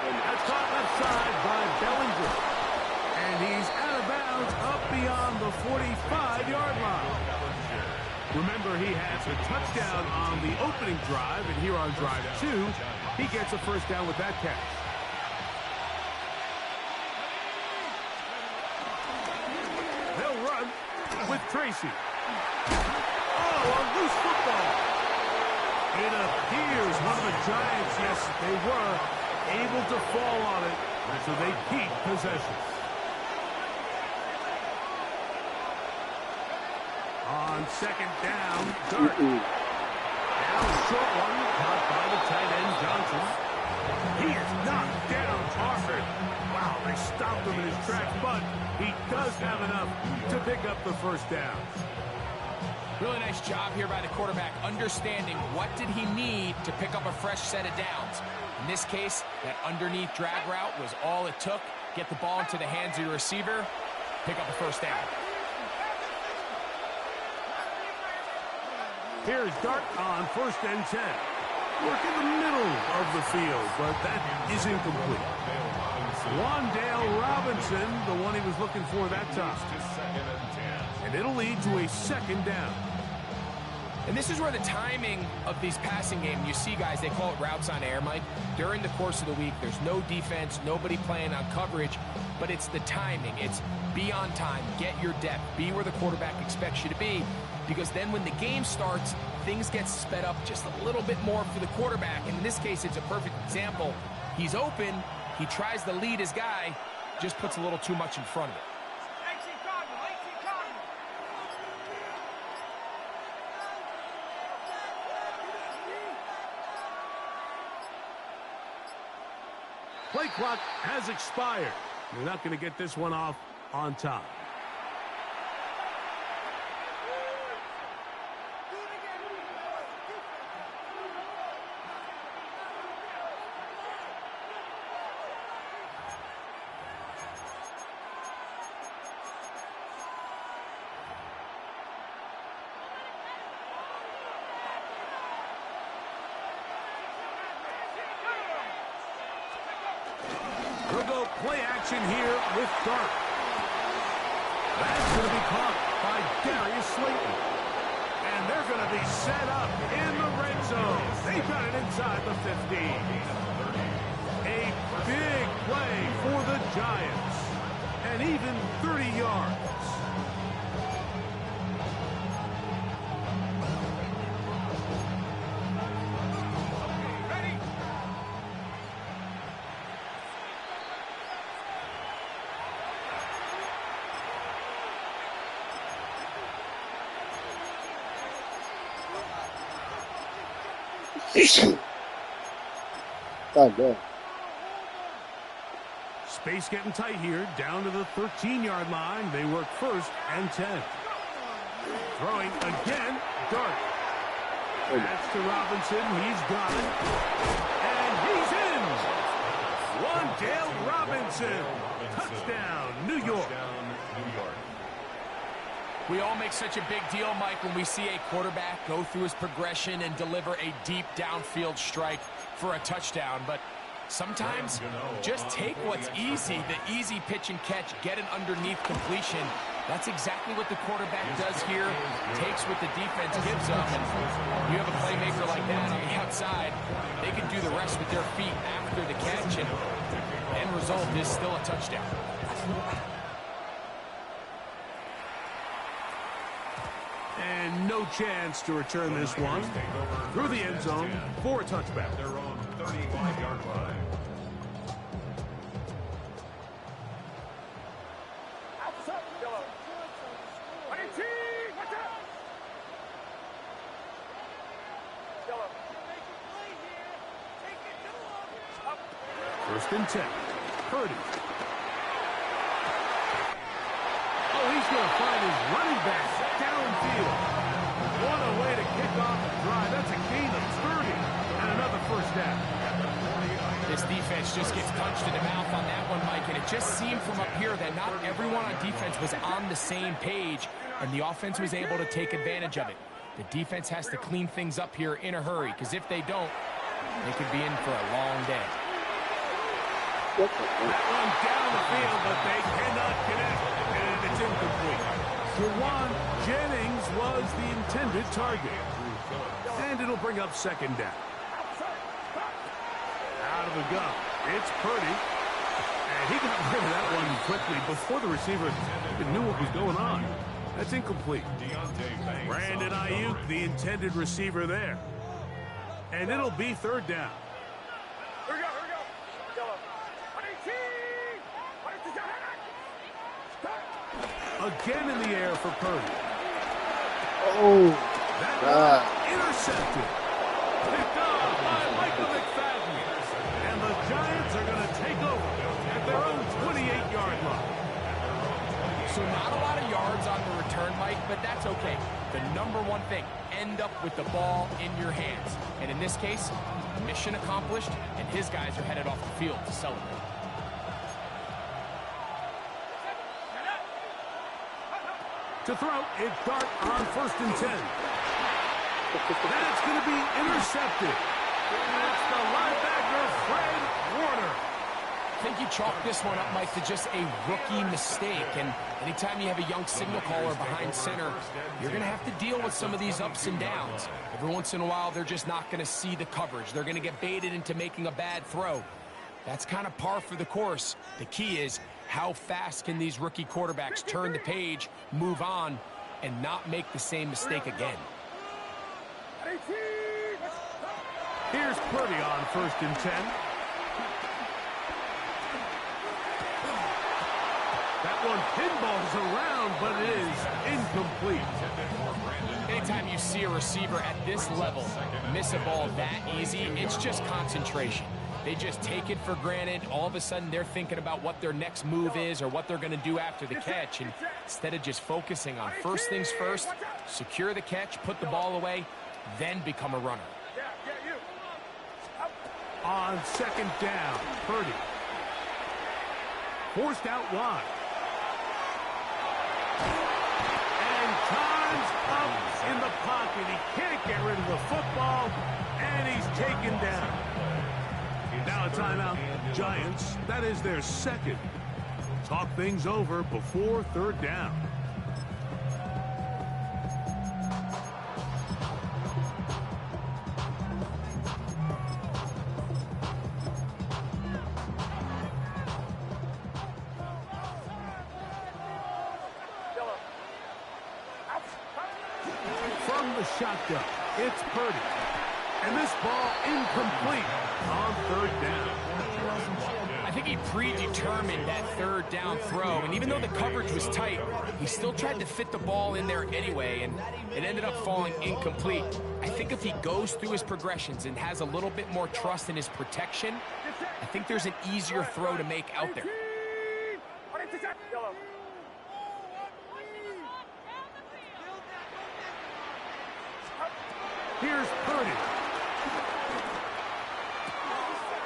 That's caught left side by Bellinger. And he's out of bounds up beyond the 45-yard line. Remember, he has a touchdown on the opening drive, and here on drive 2, he gets a first down with that catch. They'll run with Tracy. Oh, a loose football. It appears one of the Giants, yes, they were able to fall on it, so they keep possession. On 2nd down, Dart. Now a short one, caught by the tight end, Johnson. He is knocked down hard. Wow, they stopped him in his tracks, but he does have enough to pick up the first down. Really nice job here by the quarterback, understanding what did he need to pick up a fresh set of downs. In this case, that underneath drag route was all it took. Get the ball into the hands of your receiver, pick up a first down. Here's Dart on 1st and 10. Work in the middle of the field, but that is incomplete. Wandale Robinson, the one he was looking for that time. And it'll lead to a 2nd down. And this is where the timing of these passing game, you see guys, they call it routes on air, Mike. During the course of the week, there's no defense, nobody playing on coverage, but it's the timing. It's be on time, get your depth, be where the quarterback expects you to be, because then when the game starts, things get sped up just a little bit more for the quarterback. And in this case, it's a perfect example. He's open, he tries to lead his guy, just puts a little too much in front of it. Play clock has expired. We're not going to get this one off on time. We'll go play action here with Dart. That's going to be caught by Darius Slayton. And they're going to be set up in the red zone. They got it inside the 15. A big play for the Giants. And even 30 yards. God damn. Space getting tight here, down to the 13-yard line. They work 1st and 10. Throwing again, Dart. That's to Robinson. He's got it. And he's in. Wandale Robinson. Touchdown, New York. We all make such a big deal, Mike, when we see a quarterback go through his progression and deliver a deep downfield strike for a touchdown. But sometimes just take what's easy, the easy pitch and catch, get an underneath completion. That's exactly what the quarterback does here, takes what the defense gives them. And you have a playmaker like that on the outside, they can do the rest with their feet after the catch, and the end result is still a touchdown. And no chance to return this one through the end zone for a touchback. Their own 35-yard line. First and 10. Purdy. Oh, he's going to find his running back downfield. What a way to kick off the drive. That's a gain of 30 and another 1st down. This defense just gets punched in the mouth on that one, Mike, and it just seemed from up here that not everyone on defense was on the same page, and the offense was able to take advantage of it. The defense has to clean things up here in a hurry, because if they don't, they could be in for a long day. That one down the field, but they cannot connect, and it's incomplete. Jawan Jennings was the intended target, and it'll bring up 2nd down. Out of the gun, it's Purdy, and he got rid of that one quickly before the receiver even knew what was going on. That's incomplete. Brandon Ayuk, the intended receiver there, and it'll be 3rd down. Again in the air for Purdy. Oh, God. Intercepted. Picked off by Michael McFadden. And the Giants are going to take over at their own 28-yard line. So not a lot of yards on the return, Mike, but that's okay. The number one thing, end up with the ball in your hands. And in this case, mission accomplished, and his guys are headed off the field to celebrate. To throw, it's Dart on 1st and 10. That's going to be intercepted. It's the linebacker, Fred Warner. I think you chalk this one up, Mike, to just a rookie mistake. And anytime you have a young signal caller behind center, you're going to have to deal with some of these ups and downs. Every once in a while, they're just not going to see the coverage. They're going to get baited into making a bad throw. That's kind of par for the course. The key is how fast can these rookie quarterbacks turn the page, move on, and not make the same mistake again. Here's Purdy on 1st and 10. That one pinballs around, but it is incomplete. Anytime you see a receiver at this level miss a ball that easy, it's just concentration. They just take it for granted. All of a sudden, they're thinking about what their next move is or what they're going to do after the catch. And instead of just focusing on first things first, secure the catch, put the ball away, then become a runner. On 2nd down, Purdy. Forced out wide. And time's up in the pocket. He can't get rid of the football, and he's taken down. Now a timeout, Giants. That is their second. Talk things over before 3rd down. From the shotgun, it's Purdy. And this ball incomplete on 3rd down. I think he predetermined that 3rd down throw, and even though the coverage was tight, he still tried to fit the ball in there anyway, and it ended up falling incomplete. I think if he goes through his progressions and has a little bit more trust in his protection, I think there's an easier throw to make out there. Here's Purdy.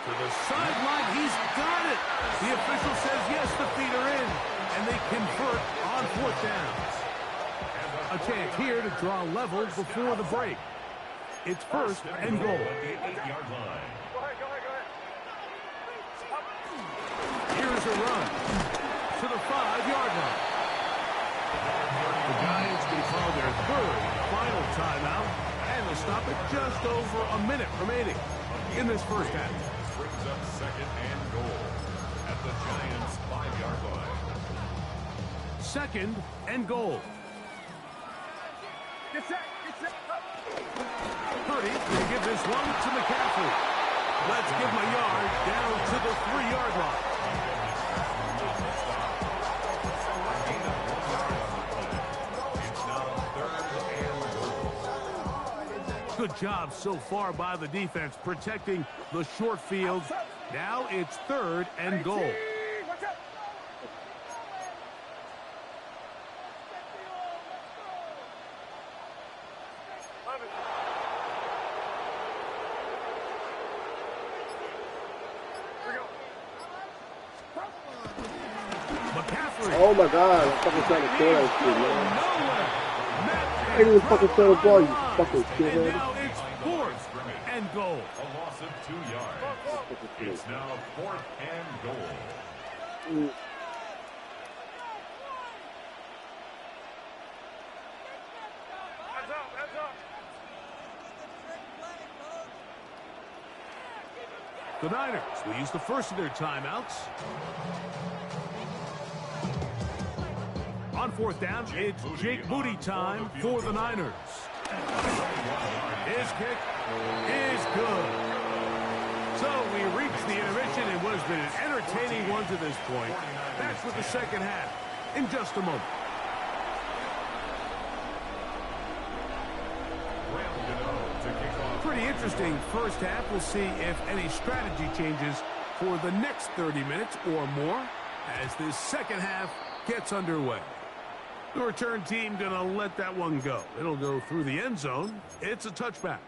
To the sideline, he's got it. The official says yes, the feet are in, and they convert on 4th downs. A chance here to draw level before the break. It's 1st and goal. Here's a run to the 5-yard line. The Giants can call their 3rd final timeout, and they'll stop it just over a minute remaining in this first half. Brings up 2nd and goal at the Giants' 5-yard line. 2nd and goal. Purdy will give this one to McCaffrey. Let's give him a yard down to the 3-yard line. Good job so far by the defense protecting the short field. Now it's 3rd and goal. McCaffrey. Oh my God, I'm fucking trying to kill that shit, man. I didn't even fucking throw the ball, you fucking kid, man. Now it's 4th and goal. A loss of 2 yards. It's now 4th and goal. The Niners will use the first of their timeouts. On 4th down, it's Jake Moody time for the Niners. His kick is good. So we reached the intermission. It was been an entertaining one to this point. Back with the second half in just a moment. Pretty interesting first half. We'll see if any strategy changes for the next 30 minutes or more as this second half gets underway. The return team going to let that one go. It'll go through the end zone. It's a touchback.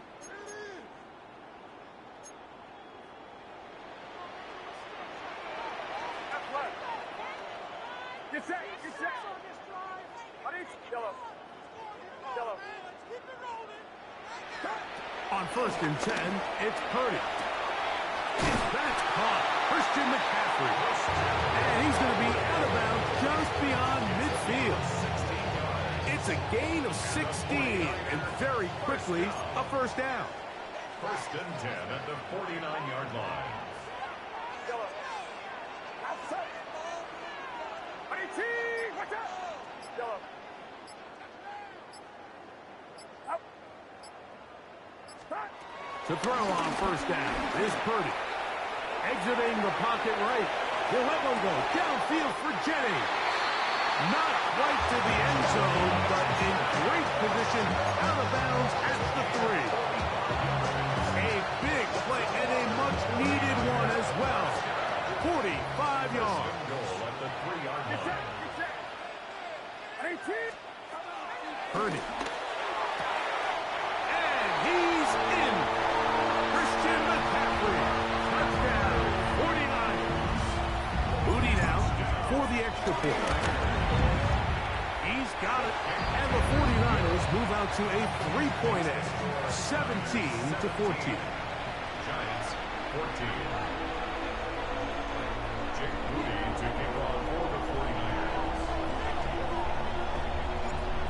Get set. Get set. Yellow. Yellow. On 1st and 10, it's Purdy. That's caught. Christian McCaffrey. And he's going to be out of bounds just beyond midfield. It's a gain of 16, and very quickly, a first down. 1st and 10 at the 49-yard line. To throw on 1st down is Purdy. Exiting the pocket right. He'll let one go. Downfield for Jennings. Not quite to the end zone, but in great position, out of bounds at the 3. A big play and a much-needed one as well. 45 yards. Goal at the 3-yard line. Purdy. And he's in. Christian McCaffrey. Touchdown. 49ers. Moody now for the extra point. He's got it. And the 49ers move out to a 3-point edge. 17-14. Giants 14. Jake Moody to kick off for the 49ers.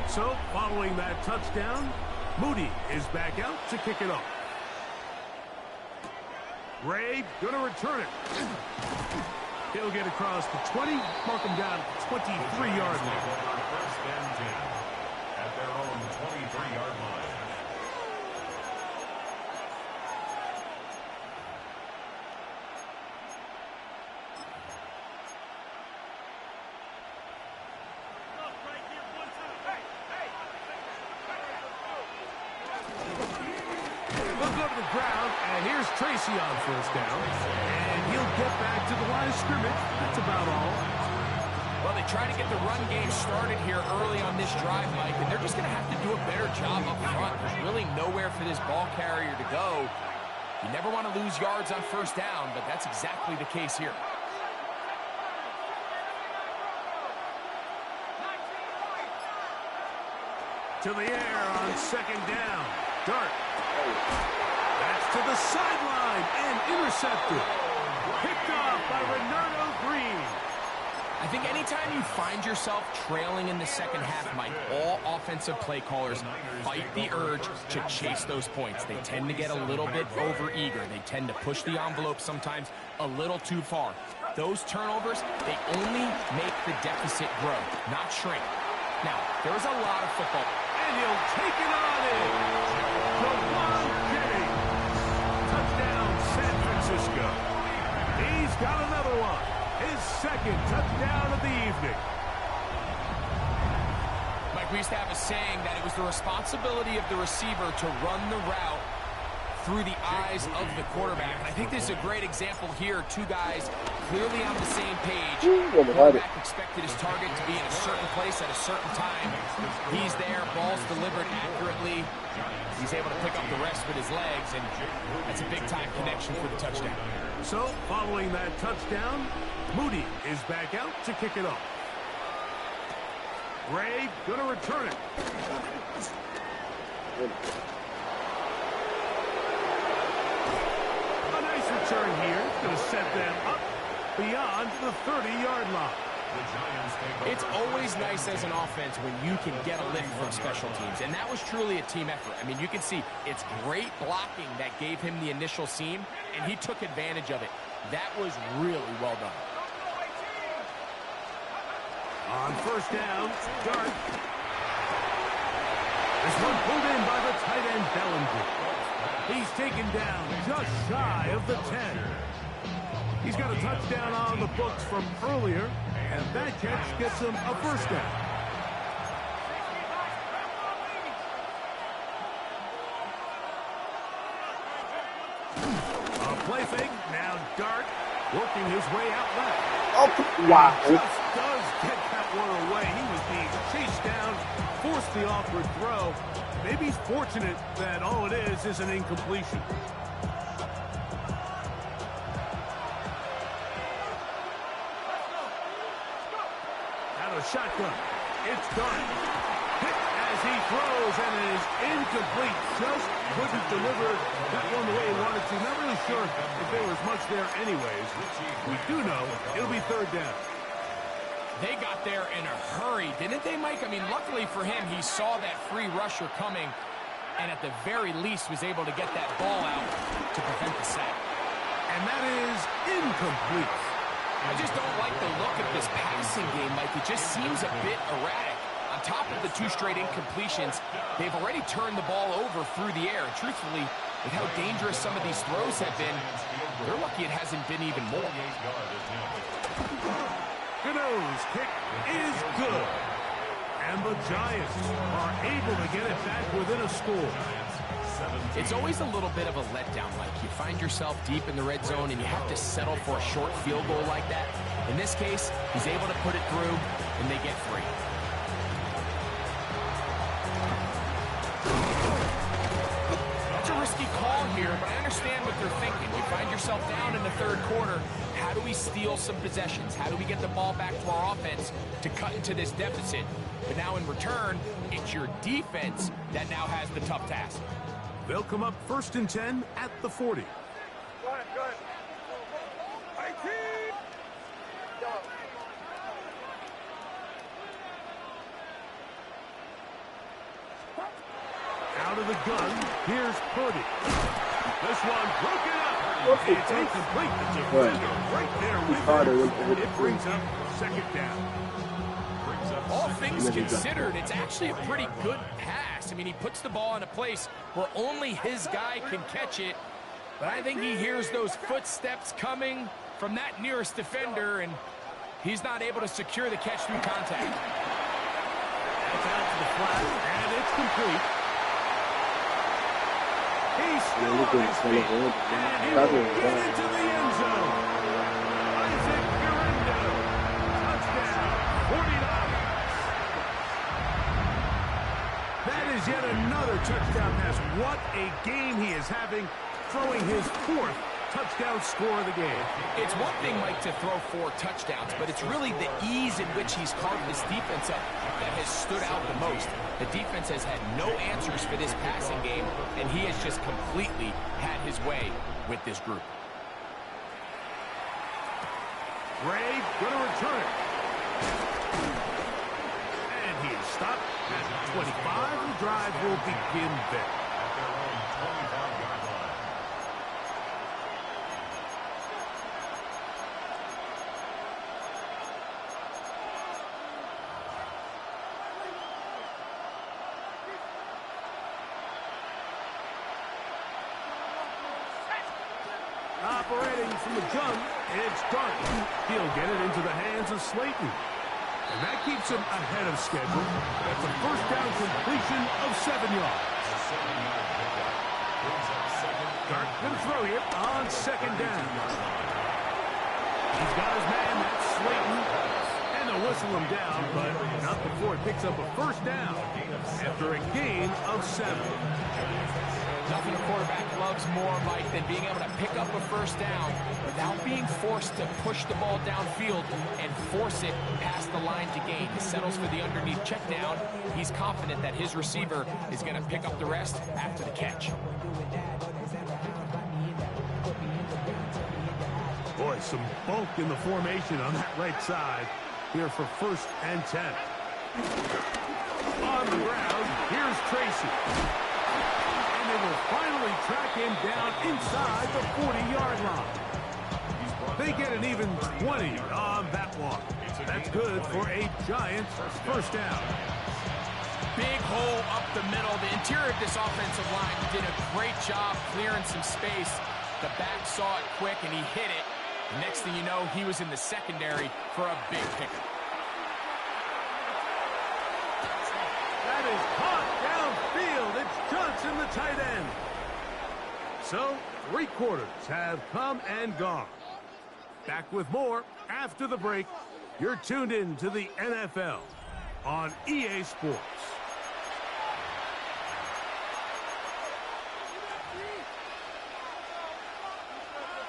So, following that touchdown, Moody is back out to kick it off. Ray going to return it. He'll get across the 20, mark him down at the 23-yard line. 1st and 10 at their own 23-yard line. They'll go to the ground, and here's Tracy on 1st down. And he'll get back to the line of scrimmage. That's about all. Well, they try to get the run game started here early on this drive, Mike, and they're just going to have to do a better job up front. There's really nowhere for this ball carrier to go. You never want to lose yards on 1st down, but that's exactly the case here. To the air on 2nd down. Dart. That's to the sideline and intercepted. Picked off by Renardo Green. I think anytime you find yourself trailing in the second half, Mike, all offensive play callers fight the urge to chase those points. They tend to get a little bit overeager. They tend to push the envelope sometimes a little too far. Those turnovers, they only make the deficit grow, not shrink. Now, there's a lot of football. And he'll take it on in. DeJuan Jennings. Touchdown, San Francisco. He's got another one. His 2nd touchdown of the evening. Mike, we used to have a saying that it was the responsibility of the receiver to run the route through the eyes of the quarterback. And I think this is a great example here. Two guys clearly on the same page. The quarterback expected his target to be in a certain place at a certain time. He's there, ball's delivered accurately. He's able to pick up the rest with his legs, and that's a big-time connection for the touchdown. So, following that touchdown, Moody is back out to kick it off. Ray gonna return it. A nice return here. Gonna set them up beyond the 30-yard line. It's always nice as an offense when you can get a lift from special teams, and that was truly a team effort. I mean, you can see it's great blocking that gave him the initial seam, and he took advantage of it. That was really well done. On 1st down, Dart. This one pulled in by the tight end, Bellinger. He's taken down just shy of the 10. He's got a touchdown on the books from earlier, and that catch gets him a 1st down. A play fake, now Dart working his way out left. Oh, wow. Just does get that one away. He was being chased down, forced the awkward throw. Maybe he's fortunate that all it is an incompletion. Out of shotgun. It's done. Hit at as he throws, and it is incomplete. Just couldn't deliver that one the way he wanted to. Not really sure if there was much there anyways. We do know it'll be third down. They got there in a hurry, didn't they, Mike? I mean, luckily for him, he saw that free rusher coming, and at the very least was able to get that ball out to prevent the sack. And that is incomplete. I just don't like the look of this passing game, Mike. It just seems a bit erratic. On top of the 2 straight incompletions, they've already turned the ball over through the air. And truthfully, with how dangerous some of these throws have been, they're lucky it hasn't been even more. Gano's kick is good. And the Giants are able to get it back within a score. It's always a little bit of a letdown, Mike. You find yourself deep in the red zone and you have to settle for a short field goal like that. In this case, he's able to put it through and they get free. That's a risky call here, but I understand what they're thinking. You find yourself down in the third quarter. How do we steal some possessions? How do we get the ball back to our offense to cut into this deficit? But now in return, it's your defense that now has the tough task. They'll come up 1st and 10 at the 40. Go ahead, go ahead. Out of the gun, here's Purdy. This one broken up. It's incomplete. The defender right there with it. It brings up 2nd down. All things considered, it's actually a pretty good pass. I mean, he puts the ball in a place where only his guy can catch it. But I think he hears those footsteps coming from that nearest defender, and he's not able to secure the catch through contact. That's out to the flat, and it's complete. He's still on his feet, and he will get into the end zone. Isaac Guerrero, touchdown, 49. That is yet another touchdown pass. What a game he is having, throwing his 4th touchdown score of the game. It's one thing, Mike, to throw 4 touchdowns, but it's really the ease in which he's carved this defense up that has stood out the most. The defense has had no answers for this passing game, and he has just completely had his way with this group. Ray going to return it. And he is stopped at 25. The drive will begin there. Operating from the gun, it's done. He'll get it into the hands of Slayton. And that keeps him ahead of schedule. That's a 1st down completion of 7 yards. Dart going to throw here on 2nd down. He's got his man, that's Slayton. And they'll whistle him down, but not before it picks up a 1st down after a gain of 7. Nothing a quarterback loves more, Mike, than being able to pick up a 1st down without being forced to push the ball downfield and force it past the line to gain. He settles for the underneath check down. He's confident that his receiver is going to pick up the rest after the catch. Boy, some bulk in the formation on that right side here for 1st and 10. On the ground, here's Tracy. They will finally track him down inside the 40-yard line. They get an even 20 on that one. That's good for a Giants 1st down. Big hole up the middle. The interior of this offensive line did a great job clearing some space. The back saw it quick, and he hit it. The next thing you know, he was in the secondary for a big pickup. That is caught downfield. It's Johnson, the tight end. So, 3 quarters have come and gone. Back with more after the break. You're tuned in to the NFL on EA Sports.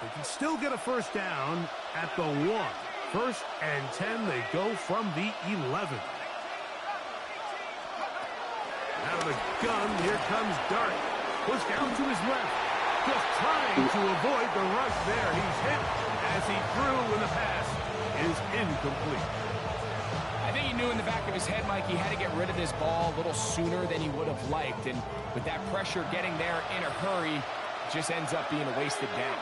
They can still get a 1st down at the 1. 1st and 10, they go from the 11. Out of the gun, here comes Dart. Pushed down to his left. Just trying to avoid the rush there. He's hit as he threw when the pass is incomplete. I think he knew in the back of his head, Mike, he had to get rid of this ball a little sooner than he would have liked. And with that pressure getting there in a hurry, it just ends up being a wasted down.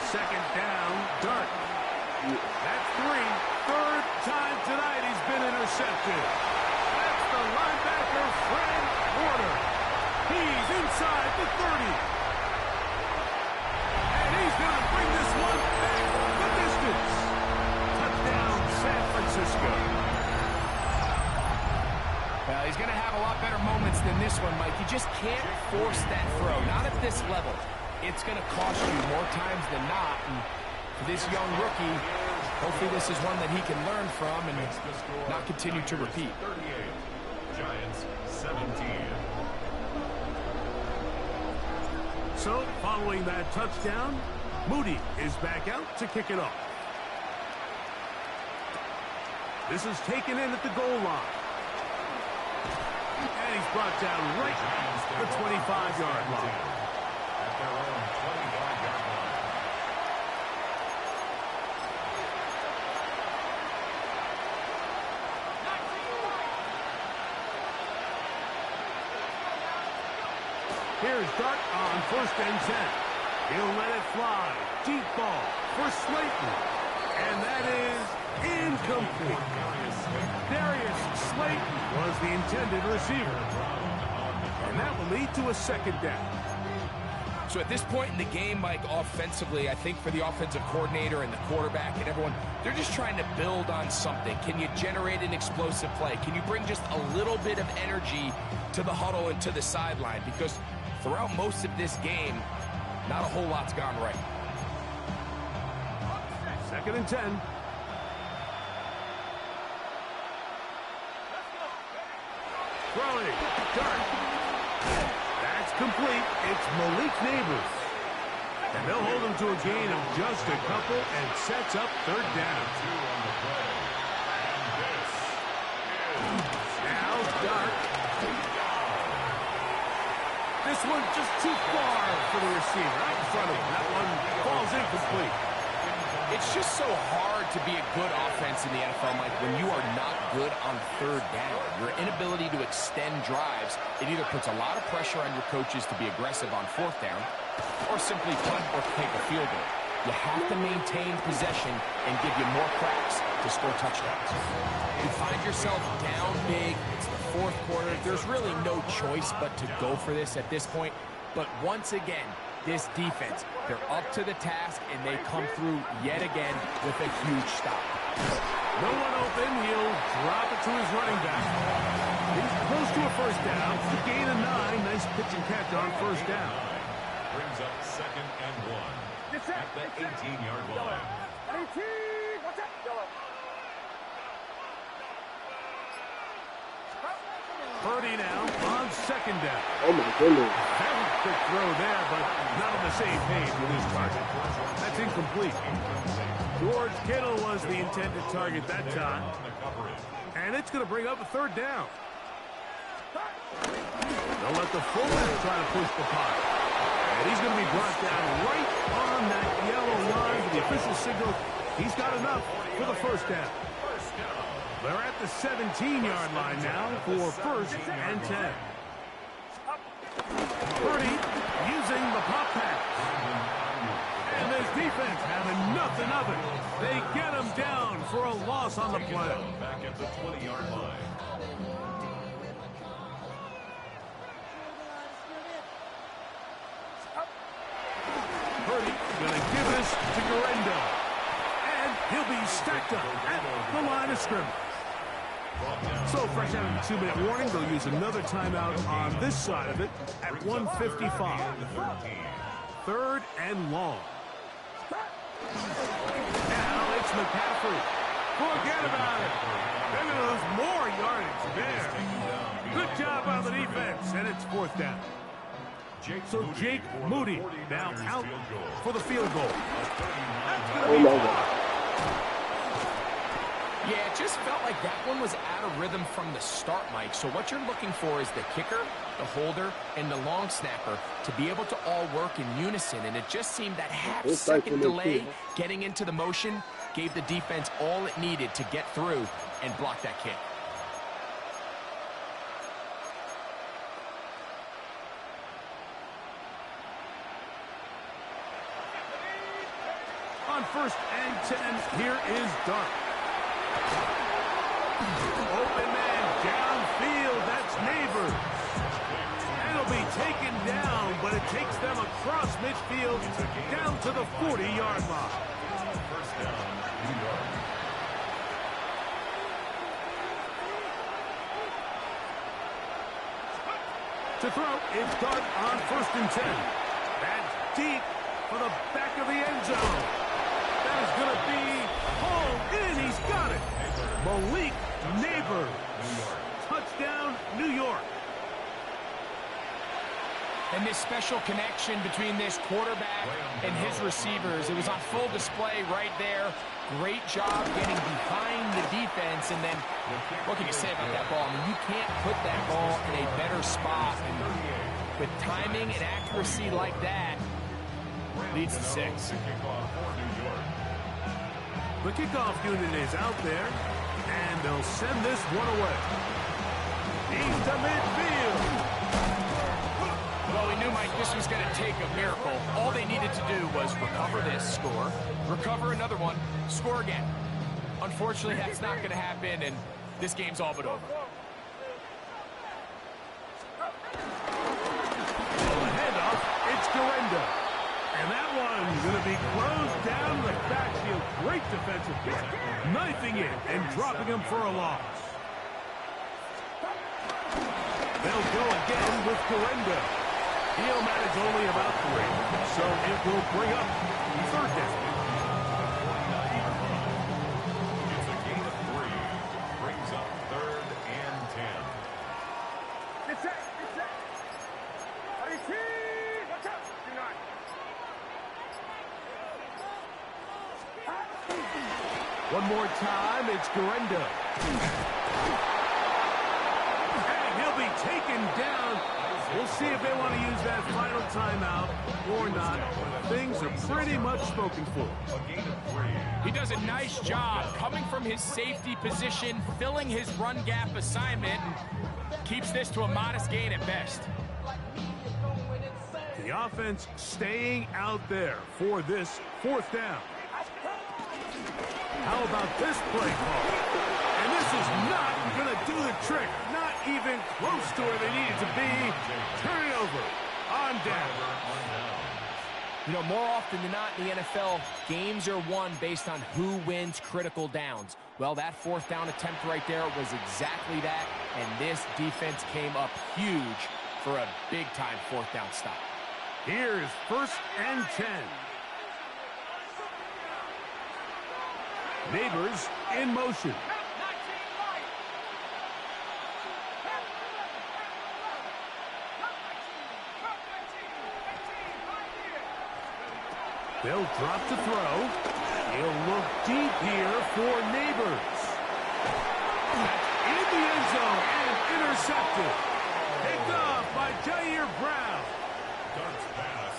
Second down, Dart. That's 3. Third time tonight he's been intercepted. That's the linebacker, Fred Warner. He's inside the 30. And he's going to bring this one back the distance. Touchdown, San Francisco. Well, he's going to have a lot better moments than this one, Mike. You just can't force that throw, not at this level. It's going to cost you more times than not. And for this young rookie, hopefully this is one that he can learn from and not continue to repeat. 38, Giants 17. So, following that touchdown, Moody is back out to kick it off. This is taken in at the goal line. And he's brought down right at the 25-yard line. Their own 25-yard line. Here's Dart on 1st and 10. He'll let it fly. Deep ball for Slayton. And that is incomplete. Darius Slayton was the intended receiver. And that will lead to a second down. So at this point in the game, Mike, offensively, I think for the offensive coordinator and the quarterback and everyone, they're just trying to build on something. Can you generate an explosive play? Can you bring just a little bit of energy to the huddle and to the sideline? Because throughout most of this game, not a whole lot's gone right. 2nd and 10. Throwing. Dart. That's complete. It's Malik Neighbors. And they'll hold him to a gain of just a couple and sets up 3rd down. Now Dart. This one's just too far for the receiver. Out in front of him. That one falls incomplete. It's just so hard to be a good offense in the NFL, Mike, when you are not good on 3rd down. Your inability to extend drives, it either puts a lot of pressure on your coaches to be aggressive on 4th down or simply punt or take a field goal. You have to maintain possession and give you more cracks to score touchdowns. You find yourself down big. It's the 4th quarter. There's really no choice but to go for this at this point. But once again, this defense, they're up to the task, and they come through yet again with a huge stop. No one open. He'll drop it to his running back. He's close to a 1st down. The gain of 9. Nice pitch and catch on 1st down. Brings up 2nd and 1 at the 18-yard line. 18! What's up? Purdy now on 2nd down. Oh my goodness. Very quick throw there, but not on the same page with his target. That's incomplete. George Kittle was the intended target that time. And it's going to bring up a 3rd down. They'll let the fullback try to push the pocket. And he's going to be brought down right on that yellow line with the official signal. He's got enough for the 1st down. They're at the 17-yard line now for 1st and 10. Purdy using the pop pass. And this defense having nothing of it. They get him down for a loss on the play. Back at the 20-yard line. Purdy going to give this to Garendo. And he'll be stacked up at the line of scrimmage. So fresh out of the 2-minute warning, they'll use another timeout on this side of it at 1:55. 3rd and long. Now it's McCaffrey. Forget about it. They're going to lose more yardage there. Good job by the defense, and it's 4th down. So Jake Moody now out for the field goal. That's going to Oh be my God. Yeah, it just felt like that one was out of rhythm from the start, Mike. So what you're looking for is the kicker, the holder, and the long snapper to be able to all work in unison. And it just seemed that half-second delay getting into the motion gave the defense all it needed to get through and block that kick. On 1st and 10, here is Dart. Open man downfield, that's Neighbors. And it'll be taken down, but it takes them across midfield down to the 40-yard line. First down, New York. To throw, it's Dart on 1st and 10. That's deep for the back of the end zone. That is going to be hauled in. He's got it. Malik Neighbors. Touchdown, New York. And this special connection between this quarterback and his receivers, it was on full display right there. Great job getting behind the defense. And then, what can you say about that ball? I mean, you can't put that ball in a better spot. And with timing and accuracy like that, leads to 6. The kickoff unit is out there, and they'll send this one away. He's to midfield. Well, we knew, Mike, this was going to take a miracle. All they needed to do was recover this, score, recover another one, score again. Unfortunately, that's not going to happen, and this game's all but over. On the handoff, it's Gorenda. And that one's going to be closed down the backfield. Great defensive play. Knifing it and dropping him for a loss. They'll go again with Gorenda. He'll manage only about 3, so it will bring up 3rd down. It's a gain of 3. Brings up 3rd and 10. It's set. Watch out. Do not. One more time, it's Gorenda. And he'll be taken down. We'll see if they want to use that final timeout or not. Things are pretty much spoken for. He does a nice job coming from his safety position, filling his run gap assignment, and keeps this to a modest gain at best. The offense staying out there for this 4th down. How about this play call? And this is not going to do the trick. Not even close to where they needed to be. Turn it over. On down. You know, more often than not in the NFL, games are won based on who wins critical downs. Well, that 4th down attempt right there was exactly that, and this defense came up huge for a big-time 4th down stop. Here's 1st and 10. Neighbors in motion. They'll drop to throw. He'll look deep here for Neighbors. In the end zone and intercepted. Picked off by Jair Brown. Darts pass.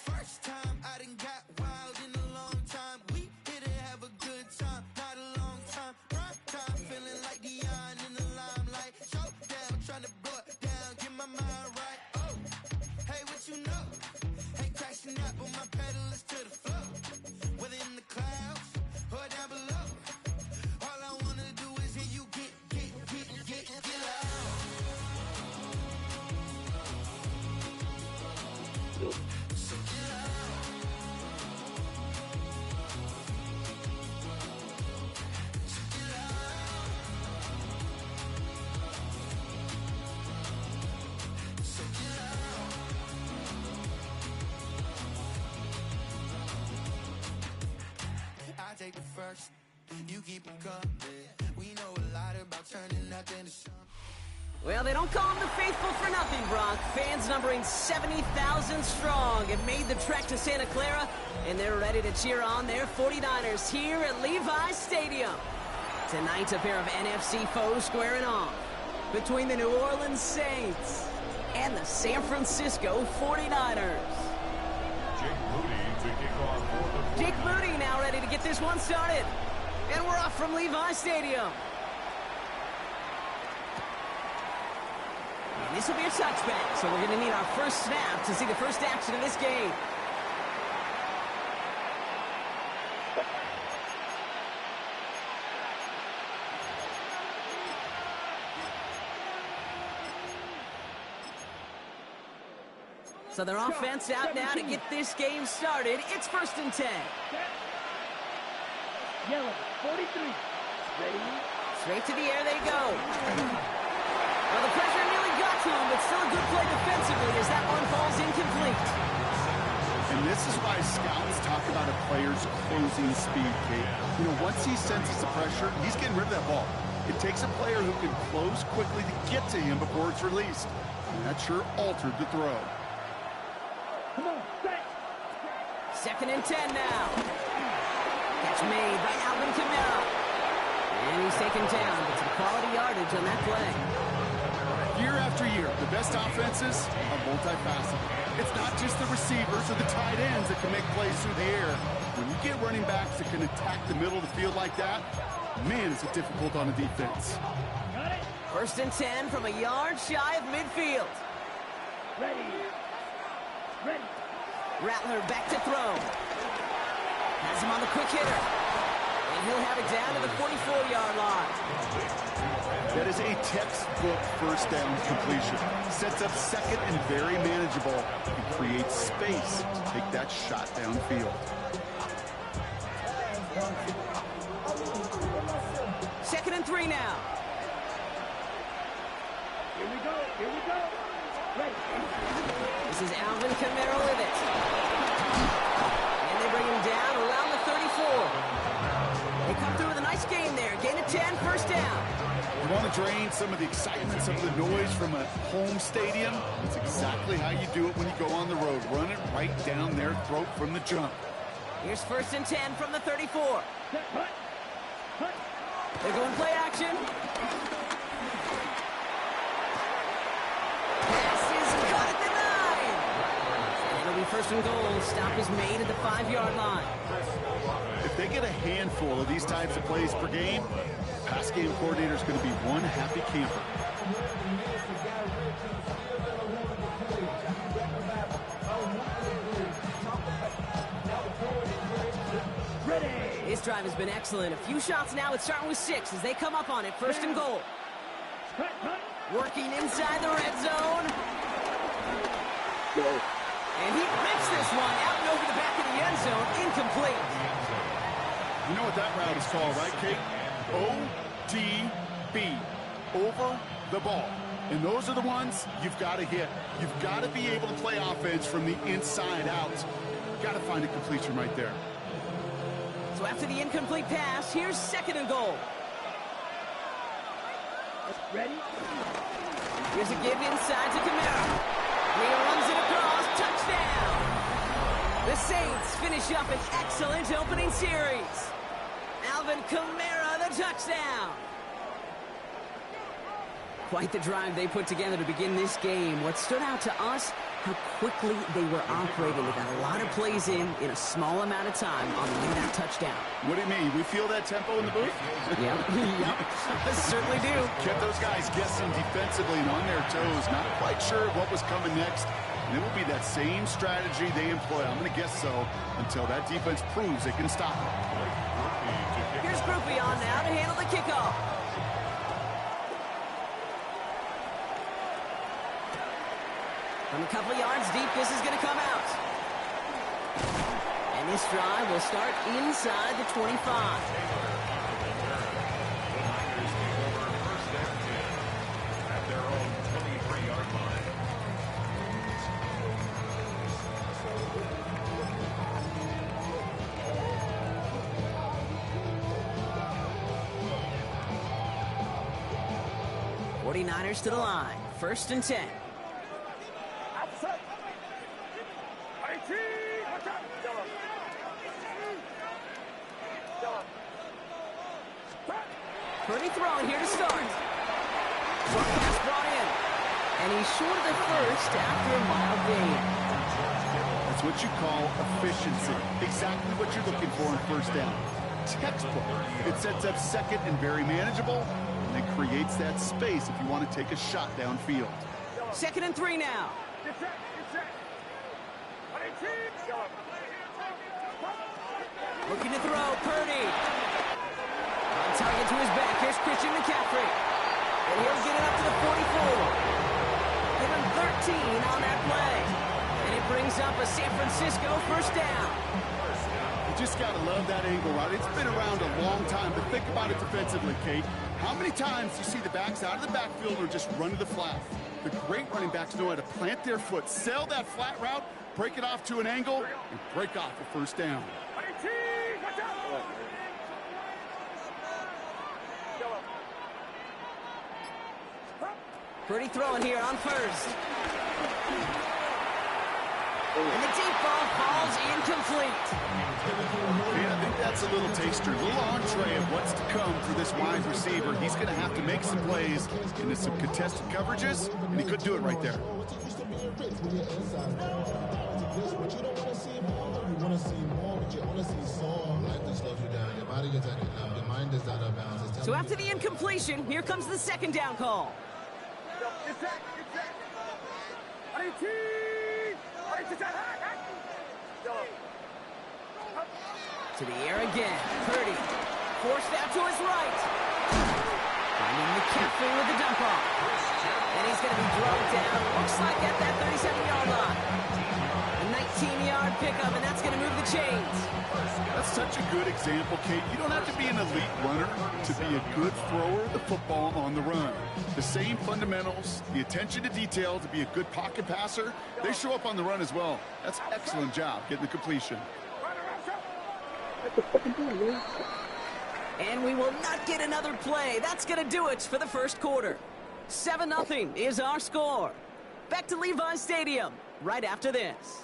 First time I done got wild in a long time. We here to have a good time, not a long time. Prime time, feeling like Dion in the limelight. Showdown, trying to blow it down, get my mind right. Oh, hey, what you know? Ain't crashing out, but my pedal is to the floor. Whether in the clouds or down below, all I wanna do is hear you get loud. first. You keep them coming. We know a lot about turning nothing to something. Well, they don't call them the faithful for nothing, Brock. Fans numbering 70,000 strong have made the trek to Santa Clara, and they're ready to cheer on their 49ers here at Levi's Stadium. Tonight, a pair of NFC foes squaring off between the New Orleans Saints and the San Francisco 49ers. Jake Moody now ready to get this one started. And we're off from Levi's Stadium. And this will be a touchback, so we're going to need our first snap to see the first action of this game. So their offense out now to get this game started. It's 1st and 10. Yellow, 43. Ready? Straight to the air they go. Well, the pressure nearly got to him, but still a good play defensively as that one falls incomplete. And this is why scouts talk about a player's closing speed, Kate. You know, once he senses the pressure, he's getting rid of that ball. It takes a player who can close quickly to get to him before it's released. And that sure altered the throw. Come on, set. 2nd and 10 now. Catch made by Alvin Kamara. And he's taken down, but some quality yardage on that play. Year after year, the best offenses are multifaceted. It's not just the receivers or the tight ends that can make plays through the air. When you get running backs that can attack the middle of the field like that, man, is it difficult on a defense. Got it. 1st and 10 from a yard shy of midfield. Ready. Ready. Rattler back to throw. Has him on the quick hitter. And he'll have it down to the 44-yard line. That is a textbook first down completion. Sets up second and very manageable. It creates space to take that shot downfield. 2nd and 3 now. Here we go. Here we go. Ready. This is Alvin Kamara with it. And they bring him down around the 34. They come through with a nice gain there. Gain of 10, 1st down. You want to drain some of the excitement, some of the noise from a home stadium? It's exactly how you do it when you go on the road. Run it right down their throat from the jump. Here's 1st and 10 from the 34. Set. Hut. Hut. They're going play action. Pass is caught at the 9. And it'll be 1st and goal. Stop is made at the 5-yard line. If they get a handful of these types of plays per game, pass game coordinator is going to be one happy camper. Ready. This drive has been excellent. A few shots now. It's starting with 6 as they come up on it. 1st and goal. Hut. Hut. Working inside the red zone. No. And he rips this one out and over the back of the end zone. Incomplete. You know what that route is called, right, Kate? ODB, over the ball. And those are the ones you've got to hit. You've got to be able to play offense from the inside out. Got to find a completion right there. So after the incomplete pass, here's 2nd and goal. Ready. Here's a give inside to Kamara. He runs it across. Touchdown. The Saints finish up an excellent opening series. Alvin Kamara, the touchdown. Quite the drive they put together to begin this game. What stood out to us, how quickly they were operating. They got a lot of plays in a small amount of time on the way to that touchdown. What do you mean? We feel that tempo in the booth? Yep, yep, certainly do. Kept those guys guessing defensively and on their toes. Not quite sure what was coming next. And it will be that same strategy they employ. I'm going to guess so until that defense proves they can stop it. Here's Groupie on now to handle the kickoff. From a couple yards deep, this is going to come out. And this drive will start inside the 25. At their own 23-yard line. 49ers to the line. 1st and 10. Purdy throwing here to start. Short pass brought in. And he's short of the first after a mile gain. That's what you call efficiency. Exactly what you're looking for in 1st down. Textbook. It sets up 2nd and very manageable, and it creates that space if you want to take a shot downfield. 2nd and 3 now. Looking to throw, Purdy. On target to his back. Here's Christian McCaffrey. And he'll get it up to the 44. Give him 13 on that play. And it brings up a San Francisco 1st down. You just got to love that angle route. It's been around a long time, but think about it defensively, Kate. How many times do you see the backs out of the backfield or just run to the flat? The great running backs know how to plant their foot, sell that flat route, break it off to an angle, and break off a 1st down. Purdy throwing here on 1st. And the deep ball falls incomplete. Yeah, I think that's a little taster, a little entree of what's to come for this wide receiver. He's going to have to make some plays into some contested coverages, and he could do it right there. So after the incompletion, here comes the 2nd down call. To the air again. Purdy forced out to his right. Finding McCaffrey with the dump off. And he's going to be drugged down. Looks like at that 37-yard line. A 19-yard pickup, and that's going to move the chains. That's such a good example, Kate. You don't have to be an elite runner to be a good thrower of the football on the run. The same fundamentals, the attention to detail to be a good pocket passer, they show up on the run as well. That's an excellent job getting the completion. And we will not get another play. That's going to do it for the 1st quarter. 7-0 is our score. Back to Levi's Stadium right after this.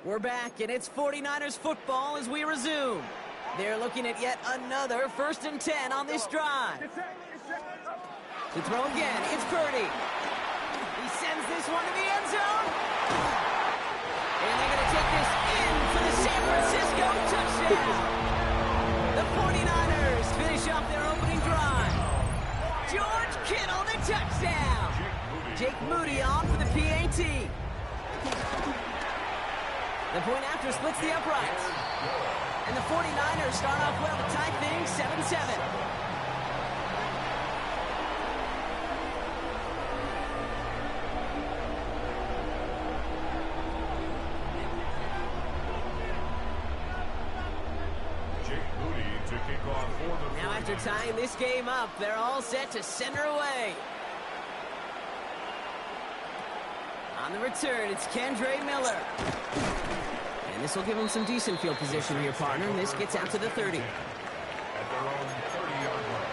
We're back, and it's 49ers football as we resume. They're looking at yet another 1st and 10 on this drive. To throw again, it's Purdy. He sends this one to the end zone. And they're going to take this in for the San Francisco touchdown. The 49ers finish off their opening drive. George Kittle, the touchdown. Jake Moody on for the PAT. The point after splits the uprights. And the 49ers start off well to tie things 7-7. Now after tying this game up, they're all set to send her away. On the return, it's Kendre Miller. And this will give him some decent field position here, partner. And this gets out to the 30. At their own 30-yard line.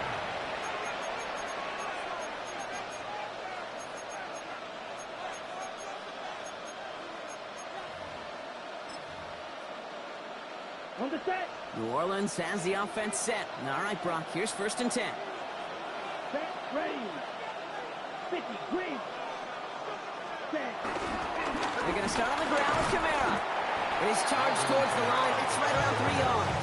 On the set. New Orleans has the offense set. All right, Brock, here's 1st and 10. Set, ready. 50, green. Set. They're going to start on the ground with Kamara. It is charged towards the line. It's right around 3 yards.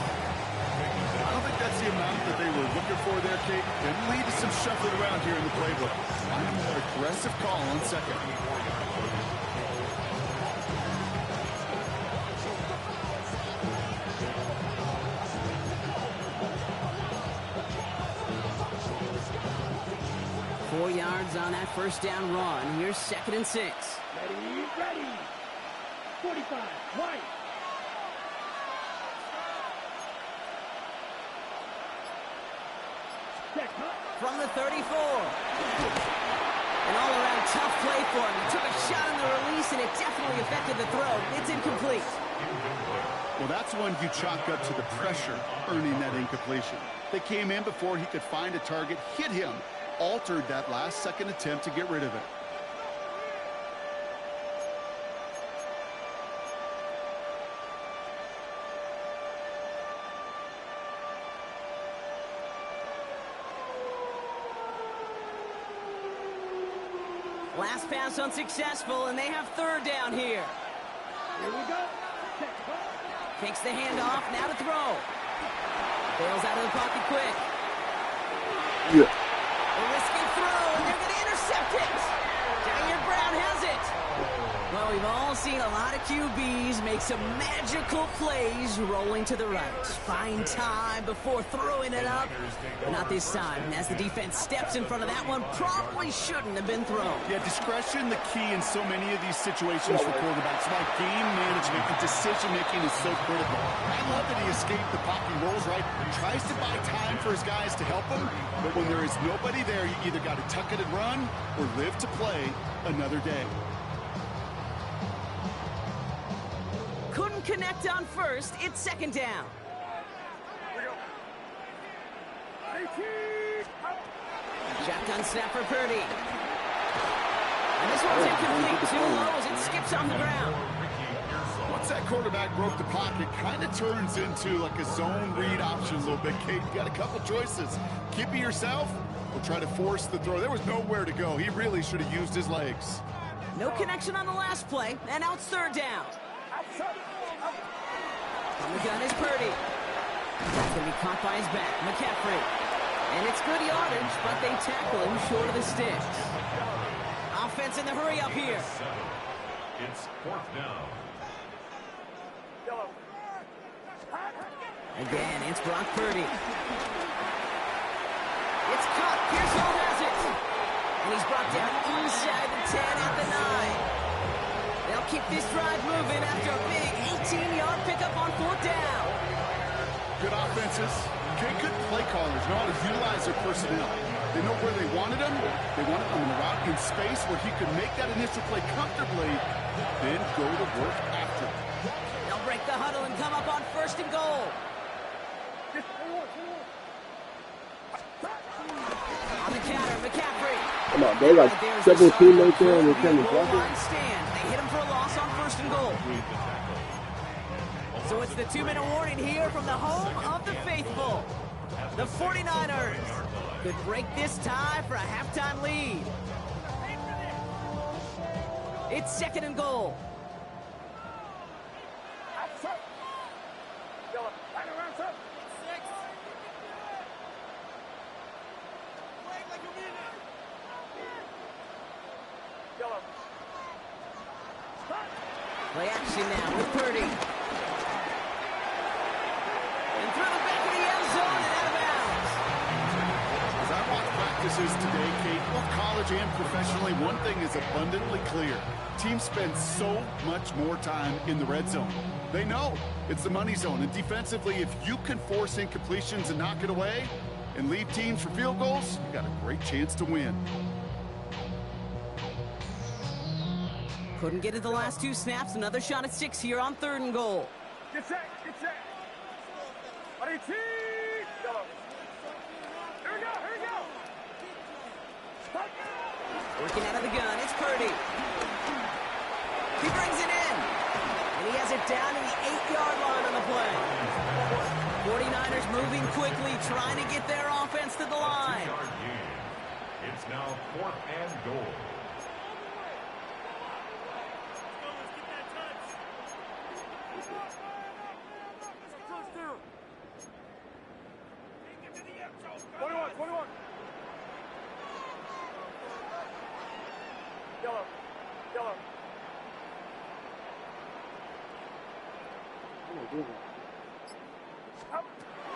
I don't think that's the amount that they were looking for there, Kate. They lead to some shuffling around here in the playbook. I'm an aggressive call on 2nd. On that 1st down run. Here's 2nd and 6. Ready. 45, right. From the 34. An all-around tough play for him. He took a shot on the release, and it definitely he affected the throw. It's incomplete. Well, that's one you chalk up to the pressure earning that incompletion. They came in before he could find a target, hit him, altered that last-second attempt to get rid of it. Last pass unsuccessful, and they have third down here. Here we go. Takes the handoff, now to throw. Bails out of the pocket quick. Yeah. A risky throw, and they're going to intercept it. Jair Brown has it. Well, we've all seen a lot of QBs make some magical plays rolling to the right. Find time before throwing it up. But not this time. And as the defense steps in front of that one, probably shouldn't have been thrown. Yeah, discretion, the key in so many of these situations for quarterbacks. Why game management and decision-making is so critical. I love that he escaped the pocket rolls right. Tries to buy time for his guys to help him. But when there is nobody there, you either got to tuck it and run or live to play another day. Couldn't connect on first. It's second down. Shotgun snap for Purdy. And this one's incomplete. Too low as it skips on the ground. Once that quarterback broke the pocket, kind of turns into like a zone read option a little bit, Kate. You got a couple choices. Keep it yourself or try to force the throw. There was nowhere to go. He really should have used his legs. No connection on the last play, and now it's third down. On the gun is Purdy. That's going to be caught by his back, McCaffrey. And it's good yardage, but they tackle him short of the sticks. Offense in the hurry up here. It's fourth down. Again, it's Brock Purdy. It's caught. Pearsall has it. And he's brought down inside the 10 at the 9. They'll keep this drive moving after a big 18-yard pickup on fourth down. Good offenses. Good play callers know how to utilize their personnel. They know where they wanted him. They wanted him in a route in space where he could make that initial play comfortably, then go to work after. They'll break the huddle and come up on first and goal. On the counter, McCaffrey. Come on, they got several teammates there and they're trying to block it. They hit him for a loss on first and goal. So it's the 2-minute warning here from the home of the faithful. The 49ers could break this tie for a halftime lead. It's second and goal. Play action now with Purdy. And through the back of the end zone and out of bounds. As I watch practices today, Kate, both college and professionally, one thing is abundantly clear. Teams spend so much more time in the red zone. They know it's the money zone. And defensively, if you can force incompletions and knock it away and leave teams for field goals, you got a great chance to win. Couldn't get it the last two snaps. Another shot at 6 here on third and goal. Get set, get set. Here we go. Working out of the gun, it's Purdy. He brings it in. And he has it down to the 8-yard line on the play. 49ers moving quickly, trying to get their offense to the line. It's now fourth and goal.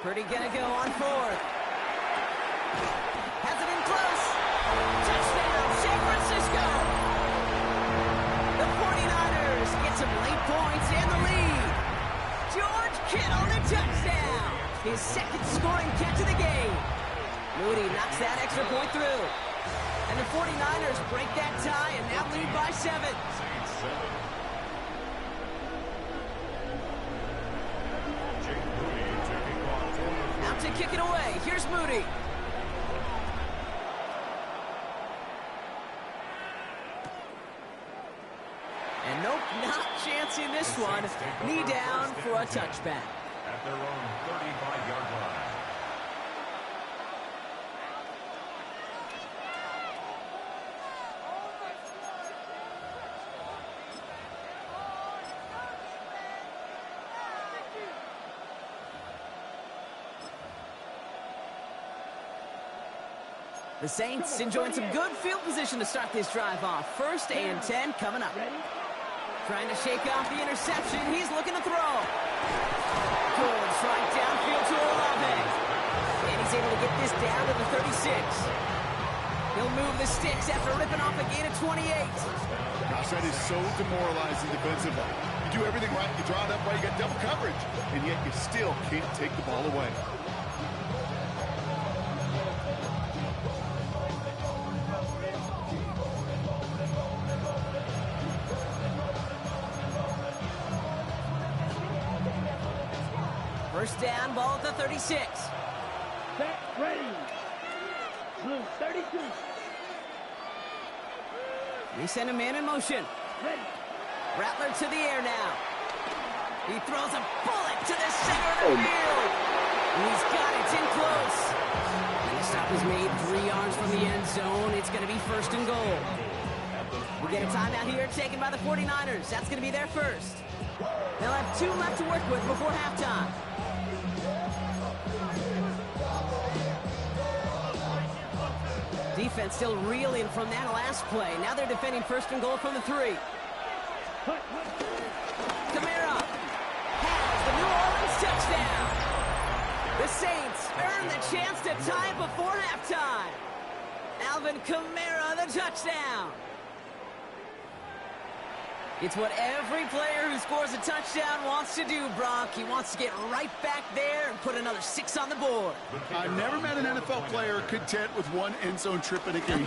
Purdy gonna go on fourth. Has it in close. Touchdown, San Francisco. The 49ers get some late points and the lead. George Kittle, the touchdown. His second scoring catch of the game. Moody knocks that extra point through. And the 49ers break that tie and now lead by 7. to kick it away. Here's Moody. And nope, not chancing this one. Knee down for a touchback. At their own 35-yard line. The Saints enjoying some good field position to start this drive off. 1st and 10 coming up. Trying to shake off the interception. He's looking to throw. Good strike downfield to Olave. And he's able to get this down to the 36. He'll move the sticks after ripping off a gain of 28. Gosh, that is so demoralizing defensively. You do everything right, you draw it up right, you got double coverage, and yet you still can't take the ball away. First down, ball at the 36. Set, ready. Blue 32. They send a man in motion. Ready. Rattler to the air now. He throws a bullet to the center of the field. And he's got it. It's in close. And the stop is made 3 yards from the end zone. It's going to be 1st and goal. We get a timeout here taken by the 49ers. That's going to be their first. They'll have 2 left to work with before halftime. Defense still reeling from that last play. Now they're defending 1st and goal from the 3. Kamara has the New Orleans touchdown. The Saints earn the chance to tie it before halftime. Alvin Kamara, the touchdown. It's what every player who scores a touchdown wants to do, Brock. He wants to get right back there and put another 6 on the board. I've never met an NFL player content with 1 end zone trip in a game.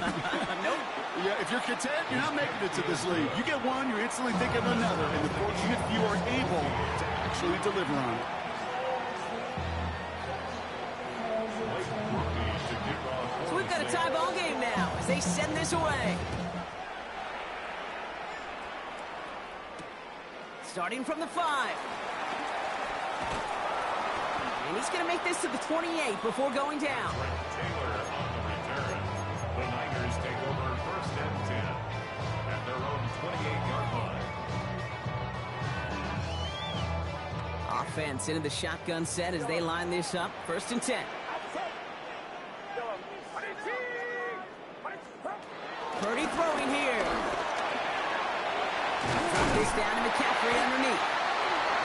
Nope. Yeah, if you're content, you're not making it to this league. You get 1, you're instantly thinking of another, and the fortunate few are able to actually deliver on it. So we've got a tie ball game now as they send this away. Starting from the 5. And he's going to make this to the 28 before going down. Taylor on the return. The Niners take over 1st and 10 at their own 28-yard line. Offense into the shotgun set as they line this up. 1st and 10. Purdy throwing here. Drop this down to McCaffrey underneath.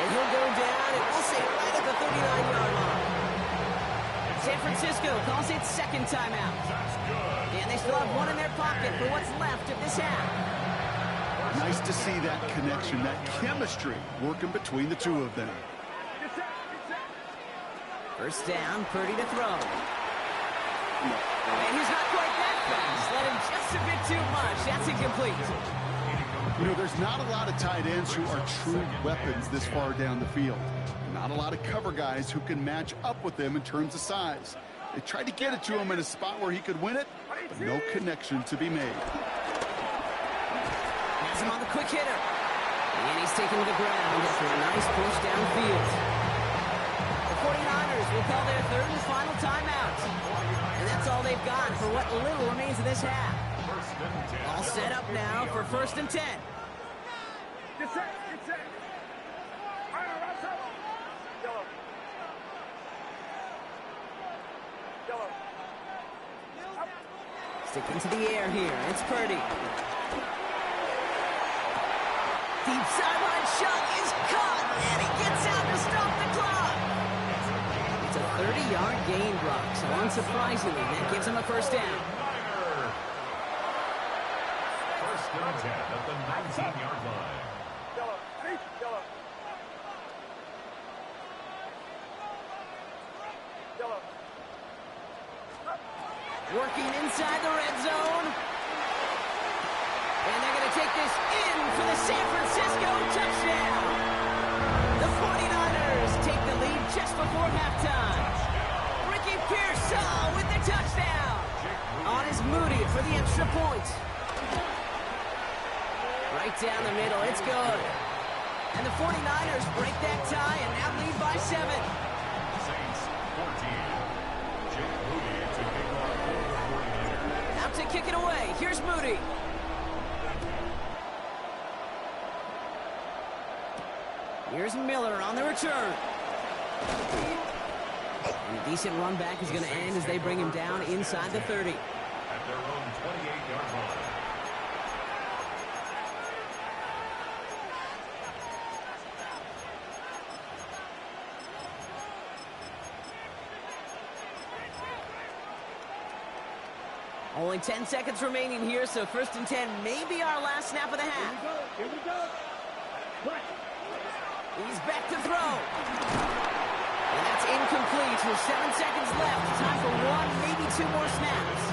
And he'll go down, and we'll say right at the 39-yard line. San Francisco calls it 2nd timeout. And they still have 1 in their pocket for what's left of this half. Nice to see that connection, that chemistry working between the 2 of them. 1st down, Purdy to throw. And he's not quite that fast. Let him just a bit too much. That's incomplete. You know, there's not a lot of tight ends who are true weapons this far down the field. Not a lot of cover guys who can match up with them in terms of size. They tried to get it to him in a spot where he could win it, but no connection to be made. Has him on the quick hitter. And he's taken to the ground after a nice push downfield. The 49ers will call their 3rd and final timeout. And that's all they've got for what little remains of this half. All set up now for 1st and 10. Sticking to the air here. It's Purdy. Deep sideline shot is caught, and he gets out to stop the clock. It's a 30-yard gain, Brock, so unsurprisingly, that gives him a 1st down. 1st and 10 at the 19-yard line. Working inside the red zone. And they're going to take this in for the San Francisco touchdown. The 49ers take the lead just before halftime. Pierce with the touchdown. On is Moody for the extra point. Right down the middle, it's good. And the 49ers break that tie and now lead by 7. Saints 14. Jake Moody to kick off for the 49ers. Out to kick it away. Here's Moody. Here's Miller on the return. And a decent run back is going to end as they bring him down inside the 30. At their own 28-yard line. Only 10 seconds remaining here, so 1st and 10 may be our last snap of the half. Here we go. What? He's back to throw. And that's incomplete with 7 seconds left. Time for 1, maybe 2 more snaps.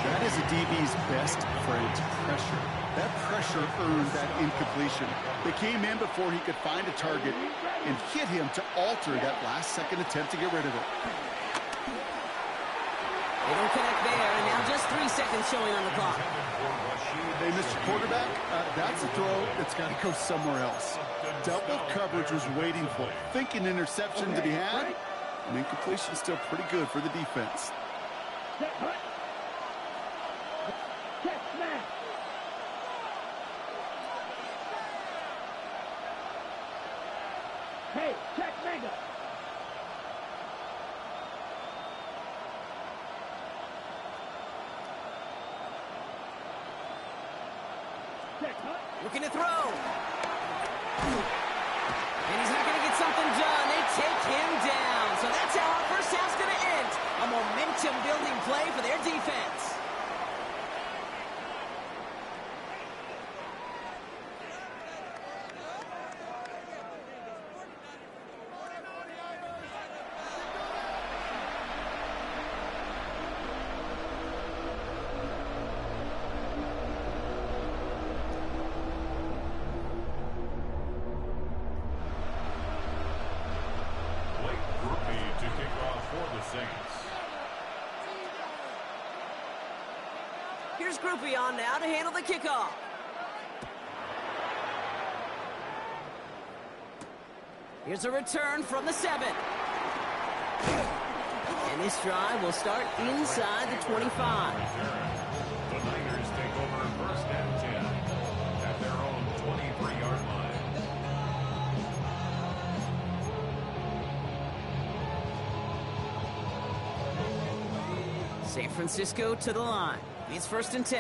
That is a DB's best friend, pressure. That pressure earned that incompletion. They came in before he could find a target and hit him to alter that last-second attempt to get rid of it. They don't connect there, and now just 3 seconds showing on the clock. Hey, Mr. Quarterback, that's a throw that's got to go somewhere else. Double coverage was waiting for it. Thinking interception to be had, and incompletion still pretty good for the defense. Hey, check mega. Looking to throw. And he's not going to get something done. They take him down. So that's how our first half's going to end. A momentum-building play for their defense. Here's Groupie on now to handle the kickoff. Here's a return from the 7. And this drive will start inside the 25. The Niners take over 1st and 10 at their own 23-yard line. San Francisco to the line. It's 1st and 10.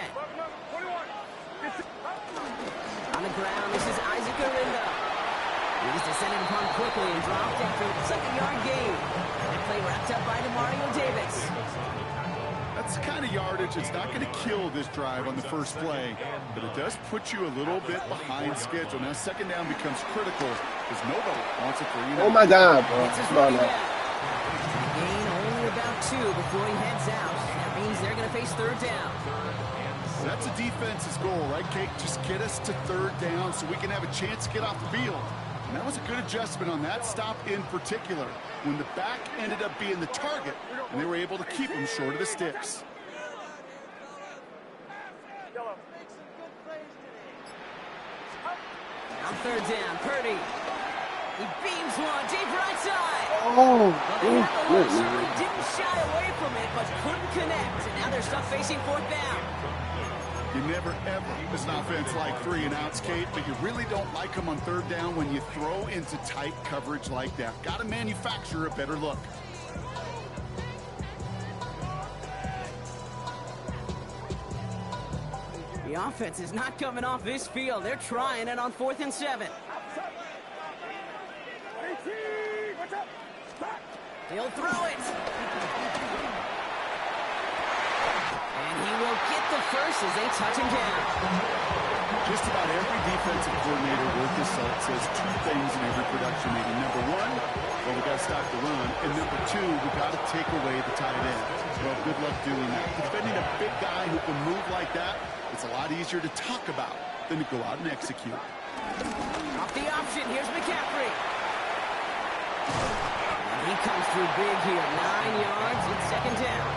On the ground, this is Isaac Arinda. He's descended upon quickly and dropped after a 2nd-yard gain. That play wrapped up by DeMario Davis. That's the kind of yardage that's not going to kill this drive on the first play, but it does put you a little bit behind schedule. Now, 2nd down becomes critical because nobody wants it for you. Oh, my God, bro. Gain only about 2 before he heads out. That means they're going to face 3rd down. That's a defense's goal, right, Kate? Just get us to 3rd down so we can have a chance to get off the field. And that was a good adjustment on that stop in particular, when the back ended up being the target, and they were able to keep him short of the sticks. On 3rd down, Purdy. He beams one deep right side. Oh, Well, he didn't shy away from it, but couldn't connect. And now they're stuck facing 4th down. You never, ever, as an offense, like 3 and outs, Kate, but you really don't like them on 3rd down when you throw into tight coverage like that. Got to manufacture a better look. The offense is not coming off this field. They're trying it on 4th and 7. He'll throw it. And he will get the first as they touch him down. Just about every defensive coordinator worth his salt says 2 things in every production meeting. Number 1, well, we got to stop the run. And number 2, we got to take away the tight end. Well, good luck doing that. Defending a big guy who can move like that, it's a lot easier to talk about than to go out and execute. Off the option, here's McCaffrey. And He comes through big here. 9 yards. It's second down.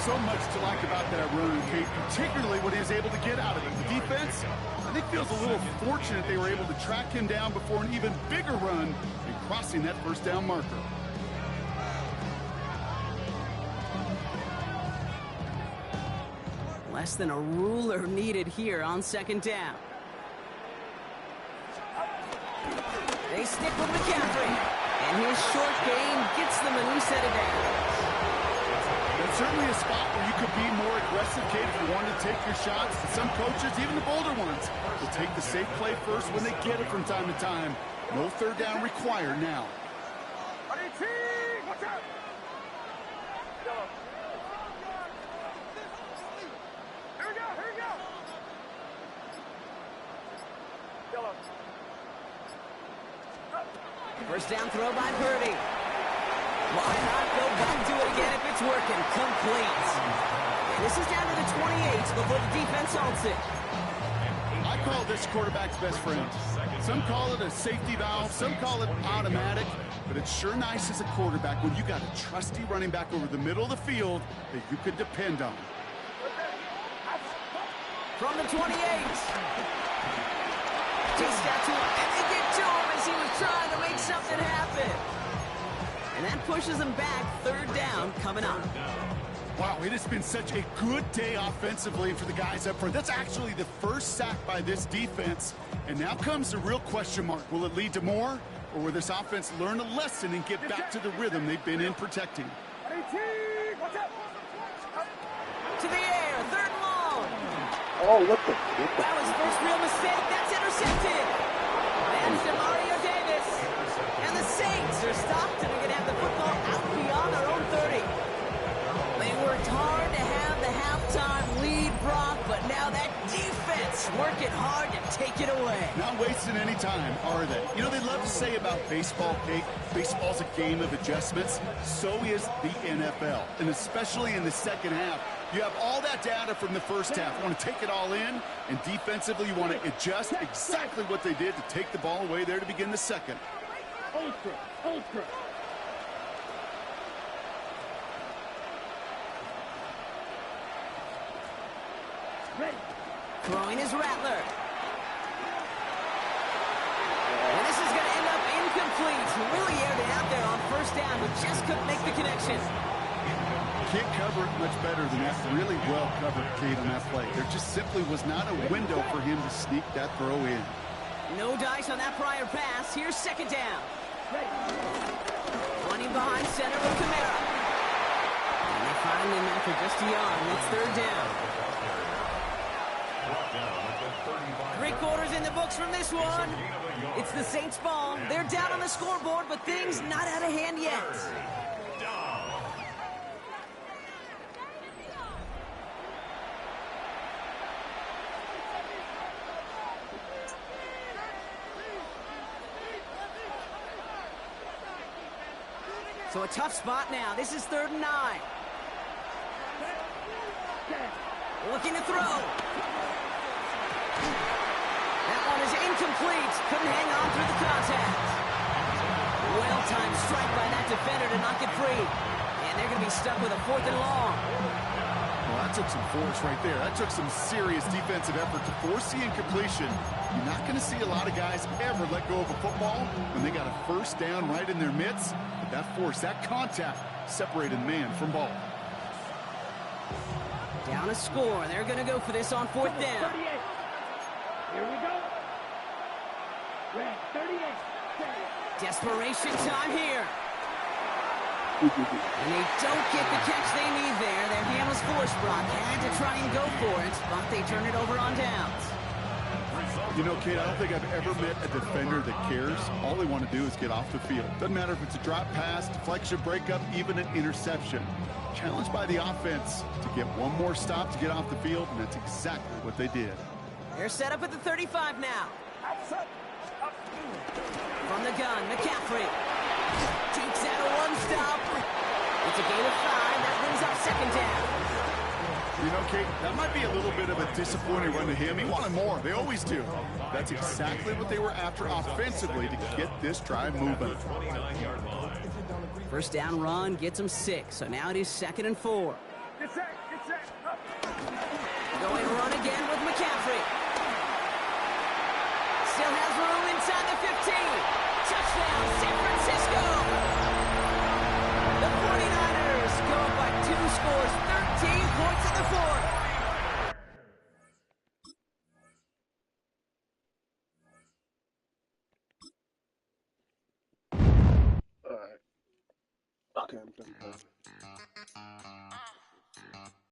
So much to like about that run, Kate, particularly what he was able to get out of it. The defense, I think, feels a little fortunate they were able to track him down before an even bigger run and crossing that first down marker. Less than a ruler needed here on second down. They stick with McCaffrey, and his short game gets them a new set of downs. That's certainly a spot where you could be more aggressive, Kate, if you wanted to take your shots. Some coaches, even the bolder ones, will take the safe play first when they get it from time to time. No third down required now. Watch out! Here we go, here we go! Yellow. First down throw by Purdy. Why not go back to it again if it's working? Complete. And this is down to the 28 before the defense halts it. I call this quarterback's best friend. Some call it a safety valve, some call it automatic, but it's sure nice as a quarterback when you got a trusty running back over the middle of the field that you could depend on. From the 28. Just got to him, and they get to him as he was trying to make something happen. And that pushes him back. Third down coming up. Wow, it has been such a good day offensively for the guys up front. That's actually the first sack by this defense. And now comes the real question mark. Will it lead to more? Or will this offense learn a lesson and get back to the rhythm they've been in protecting? To the air, third and long. Oh, what the? That was first real mistake. That's intercepted. That's Mario Davis. And the Saints are stopped, and they're going to have the football out beyond their own 30. They worked hard to have the halftime lead, Brock, but now that defense working hard to take it away. Not wasting any time, are they? You know, they love to say about baseball, Kate, baseball's a game of adjustments. So is the NFL, and especially in the second half. You have all that data from the first half. You want to take it all in, and defensively you want to adjust exactly what they did to take the ball away there to begin the second. Ultra. Throwing is Rattler. And this is going to end up incomplete. Really aired it out there on first down, but just couldn't make the connection. Can't cover it much better than that. Really well covered, Kate, on that play. There just simply was not a window for him to sneak that throw in. No dice on that prior pass. Here's second down. Running behind center with Kamara. And they find him after just a yard. It's third down. 3 quarters in the books from this one. It's the Saints' ball. They're down on the scoreboard, but things not out of hand yet. So a tough spot now. This is 3rd and 9. Looking to throw. That one is incomplete. Couldn't hang on through the contact. Well-timed strike by that defender to knock it free. And they're going to be stuck with a 4th and long. Well, that took some force right there. That took some serious defensive effort to force the incompletion. You're not going to see a lot of guys ever let go of a football when they got a first down right in their midst. But that force, that contact, separated man from ball. Down a score. They're going to go for this on 4th down. 38. Here we go. Red 38. Desperation time here. And they don't get the catch they need there. Their hand was forced, Brock. Had to try and go for it, but they turn it over on downs. You know, Kate, I don't think I've ever met a defender that cares. All they want to do is get off the field. Doesn't matter if it's a drop pass, deflection, breakup, even an interception. Challenged by the offense to get one more stop to get off the field, and that's exactly what they did. They're set up at the 35 now. From the gun, McCaffrey. Takes out a one-stop. It's a gain of 5. That brings up second down. You know, Kate, that might be a little bit of a disappointing run to him. He wanted more. They always do. That's exactly what they were after offensively to get this drive moving. First down run gets him 6, so now it is 2nd and 4. Get set, up. Going to run again with McCaffrey. Still has room inside the 15. Touchdown, San Francisco! The 49ers go up by 2 scores, 13 points in the 4th. Alright. Okay, I'm done.